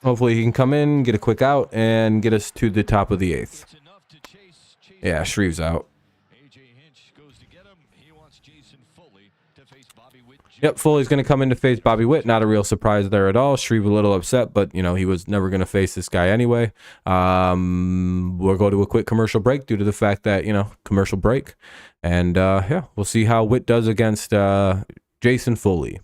Hopefully he can come in, get a quick out, and get us to the top of the 8th. Yeah, Shreve's out. Yep, Foley's going to come in to face Bobby Witt. Not a real surprise there at all. Shreve a little upset, but, you know, he was never going to face this guy anyway. We'll go to a quick commercial break due to the fact that, you know, commercial break. And, yeah, we'll see how Witt does against Jason Foley.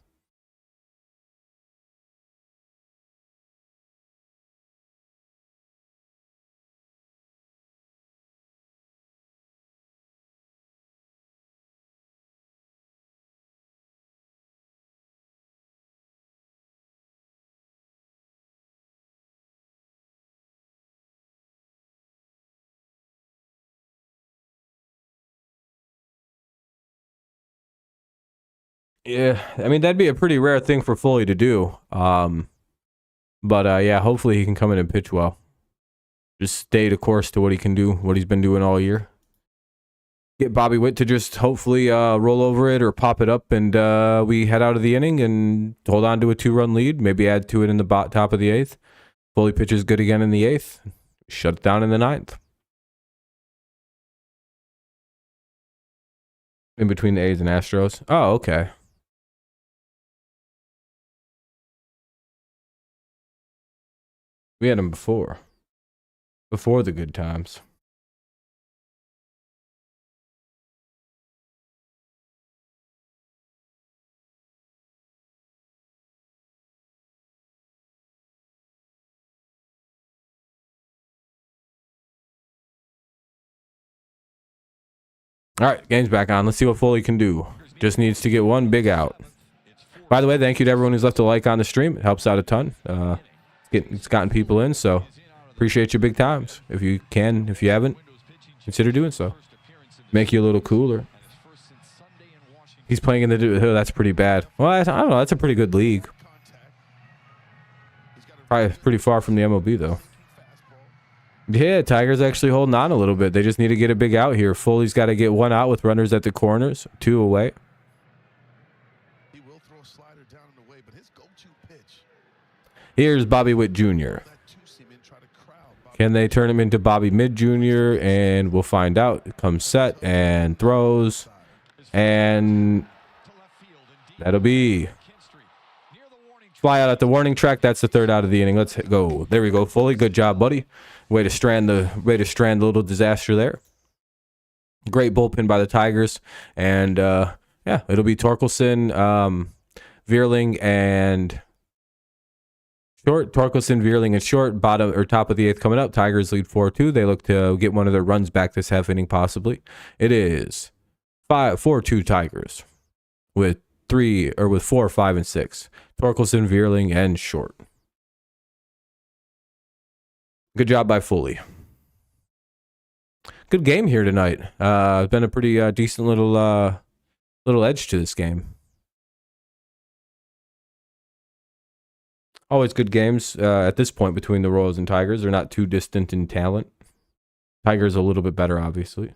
Yeah, I mean, that'd be a pretty rare thing for Foley to do. But yeah, hopefully he can come in and pitch well. Just stay the course to what he can do, what he's been doing all year. Get Bobby Witt to just hopefully roll over it or pop it up, and we head out of the inning and hold on to a 2-run lead. Maybe add to it in the top of the 8th. Foley pitches good again in the 8th. Shut it down in the 9th. In between the A's and Astros. Oh, okay. We had him before. Before the good times. All right, game's back on. Let's see what Foley can do. Just needs to get one big out. By the way, thank you to everyone who's left a like on the stream. It helps out a ton. It's gotten people in, so appreciate you big times. If you can, if you haven't, consider doing so. Make you a little cooler. He's playing in the... Oh, that's pretty bad. Well, I don't know. That's a pretty good league. Probably pretty far from the MLB, though. Yeah, Tigers actually holding on a little bit. They just need to get a big out here. Foley's got to get one out with runners at the corners, 2 away. He will throw a slider down and away, but his go-to pitch. Here's Bobby Witt Jr. Can they turn him into Bobby Mid Jr.? And we'll find out. Comes set and throws. And that'll be fly out at the warning track. That's the 3rd out of the inning. Let's go. There we go. Foley, good job, buddy. Way to strand the little disaster there. Great bullpen by the Tigers. And yeah, it'll be Torkelson, Vierling, and short. Torkelson, Vierling, and short. Bottom or top of the 8th coming up. Tigers lead 4-2. They look to get one of their runs back this half inning, possibly. It is 4-2 Tigers with 4, 5, and 6. Torkelson, Vierling, and short. Good job by Foley. Good game here tonight. It's been a pretty decent little edge to this game. Always good games at this point between the Royals and Tigers. They're not too distant in talent. Tigers a little bit better, obviously.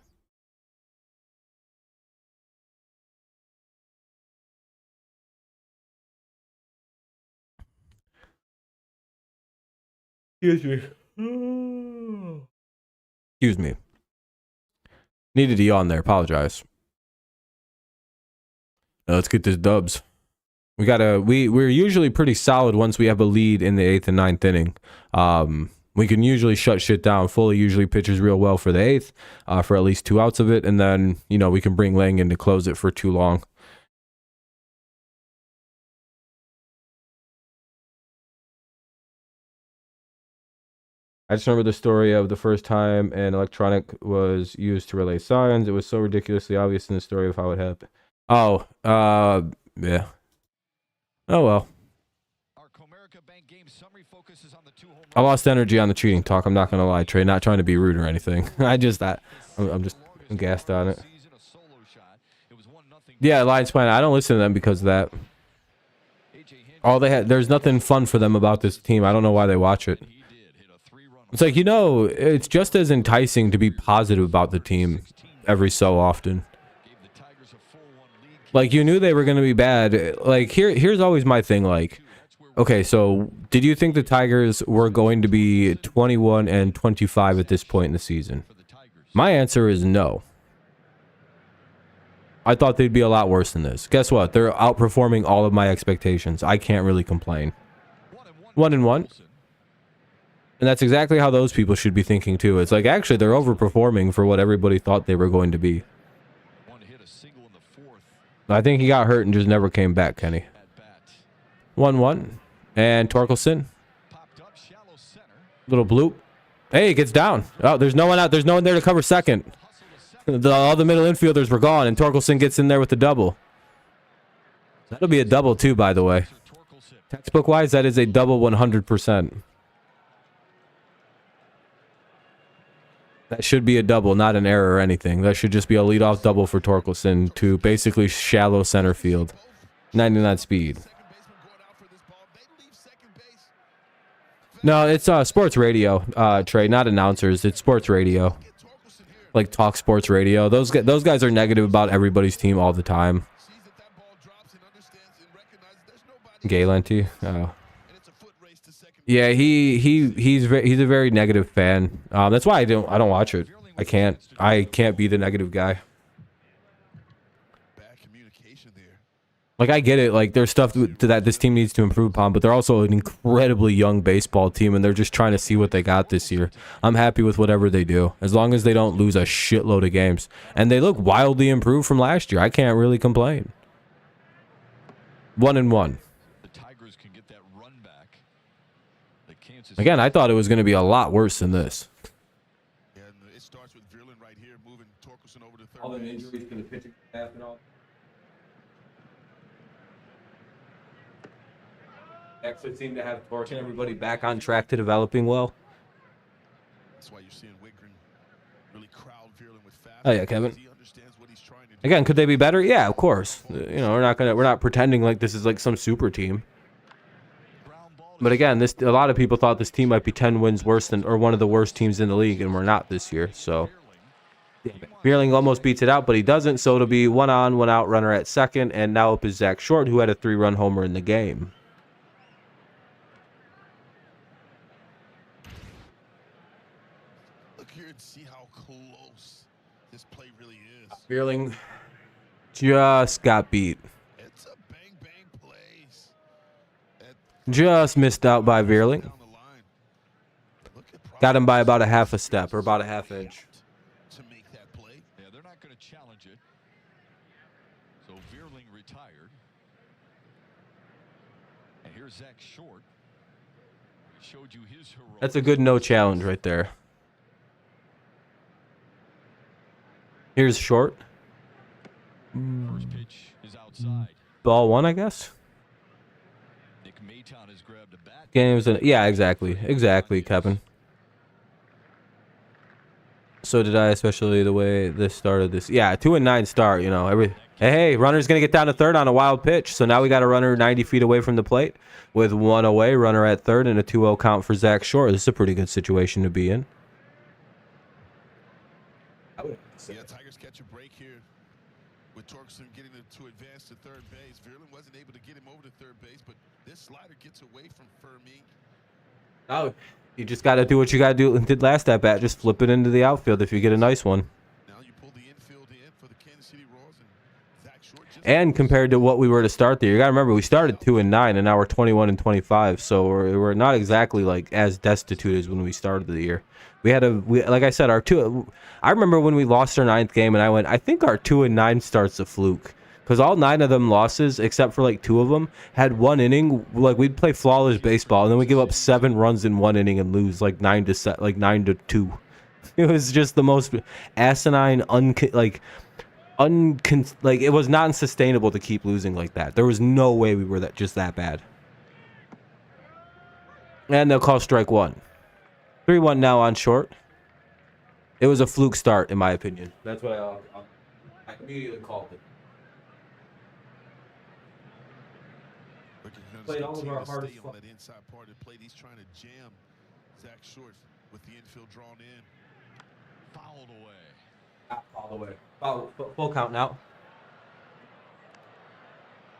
Excuse me. Excuse me. Needed to yawn there. Apologize. Let's get this dubs. We're usually pretty solid once we have a lead in the 8th and 9th inning. We can usually shut shit down. Foley usually pitches real well for the 8th, for at least 2 outs of it, and then we can bring Lang in to close it for too long. I just remember the story of the first time an electronic was used to relay signs. It was so ridiculously obvious in the story of how it happened. Oh, yeah. Oh, well. I lost energy on the cheating talk. I'm not going to lie, Trey. Not trying to be rude or anything. I'm just gassed on it. Yeah, Lions Planet. I don't listen to them because of that. There's nothing fun for them about this team. I don't know why they watch it. It's like, it's just as enticing to be positive about the team every so often. Like, you knew they were going to be bad. Like, here's always my thing. Like, okay, so did you think the Tigers were going to be 21-25 at this point in the season? My answer is no. I thought they'd be a lot worse than this. Guess what? They're outperforming all of my expectations. I can't really complain. 1-1. And that's exactly how those people should be thinking too. It's like, actually, they're overperforming for what everybody thought they were going to be. I think he got hurt and just never came back, Kenny. 1-1. And Torkelson. Little bloop. Hey, he gets down. Oh, there's no one out. There's no one there to cover second. All the middle infielders were gone, and Torkelson gets in there with the double. That'll be a double, too, by the way. Textbook-wise, that is a double 100%. That should be a double, not an error or anything. That should just be a leadoff double for Torkelson to basically shallow center field. 99 speed. Second baseman going out for this ball. They leave second base. No, it's sports radio, Trey, not announcers. It's sports radio, Get Torkelson here. like talk sports radio. Those guys are negative about everybody's team all the time. Sees that ball drops and understands and recognizes there's nobody. Galanty. Oh. And it's a foot race to second. Yeah, he's a very negative fan. That's why I don't watch it. I can't be the negative guy. Bad communication there. Like, I get it. Like, there's stuff that this team needs to improve upon, but they're also an incredibly young baseball team, and they're just trying to see what they got this year. I'm happy with whatever they do, as long as they don't lose a shitload of games. And they look wildly improved from last year. I can't really complain. 1-1. The Tigers can get that run back. The Kansas Again, I thought it was going to be a lot worse than this. And it starts with Verlin right here, moving Torkelson over to third base. to the pitching staff and all. Actually seem to have Torque and everybody back on track to developing well. That's why you're seeing Wigren really crowd Verlin with fast. Oh, yeah, Kevin. He understands what he's trying to do. Again, could they be better? Yeah, of course. You know, we're not pretending like this is like some super team. But again, a lot of people thought this team might be 10 wins worse than, or one of the worst teams in the league, and we're not this year. So Beerling almost beats it out, but he doesn't. So it'll be 1 on, 1 out, runner at second, and now up is Zach Short, who had a 3-run homer in the game. Look here and see how close this play really is. Beerling just got beat. It's a bang bang plays. Just missed out by Beerling. Down the line. Look at Got him by about a half a step, or about a half inch. to make that play. Yeah, they're not going to challenge it. So Veerling retired. And here's Zach Short. Showed you his heroics. That's a good no challenge right there. Here's Short. First pitch is outside. Ball 1, I guess. Nick Maton has grabbed a bat. Games and yeah, exactly, Kevin. So did I, especially the way this started. This 2-9 start. You know, hey, runner's gonna get down to third on a wild pitch. So now we got a runner 90 feet away from the plate with 1 away, runner at third, and a 2-0 count for Zach Short. This is a pretty good situation to be in. Yeah, Tigers catch a break here with Torkelson getting to advance to third base. Verlin wasn't able to get him over to third base, but this slider gets away from Fermi. Oh, you just got to do what you got to do. Did last at bat, just flip it into the outfield if you get a nice one. Now you pull the infield in for the Kansas City Royals, and Zach Short just And compared to what we were to start the year, you got to remember we started 2-9, and now we're 21-25. So we're not exactly like as destitute as when we started the year. We like I said, I remember when we lost our 9th game, and I think our 2-9 start's a fluke, because all 9 of them losses, except for like 2 of them, had 1 inning. Like, we'd play flawless baseball, and then we give up 7 runs in 1 inning and lose like 9-2. It was just the most asinine, it was not sustainable to keep losing like that. There was no way we were that bad. And they'll call strike 1. 3-1 now on Short. It was a fluke start, in my opinion. That's what I immediately called it. Played all of our hardest on that inside part of the plate. He's trying to jam Zach Short with the infield drawn in. Fouled away. All the way. Full count now.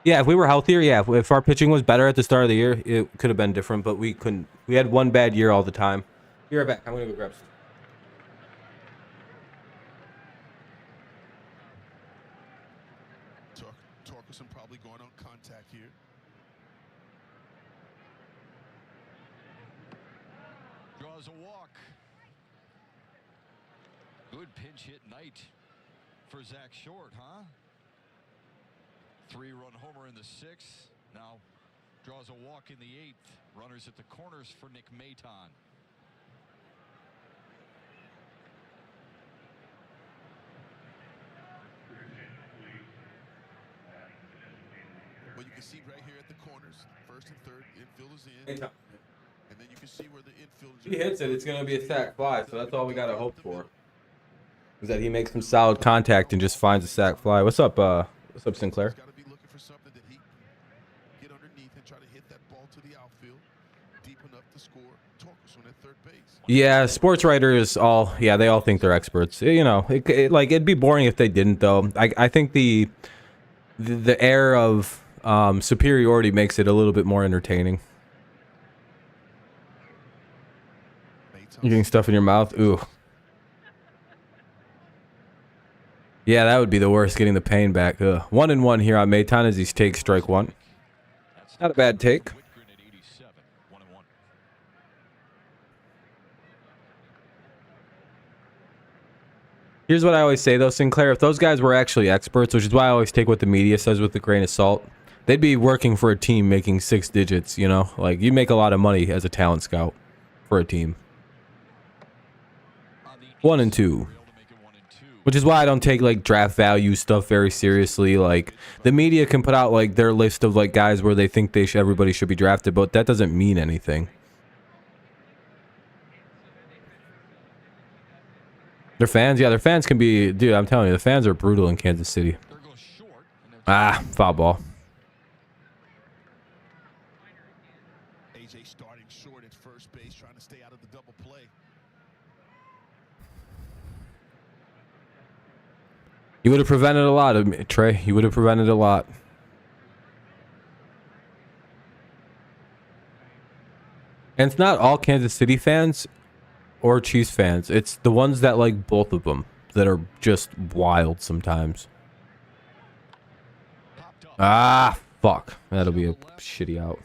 Yeah, if we were healthier, if our pitching was better at the start of the year, it could have been different, but we couldn't. We had one bad year all the time. Be right back. I'm going to go grab some. Torkelson probably going on contact here. Draws a walk. Good pinch hit night for Zach Short, huh? 3-run homer in the 6th. Now draws a walk in the 8th. Runners at the corners for Nick Maton. Well, you can see right here at the corners, first and third, infield is in. And then you can see where the infield is. If he hits it, it's going to be a sac fly, so that's all we got to hope for. Is that he makes some solid contact and just finds a sac fly. What's up, Sinclair? Got to be looking for something that he can the outfield, deep enough to score. Torkelson at third base. Yeah, sports writers they all think they're experts. You know, it'd be boring if they didn't though. I think the air of superiority makes it a little bit more entertaining. You getting stuff in your mouth? Ooh. Yeah, that would be the worst, getting the pain back. Ugh. 1-1 here on Mayton as he takes strike one. Not a bad take. Here's what I always say though, Sinclair. If those guys were actually experts, which is why I always take what the media says with a grain of salt, they'd be working for a team making 6 digits, you know? Like, you make a lot of money as a talent scout for a team. 1-2. Which is why I don't take like draft value stuff very seriously. Like, the media can put out like their list of like guys where they think everybody should be drafted, but that doesn't mean anything. Their fans, yeah, their fans can be, dude, I'm telling you, the fans are brutal in Kansas City. Ah, foul ball. AJ starting short at first base, trying to stay out of the double play. You would have prevented a lot of me, Trey. You would have prevented a lot. And it's not all Kansas City fans or Chiefs fans. It's the ones that like both of them that are just wild sometimes. Ah, fuck. That'll be a shitty out.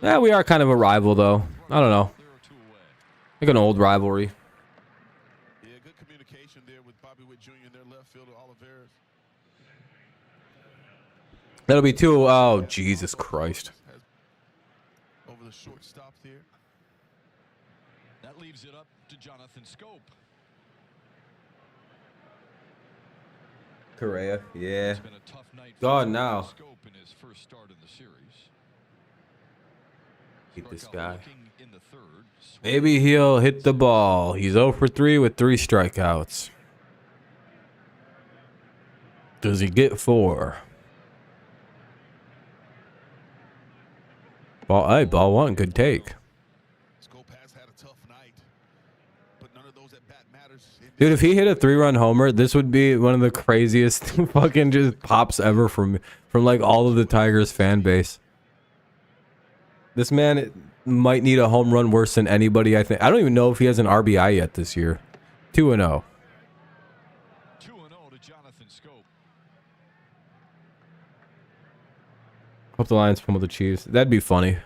Yeah, we are kind of a rival, though. I don't know. Like an old rivalry. Yeah, good communication there with Bobby Witt Jr. and their left fielder, Oliveras. That'll be two. Oh, Jesus Christ. Over the shortstop there. That leaves it up to Jonathan Scope. Correa, yeah. It's been a tough night for God, now. Scope in his first start in the series. Hate this Struck out guy. looking in the third. Maybe he'll hit the ball. He's 0 for 3 with 3 strikeouts. Does he get 4? Ball, hey, ball 1, good take. Scope has had a tough night, but none of those at bat matters. Dude, if he hit a 3-run homer, this would be one of the craziest fucking just pops ever from like all of the Tigers fan base. This man might need a home run worse than anybody, I think. I don't even know if he has an RBI yet this year. 2-0. 2-0 to Jonathan Scope. Hope the Lions pummel the Chiefs. That'd be funny.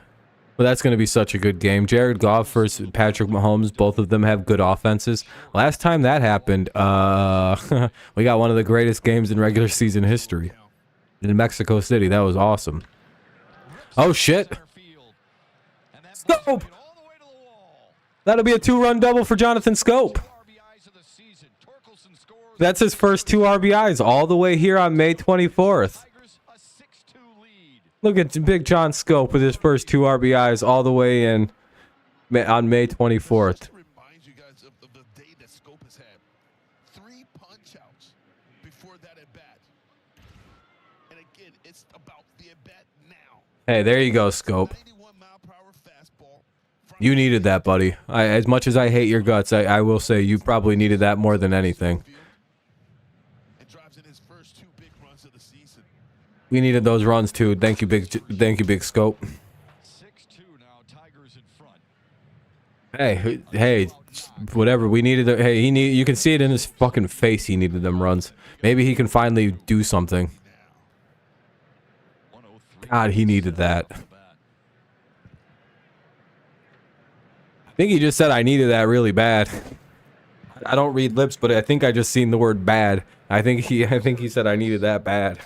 But that's going to be such a good game. Jared Goff versus Patrick Mahomes. Both of them have good offenses. Last time that happened, we got one of the greatest games in regular season history. In Mexico City. That was awesome. Oh, shit. Scope! That'll be a 2-run double for Jonathan Scope. That's his first 2 RBIs all the way here on May 24th. Look at Big John Scope with his first 2 RBIs all the way in on May 24th. Reminds you guys of the day that Scope has had. 3 punch-outs before that at bat. And again, it's about the at bat now. Hey, there you go, Scope. You needed that, buddy. As much as I hate your guts, I will say you probably needed that more than anything. We needed those runs too. Thank you, Big Scope. 6-2 now, Tigers in front. Hey, whatever. We needed. You can see it in his fucking face. He needed them runs. Maybe he can finally do something. God, he needed that. I think he just said I needed that really bad. I don't read lips, but I think I just seen the word bad. I think he said I needed that bad.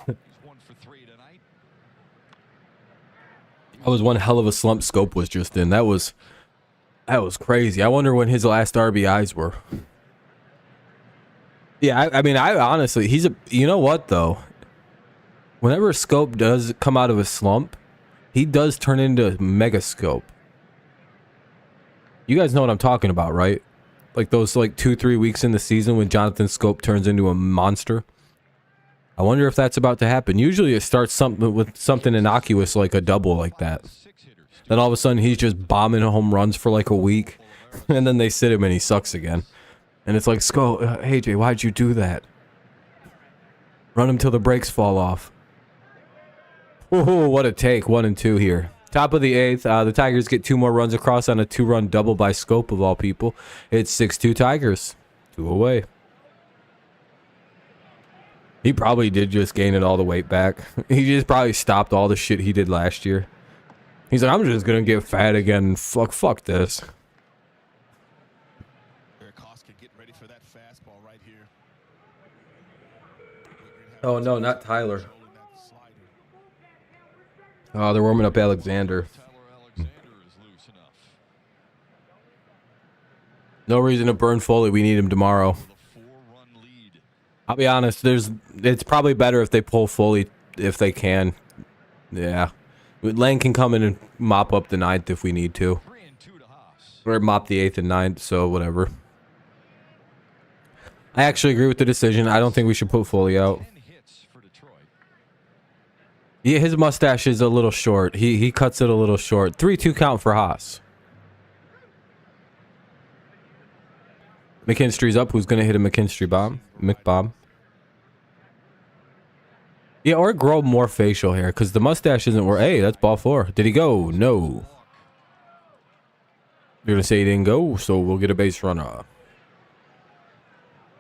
That was one hell of a slump Scope was just in. That was crazy. I wonder when his last RBIs were. Yeah, I mean, I honestly, you know what though? Whenever Scope does come out of a slump, he does turn into Mega Scope. You guys know what I'm talking about, right? Like those 2-3 weeks in the season when Jonathan Scope turns into a monster. I wonder if that's about to happen. Usually it starts something with something innocuous like a double like that. Then all of a sudden he's just bombing home runs for like a week. And then they sit him and he sucks again. And it's like, AJ, why'd you do that? Run him till the brakes fall off. Whoa, what a take. 1-2 here. Top of the 8th. The Tigers get 2 more runs across on a 2-run double by Scope of all people. It's 6-2 Tigers. 2 away. He probably did just gain it all the weight back. He just probably stopped all the shit he did last year. He's like, I'm just gonna get fat again. Fuck this. Ready for that fastball right here. Oh no, not Tyler. Oh, they're warming up Alexander. No reason to burn Foley. We need him tomorrow. I'll be honest. It's probably better if they pull Foley if they can. Yeah, Lang can come in and mop up the 9th if we need to, or mop the 8th and 9th. So whatever. I actually agree with the decision. I don't think we should put Foley out. Yeah, his mustache is a little short. He cuts it a little short. 3-2 count for Haas. McKinstry's up. Who's going to hit a McKinstry bomb? McBomb. Yeah, or grow more facial hair, because the mustache isn't where... Hey, that's ball 4. Did he go? No. You're going to say he didn't go, so we'll get a base runner.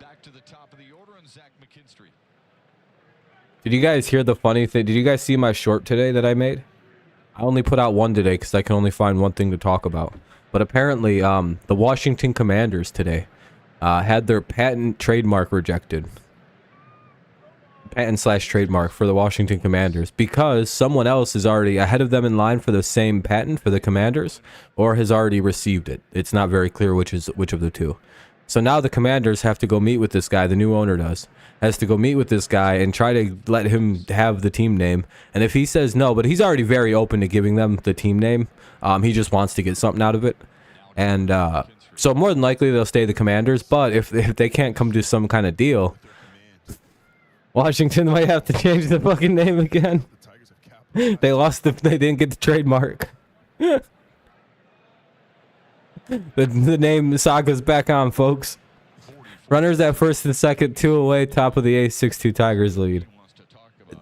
Back to the top of the order and Zach McKinstry. Did you guys hear the funny thing? Did you guys see my short today that I made? I only put out one today because I can only find one thing to talk about. But apparently, the Washington Commanders today had their patent trademark rejected. Patent/trademark for the Washington Commanders because someone else is already ahead of them in line for the same patent for the Commanders or has already received it. It's not very clear which of the two. So now the Commanders have to go meet with this guy. The new owner has to go meet with this guy and try to let him have the team name. And if he says no, but he's already very open to giving them the team name. He just wants to get something out of it. And so more than likely they'll stay the Commanders. But if they can't come to some kind of deal, Washington might have to change the fucking name again. They didn't get the trademark. The name saga's back on, folks. Runners at first and second, 2 away, top of the 8th, 6-2 Tigers lead.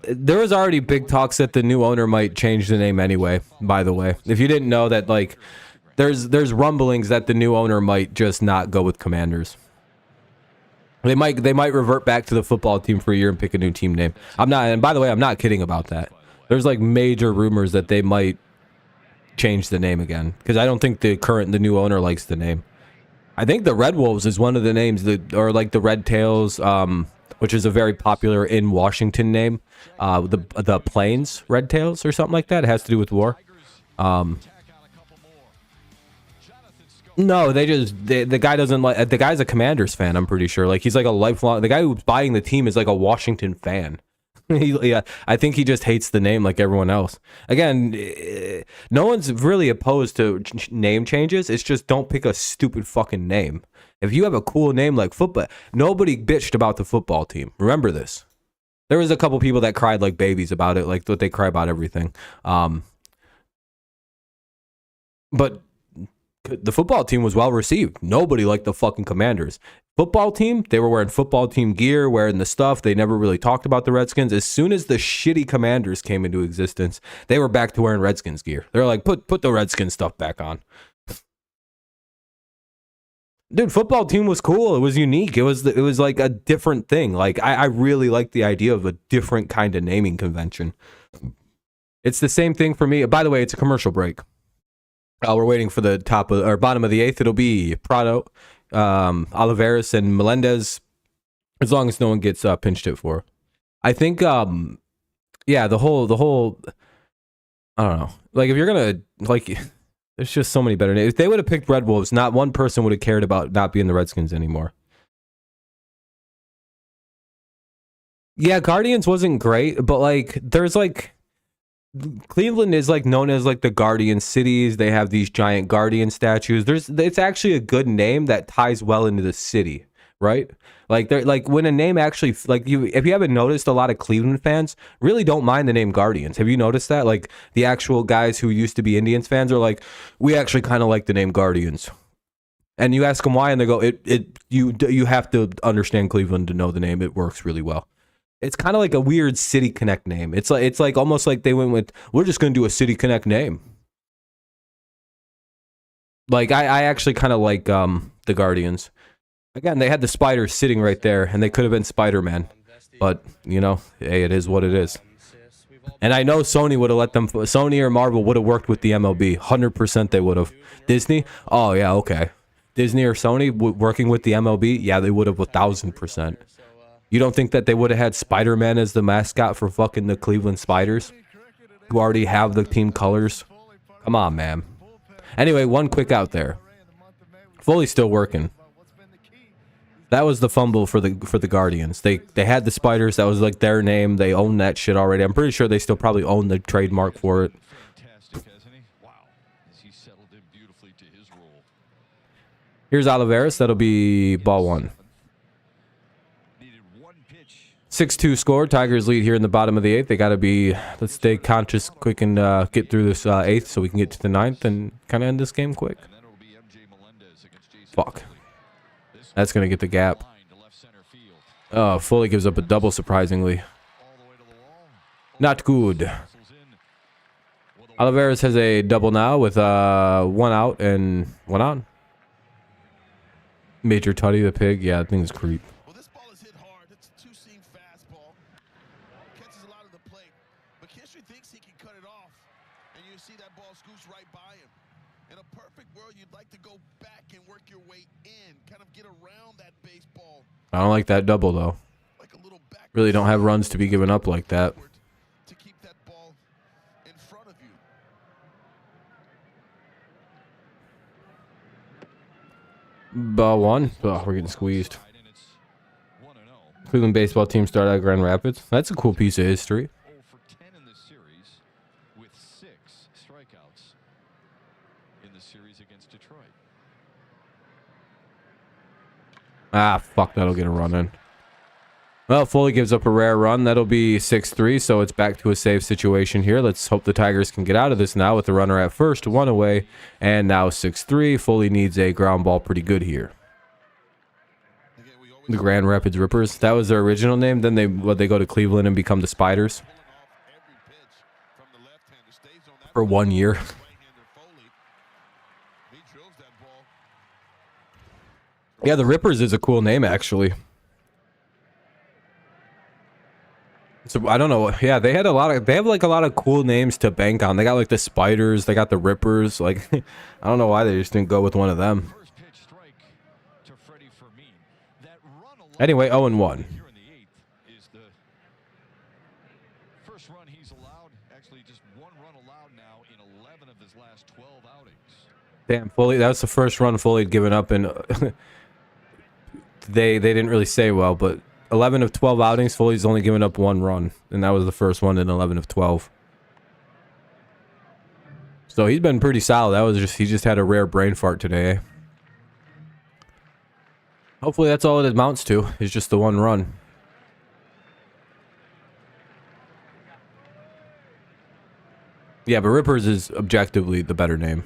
There was already big talks that the new owner might change the name anyway, by the way. If you didn't know that, like, there's rumblings that the new owner might just not go with Commanders. They might revert back to the football team for a year and pick a new team name. And by the way, I'm not kidding about that. There's like major rumors that they might change the name again because I don't think the new owner likes the name. I think the Red Wolves is one of the names or like the Red Tails, which is a very popular in Washington name. The Plains Red Tails or something like that. It has to do with war. No, the guy doesn't like. The guy's a Commanders fan. I'm pretty sure. Like he's like a lifelong. The guy who's buying the team is like a Washington fan. Yeah, I think he just hates the name like everyone else. Again, no one's really opposed to name changes. It's just don't pick a stupid fucking name. If you have a cool name like football, nobody bitched about the football team. Remember this. There was a couple people that cried like babies about it, like what they cry about everything. But the football team was well received. Nobody liked the fucking Commanders. Football team, they were wearing football team gear, wearing the stuff. They never really talked about the Redskins. As soon as the shitty Commanders came into existence, they were back to wearing Redskins gear. They're like, put the Redskins stuff back on. Dude, football team was cool. It was unique. It was like a different thing. Like I really like the idea of a different kind of naming convention. It's the same thing for me. By the way, it's a commercial break. We're waiting for the bottom of the 8th. It'll be Prado, Oliveras, and Melendez, as long as no one gets pinched hit for. I think, yeah, the whole. I don't know. Like, if you're gonna like, there's just so many better names. If they would have picked Red Wolves, not one person would have cared about not being the Redskins anymore. Yeah, Guardians wasn't great, but like, there's like. Cleveland is like known as like the Guardian cities. They have these giant Guardian statues. It's actually a good name that ties well into the city right? Like they're like when a name actually like you if you haven't noticed, a lot of Cleveland fans really don't mind the name Guardians. Have you noticed that? Like the actual guys who used to be Indians fans are like, we actually kind of like the name Guardians. And you ask them why, and they go, you have to understand Cleveland to know the name. It works really well. It's kind of like a weird City Connect name. It's like almost like they went with, we're just going to do a City Connect name. Like I actually kind of like the Guardians. Again, they had the spiders sitting right there, and they could have been Spider-Man. But, you know, hey, it is what it is. And I know Sony would have let them, Sony or Marvel would have worked with the MLB. 100% they would have. Disney? Oh, yeah, okay. Disney or Sony working with the MLB? Yeah, they would have 1,000%. You don't think that they would have had Spider-Man as the mascot for fucking the Cleveland Spiders? Who already have the team colors? Come on, man. Anyway, one quick out there. Foley's still working. That was the fumble for the Guardians. They had the Spiders. That was like their name. They own that shit already. I'm pretty sure they still probably own the trademark for it. Fantastic, hasn't he? Wow. As he settled in beautifully to his role. Here's Olivares. That'll be ball one. Needed one pitch. 6-2 score. Tigers lead here in the bottom of the eighth. They got to be, let's stay conscious, quick, and get through this eighth so we can get to the ninth and kind of end this game quick. And then it'll be MJ Melendez against Jason Fuck. Foley. This That's going to get the gap. line to left center field. Oh, Foley gives up a double, surprisingly. All the way to the wall. Not good. Hustles in with a Olivares has a double now with one out and one on. Major Tutty, the pig. Yeah, that thing's creep. Well, this ball is hit hard. It's a two-seam fastball. Catches a lot of the plate. McKinstry thinks he can cut it off. And you see that ball scoots right by him. In a perfect world, you'd like to go back and work your way in. Kind of get around that baseball. I don't like that double, though. Like a little back. Really don't have runs to be given up like that. To keep that ball in front of you. Ball one. Oh, we're getting squeezed. side, and it's 1-0. Cleveland baseball team started out Grand Rapids. That's a cool piece of history. 0 for 10 in this series with 6 strikeouts in the series against Detroit. Ah, fuck, that'll get a run in. Well, Foley gives up a rare run. That'll be 6-3, so it's back to a safe situation here. Let's hope the Tigers can get out of this now with the runner at first, 1 away, and now 6-3. Foley needs a ground ball pretty good here. The Grand Rapids Rippers. That was their original name. Then they go to Cleveland and become the Spiders for 1 year. Yeah, the Rippers is a cool name, actually. So I don't know. Yeah, they have like a lot of cool names to bank on. They got like the Spiders, they got the Rippers. Like I don't know why they just didn't go with one of them. First pitch strike to Freddie Fermin. That run alone Anyway, 0-1. here in the 8th is the first run he's allowed. Actually, just 1 run allowed now in 11 of his last 12 outings. Damn, Foley. That was the first run Foley had given up, and they didn't really say well, but 11 of 12 outings, Foley's only given up 1 run, and that was the first one in 11 of 12. So he's been pretty solid. He just had a rare brain fart today. Hopefully that's all it amounts to, is just the 1 run. Yeah, but Rippers is objectively the better name.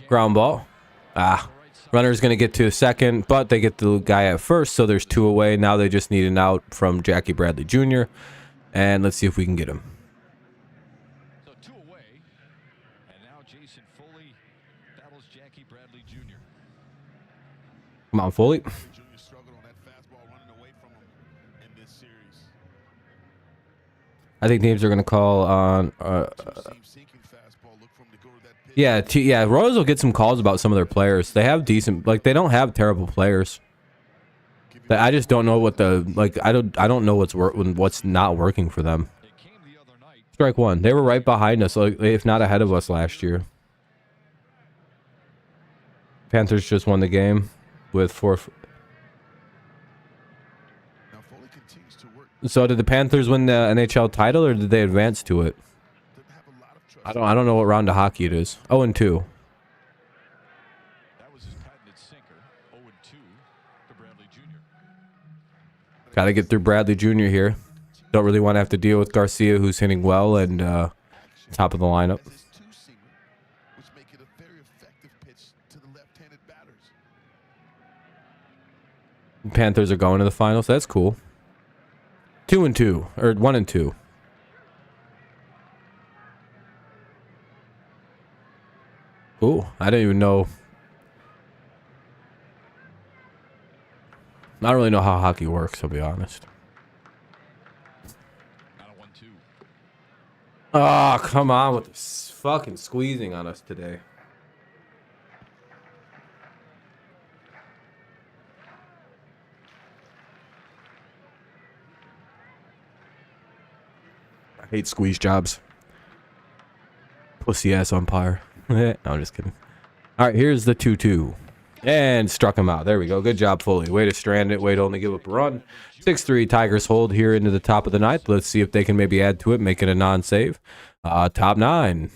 Ground ball. Ah. Runner's going to get to second, but they get the guy at first, so there's 2 away. Now they just need an out from Jackie Bradley Jr., and let's see if we can get him. So 2 away, and now Jason Foley battles Jackie Bradley Jr. Come on, Foley. Junior struggled on that fastball running away from him in this series. I think teams are going to call on... Two-seam sinking fastball. Look for him to go to that pitch. yeah, Royals will get some calls about some of their players. They have decent... Like, they don't have terrible players. I just don't know what the... Like, I don't know what's not working for them. It came the other night. Strike 1. They were right behind us, like, if not ahead of us last year. Panthers just won the game with 4... Now Foley continues to work. So did the Panthers win the NHL title, or did they advance to it? Doesn't have a lot of trust. I don't know what round of hockey it is. 0-2. That was his patented sinker. 0-2. Got to get through Bradley Jr. here. Don't really want to have to deal with Garcia, who's hitting well and top of the lineup. As his two-seamer, which make it a very effective pitch to the left-handed batters. Panthers are going to the finals. That's cool. 2-2 or 1-2. Cool. I didn't even know. I don't really know how hockey works, I'll be honest. Not a 1-2. Oh, come on with this fucking squeezing on us today. I hate squeeze jobs. Pussy ass umpire. No, I'm just kidding. All right, here's the 2-2. And struck him out. There we go. Good job, Foley. Way to strand it. Way to only give up a run. 6-3 Tigers hold here into the top of the ninth. Let's see if they can maybe add to it, make it a non-save. Top 9.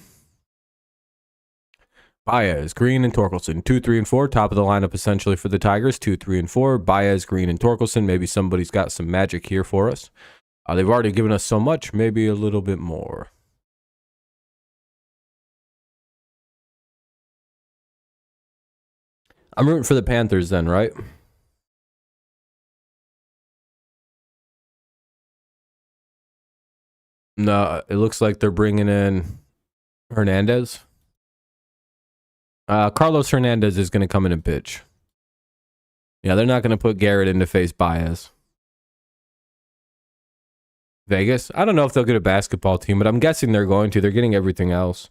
Baez, Greene, and Torkelson. 2, 3, and 4. Top of the lineup essentially for the Tigers. 2, 3, and 4. Baez, Greene, and Torkelson. Maybe somebody's got some magic here for us. They've already given us so much. Maybe a little bit more. I'm rooting for the Panthers then, right? No, it looks like they're bringing in Hernandez. Carlos Hernandez is going to come in and pitch. Yeah, they're not going to put Garrett in to face Baez. Vegas? I don't know if they'll get a basketball team, but I'm guessing they're going to. They're getting everything else.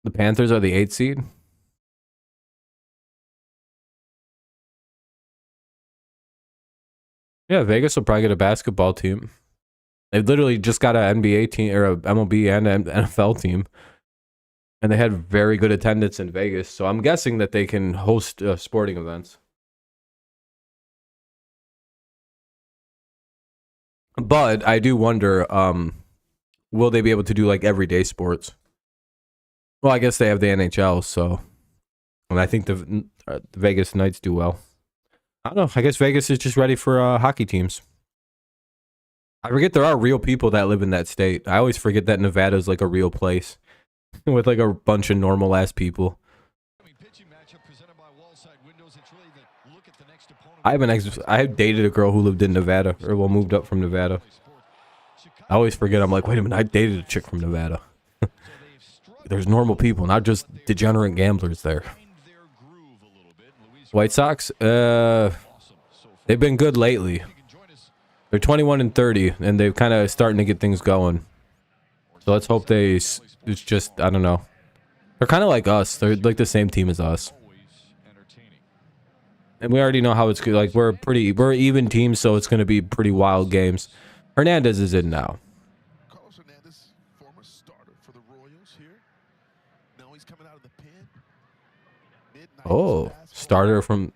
The Panthers are the 8th seed. Yeah, Vegas will probably get a basketball team. They've literally just got an NBA team or a MLB and an NFL team. And they had very good attendance in Vegas. So I'm guessing that they can host sporting events. But I do wonder, will they be able to do like everyday sports? Well, I guess they have the NHL, so. And I think the Vegas Knights do well. I don't know. I guess Vegas is just ready for hockey teams. I forget there are real people that live in that state. I always forget that Nevada is like a real place with like a bunch of normal ass people. I dated a girl who lived in Nevada, or well, moved up from Nevada. I always forget. I'm like, wait a minute, I dated a chick from Nevada. There's normal people, not just degenerate gamblers there. White Sox, they've been good lately. They're 21-30, and they're kind of starting to get things going. So let's hope it's just, I don't know. They're kind of like us. They're like the same team as us. And we already know how it's like. We're an even team, so it's going to be pretty wild games. Hernandez is in now. Carlos Hernandez, former starter for the Royals here. Now he's coming out of the pen. Oh, starter from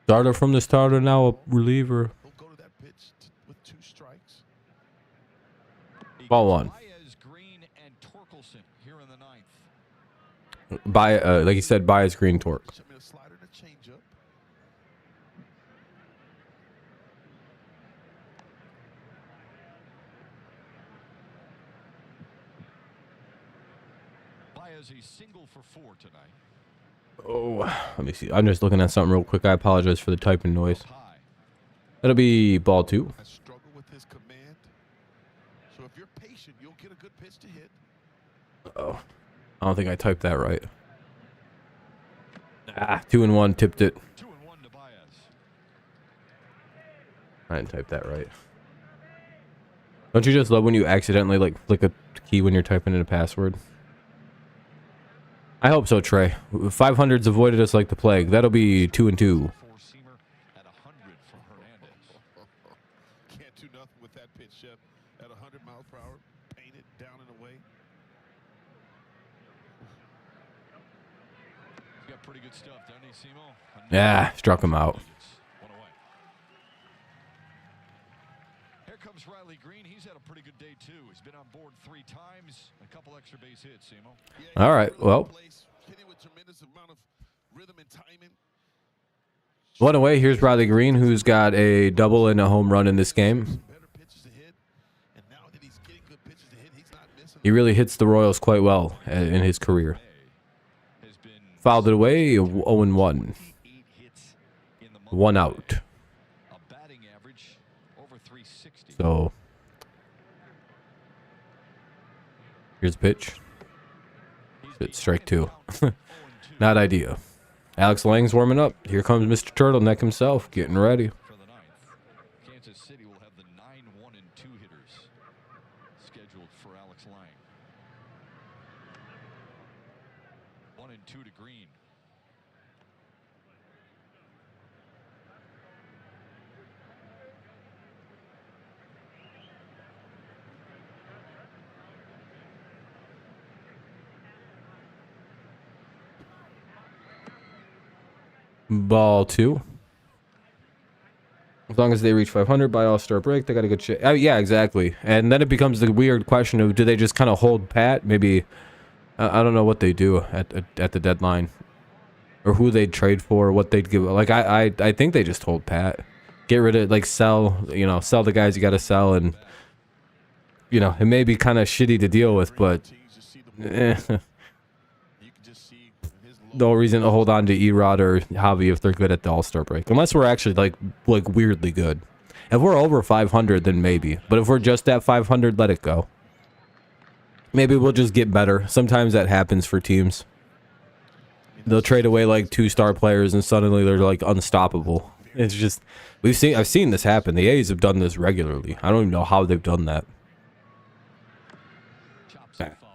the starter, now a reliever. He'll go to that pitch with 2 strikes. Ball 1. Baez, Greene, and Torkelson here in the 9th. Like you said, Baez, Greene, Torque. A slider and a changeup. Baez a single for 4 tonight. Oh, let me see. I'm just looking at something real quick. I apologize for the typing noise. That'll be ball 2. I struggle with his command. So if you're patient, you'll get a good pitch to hit. Oh, I don't think I typed that right. 2-1, tipped it. 2-1 to Baez. I didn't type that right. Don't you just love when you accidentally like flick a key when you're typing in a password? I hope so, Trey. 500's avoided us like the plague. That'll be 2-2. Four-seamer at 100 from Hernandez. Can't do nothing with that pitch, Shep. At 100 miles per hour, paint it down and away. He's got pretty good stuff, doesn't he, Simo? Yeah, struck him out. One away. Here comes Riley Greene. He's had a pretty good day, too. He's been on board 3 times. A couple extra base hits, Simo. All right, well. Hitting with tremendous amount of rhythm and timing. One away. Here's Riley Greene, who's got a double and a home run in this game. Better pitches to hit, and now that he's getting good pitches to hit, he's not missing. He really hits the Royals quite well in his career. Fouled it away. 0-1. 1 out. A batting average over 360. So here's a pitch. It's strike 2. Not ideal. Alex Lang's warming up. Here comes Mr. Turtleneck himself, getting ready. For the ninth, Kansas City will have the 9, 1, and 2 hitters scheduled for Alex Lang. 1 and 2 to Greene. Ball 2. As long as they reach 500 by All-Star break, they got a good shit. Yeah, exactly. And then it becomes the weird question of, do they just kind of hold pat? Maybe, I don't know what they do at the deadline, or who they'd trade for, what they'd give. Like I think they just hold pat, get rid of, like, sell the guys you got to sell, and it may be kind of shitty to deal with, but no reason to hold on to Erod or Javi if they're good at the All-Star break. Unless we're actually like weirdly good. If we're over 500, then maybe. But if we're just at 500, let it go. Maybe we'll just get better. Sometimes that happens for teams. They'll trade away like 2-star players and suddenly they're like unstoppable. It's just, I've seen this happen. The A's have done this regularly. I don't even know how they've done that.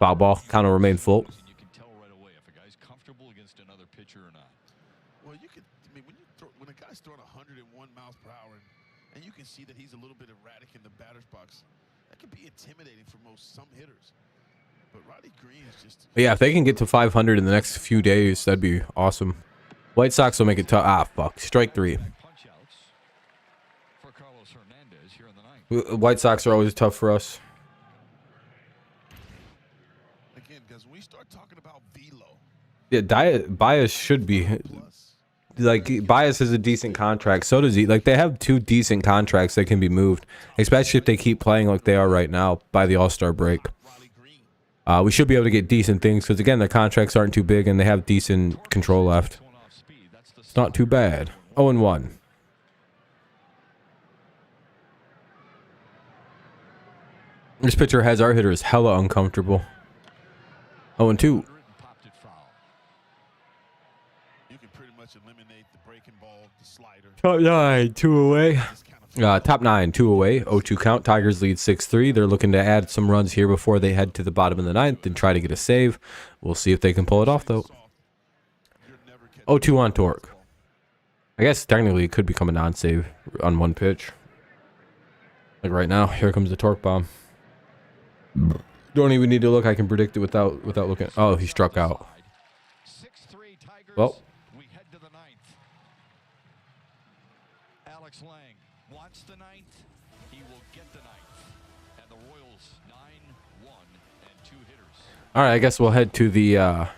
Foul ball, kind of remain full. Well, you could. I mean, when a guy's throwing 101 miles per hour, and you can see that he's a little bit erratic in the batter's box, that can be intimidating for some hitters. But Riley Greene is just. But yeah, if they can get to 500 in the next few days, that'd be awesome. White Sox will make it tough. Ah, fuck. Strike 3. White Sox are always tough for us. Again, because when we start talking about velo. Yeah, Baez should be. Like, Baez has a decent contract. So does he. Like, they have 2 decent contracts that can be moved, especially if they keep playing like they are right now by the All-Star break. We should be able to get decent things because, again, their contracts aren't too big and they have decent control left. It's not too bad. 0-1. This pitcher has our hitters hella uncomfortable. 0-2. You can pretty much eliminate the breaking ball, the slider. Top 9, 2 away. Top 9, 2 away. 0-2 count. Tigers lead 6-3. They're looking to add some runs here before they head to the bottom of the 9th and try to get a save. We'll see if they can pull it off, though. 0-2 on Torque. I guess technically it could become a non-save on one pitch. Like right now, here comes the Torque bomb. Don't even need to look. I can predict it without looking. Oh, he struck out. Well, we head to the 9th. Alex Lang wants the 9th. He will get the 9th. And the Royals 9, 1, and 2 hitters. all right. I guess we'll head to the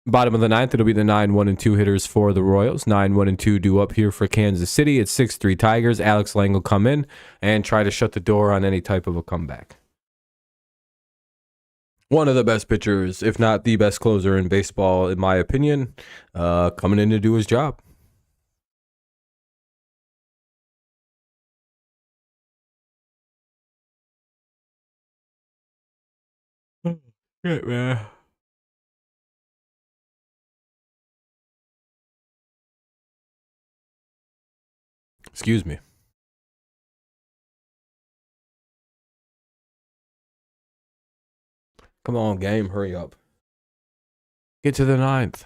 bottom of the 9th. It'll be the 9, 1, and 2 hitters for the Royals. 9, 1, and 2 due up here for Kansas City. It's 6-3 Tigers. Alex Lang will come in and try to shut the door on any type of a comeback. One of the best pitchers, if not the best closer in baseball, in my opinion, coming in to do his job. Great, man. Excuse me. Come on, game. Hurry up. Get to the 9th.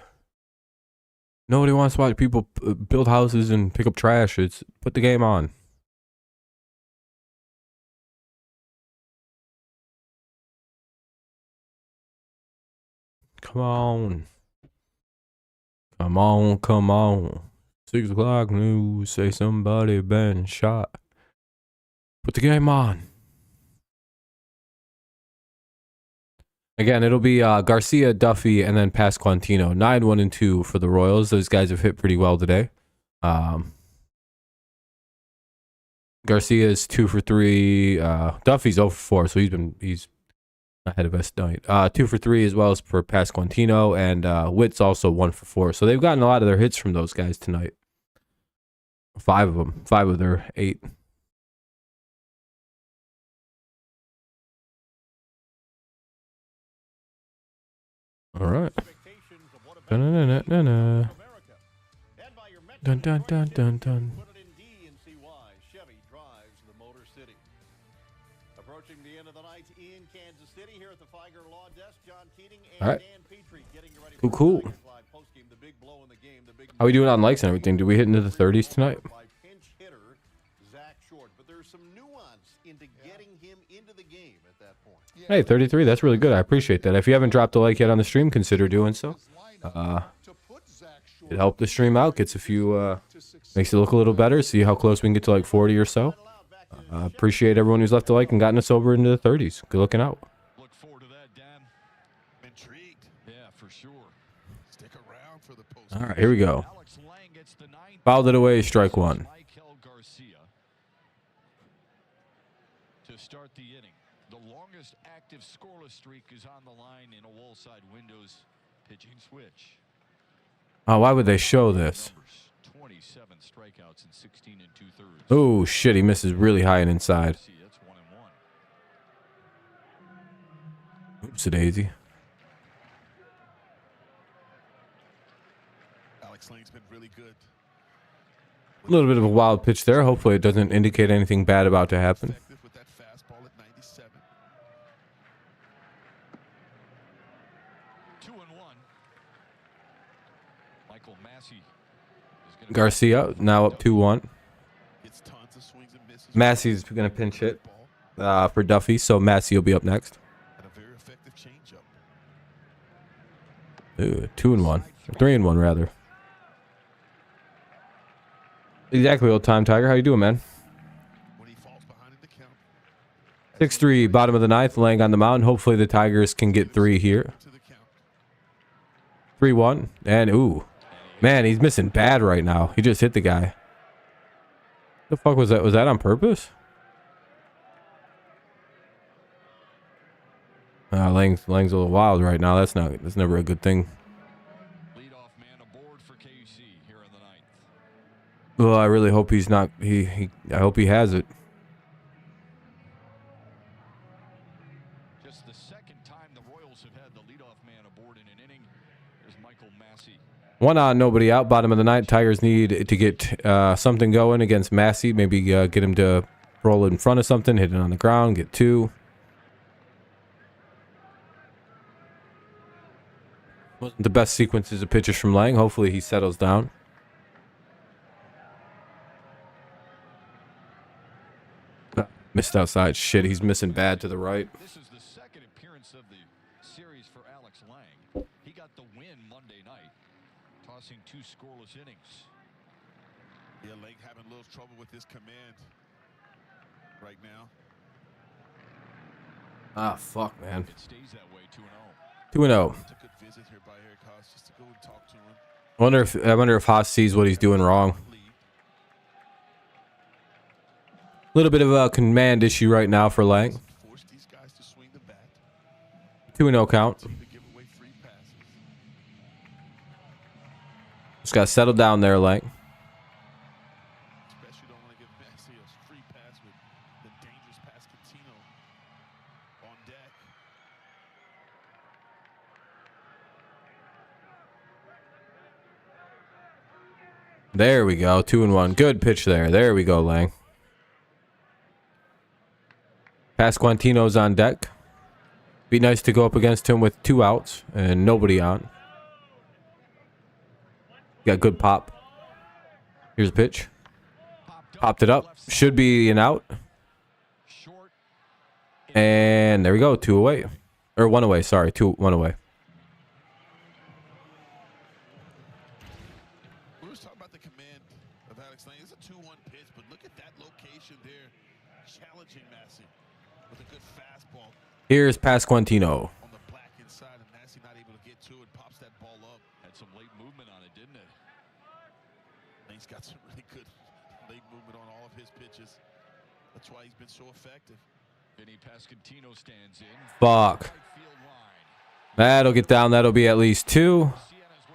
Nobody wants to watch people build houses and pick up trash. It's put the game on. Come on. Come on, come on. 6 o'clock news, say somebody been shot. Put the game on. Again, it'll be Garcia, Duffy, and then Pasquantino. 9, 1, and 2 for the Royals. Those guys have hit pretty well today. Garcia is 2 for 3. Duffy's 0 for 4, so he's ahead of us tonight. 2 for 3 as well as for Pasquantino, and Witt's also 1 for 4. So they've gotten a lot of their hits from those guys tonight. 5 of them. 5 of their 8. All right. Dun-dun-dun-dun-dun. Dun, dun, dun, dun, dun. Approaching the end of the night in Kansas City here at the Figer Law Desk, John Keating and All right. Dan Petrie getting you ready Cool, for cool. the Tigers live postgame, the big blow in the game, the big How we doing on likes and everything? Do we hit into the 30s tonight? by pinch hitter Zach Short, but there's some nuance into getting him into the game at that point. Hey, 33. That's really good. I appreciate that. If you haven't dropped a like yet on the stream, consider doing so. It helped the stream out. Gets a few, makes it look a little better. See how close we can get to like 40 or so. Appreciate everyone who's left a like and gotten us over into the 30s. Good looking out. Look forward to that, Dan. Intrigued. Yeah, for sure. Stick around for the post. All right, here we go. Alex Lang gets the 9th. Fouled it away, strike 1. Michael Garcia to start the inning. The longest active scoreless streak is on the line in a wall-side Windows pitching switch. Oh, why would they show this? Numbers, 27 strikeouts in 16 and 2/3. Oh, shit. He misses really high and inside. See, that's 1 and 1. Oops, a daisy. Alex Lang's been really good. A little bit of a wild pitch there. Hopefully it doesn't indicate anything bad about to happen. Effective with that fastball at 97. 2 and 1. Michael Massey is going to Garcia now up 2-1. It's tons of swings and misses. Massey's going to pinch hit for Duffy, so Massey will be up next. And a very effective changeup. Ooh, 2 and 1. 3 and 1 rather. Exactly, old time Tiger. How you doing, man? When he falls behind in the count. 6-3, bottom of the ninth, laying on the mound. Hopefully the Tigers can get 3 here. To the count. 3-1, and ooh, man, he's missing bad right now. He just hit the guy. The fuck was that? Was that on purpose? Lang's a little wild right now. That's never a good thing. leadoff man aboard for KC here in the 9th. Well, I really hope he's not. I hope he has it. Just the second time the Royals have had the leadoff man aboard in an inning is Michael Massey. 1 on, nobody out. Bottom of the ninth. Tigers need to get something going against Massey. Maybe get him to roll in front of something, hit it on the ground, get 2. Wasn't the best sequences of pitches from Lang. Hopefully he settles down. Missed outside. Shit, he's missing bad to the right. This is the second appearance of the series for Alex Lang. He got the win Monday night, tossing 2 scoreless innings. Yeah, Lang having a little trouble with his command right now. Ah, fuck, man. It stays that way 2-0. 2-0. It's a good visit here by Eric Haas just to go and talk to him. I wonder if Haas sees what he's doing wrong. A little bit of a command issue right now for Lang. Force these guys to swing the bat. 2-0 count. To give away free passes. Just got to settle down there, Lang. Especially don't want to give Massey a free pass with the dangerous Pasquantino on deck. There we go. 2-1. Good pitch there. There we go, Lang. Pasquantino's on deck. Be nice to go up against him with 2 outs and nobody on. Got good pop. Here's a pitch. Popped it up. Should be an out. Short. And there we go. 2 away. Or 1 away. Sorry. 1 away. We were talking about the command of Alex Lang. It's a 2-1 pitch, but look at that location there. Challenging Massey with a good fastball Here's Pasquantino. on the black Got some late movement on it, didn't it? He's got some really good late movement on all of his pitches. That's why he's been so effective. Vinny Pascantino stands in. Fuck. Right field line. That'll get down. That'll be at least 2.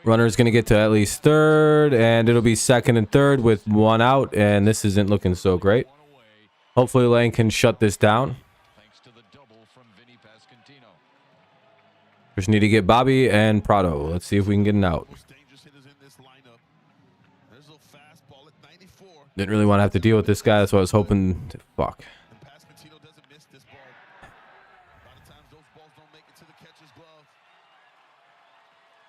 Runner's going to get to at least third, and it'll be second and third with 1 out, and this isn't looking so great. Hopefully Lane can shut this down. Thanks to the double from Vinny Pascantino. Just need to get Bobby and Prado. Let's see if we can get an out. Most dangerous hitters in this lineup. There's a fastball at 94. Didn't really want to have to deal with this guy. That's what I was hoping to fuck. And Pascantino doesn't miss this ball. A lot of times those balls don't make it to the catcher's glove.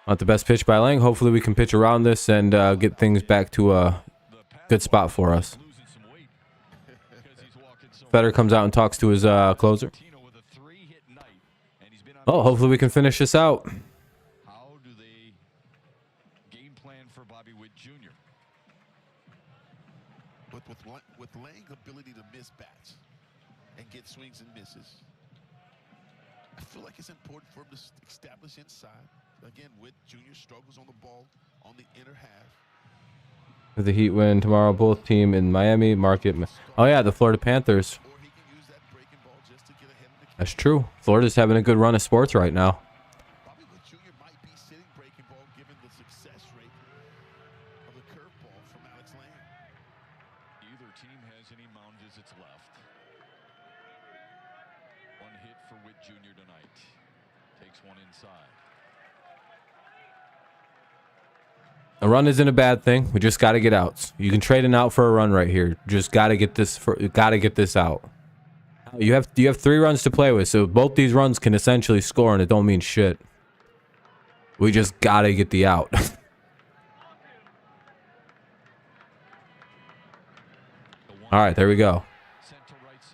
Not the best pitch by Lang. Hopefully we can pitch around this and get things back to a good spot for us. Losing some weight because he's walking so Fetter comes out and talks to his closer. Pascantino with a 3-hit night, and he's been on Oh, hopefully we can finish this out. How do they game plan for Bobby Witt Jr.? But with Lang's ability to miss bats and get swings and misses, I feel like it's important for him to establish inside. Again, Witt Jr. struggles on the ball on the inner half. With the Heat win tomorrow, both team in Miami market. Oh yeah, the Florida Panthers. Or he can use that breaking ball just to get ahead of the catcher. That's true. Florida's having a good run of sports right now. Bobby Witt Jr. might be sitting breaking ball given the success rate of the curveball from Alex Lang. Neither team has any mound visits left. 1 hit for Witt Jr. tonight. Takes 1 inside. A run isn't a bad thing. We just got to get outs. You can trade an out for a run right here. Just got to get this out. You have 3 runs to play with, so both these runs can essentially score, and it don't mean shit. We just got to get the out. All right, there we go.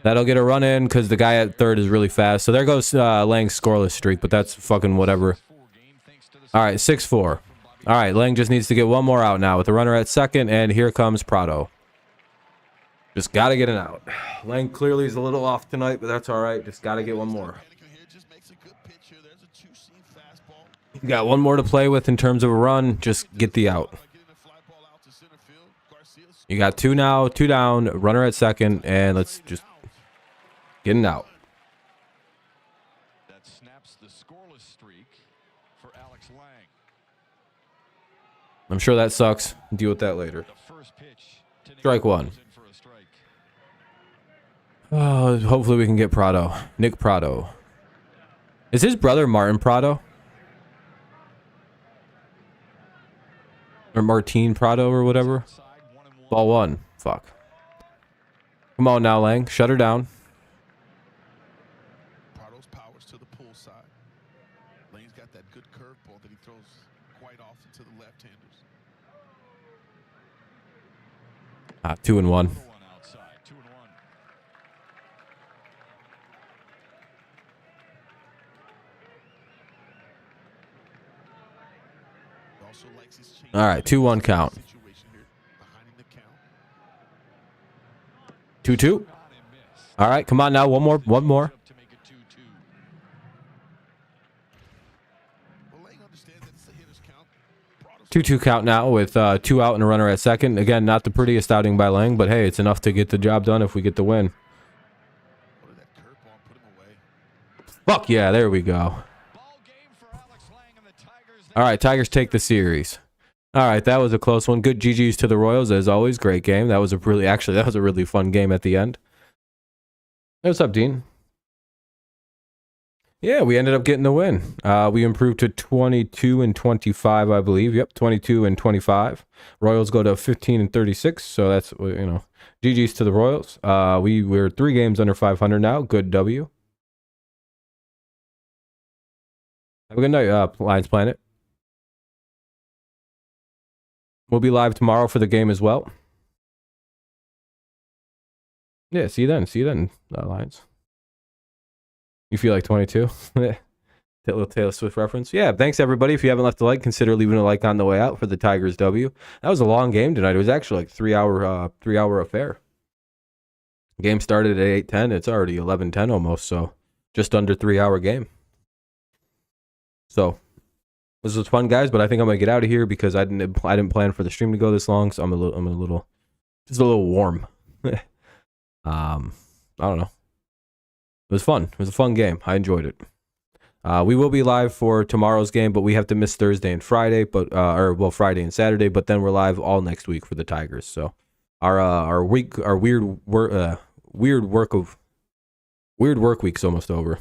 That'll get a run in because the guy at third is really fast. So there goes Lang's scoreless streak, but that's fucking whatever. All right, 6-4. All right, Lang just needs to get 1 more out now with the runner at second, and here comes Prado. Just got to get an out. Lang clearly is a little off tonight, but that's all right. Just got to get 1 more. You got 1 more to play with in terms of a run. Just get the out. You got 2 now, 2 down, runner at second, and let's just get an out. That snaps the scoreless streak for Alex Lang. I'm sure that sucks. Deal with that later. The first pitch to Strike 1. in for a strike. Oh, hopefully we can get Prado. Nick Prado. Is his brother Martin Prado? Or Martin Prado or whatever? Side 1-1. Ball 1. Fuck. Come on now, Lang. Shut her down. Prado's powers to the pull side. Lane's got that good curveball that he throws quite often to the left-handers. 2-1. 1 outside. 2-1. He also likes his change. All right, 2-1 count. Situation here, behind the count. 2-2. All right, come on now. 1 more. 1 more. To make it 2-2. Well, Lane understands that it's a hitter's count. Prado's 2-2 count now with 2 out and a runner at second. Again, not the prettiest outing by Lang, but hey, it's enough to get the job done if we get the win. What did that curveball and put him away? Fuck yeah, there we go. Ball game for Alex Lang and the Tigers. All right, Tigers take the series. All right, that was a close one. Good GGs to the Royals as always. Great game. That was a really fun game at the end. Hey, what's up, Dean? Yeah, we ended up getting the win. We improved to 22-25, I believe. Yep, 22-25. Royals go to 15-36, so that's, GGs to the Royals. We're 3 games under 500 now. Good W. Have a good night, Lions Planet. We'll be live tomorrow for the game as well. Yeah, see you then, Lions. You feel like 22? That little Taylor Swift reference. Yeah, thanks everybody. If you haven't left a like, consider leaving a like on the way out for the Tigers W. That was a long game tonight. It was actually like 3-hour affair. Game started at 8:10. It's already 11:10 almost, so just under 3-hour game. So This was fun, guys, but I think I'm gonna get out of here because I didn't plan for the stream to go this long, so I'm a little warm. I don't know. It was fun. It was a fun game. I enjoyed it. We will be live for tomorrow's game, but we have to miss Thursday and Friday, but Friday and Saturday. But then we're live all next week for the Tigers. So our weird work week's almost over.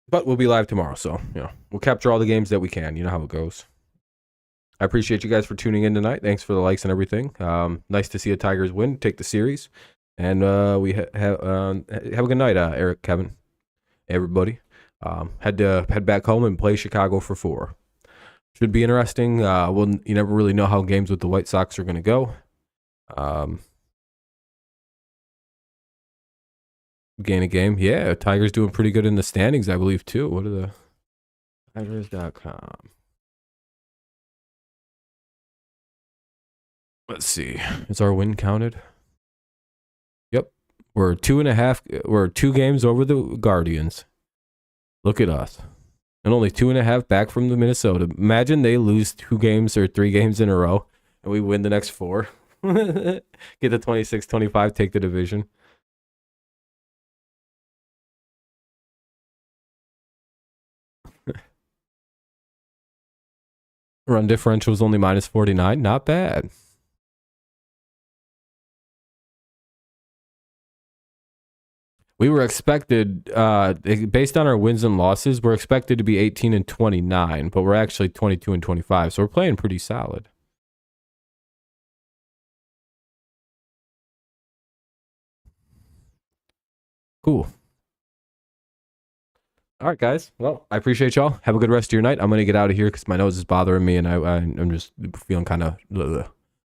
But we'll be live tomorrow, so we'll capture all the games that we can. You know how it goes. I appreciate you guys for tuning in tonight. Thanks for the likes and everything. Nice to see the Tigers win, take the series. And we have a good night, Eric, Kevin, everybody. Had to head back home and play Chicago for 4. Should be interesting. You never really know how games with the White Sox are going to go. Gain a game. Yeah, Tigers doing pretty good in the standings, I believe, too. What are the Tigers.com? Let's see. Is our win counted? Yep. We're 2 games over the Guardians. Look at us. And only 2.5 back from the Minnesota. Imagine they lose 2 games or 3 games in a row and we win the next 4. Get the 26-25, take the division. Run differential was only -49. Not bad. We were expected, based on our wins and losses, we're expected to be 18-29, but we're actually 22-25, so we're playing pretty solid. Cool. All right, guys. Well, I appreciate y'all. Have a good rest of your night. I'm going to get out of here because my nose is bothering me, and I'm just feeling kind of...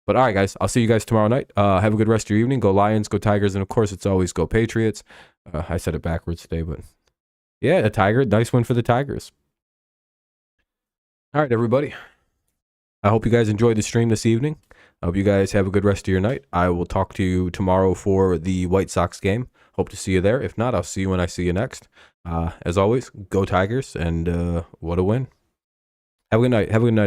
But all right, guys. I'll see you guys tomorrow night. Have a good rest of your evening. Go Lions, go Tigers, and of course, it's always go Patriots. I said it backwards today, but... Yeah, a Tiger. Nice win for the Tigers. All right, everybody. I hope you guys enjoyed the stream this evening. I hope you guys have a good rest of your night. I will talk to you tomorrow for the White Sox game. Hope to see you there. If not, I'll see you when I see you next. As always, go Tigers, and what a win. Have a good night. Have a good night.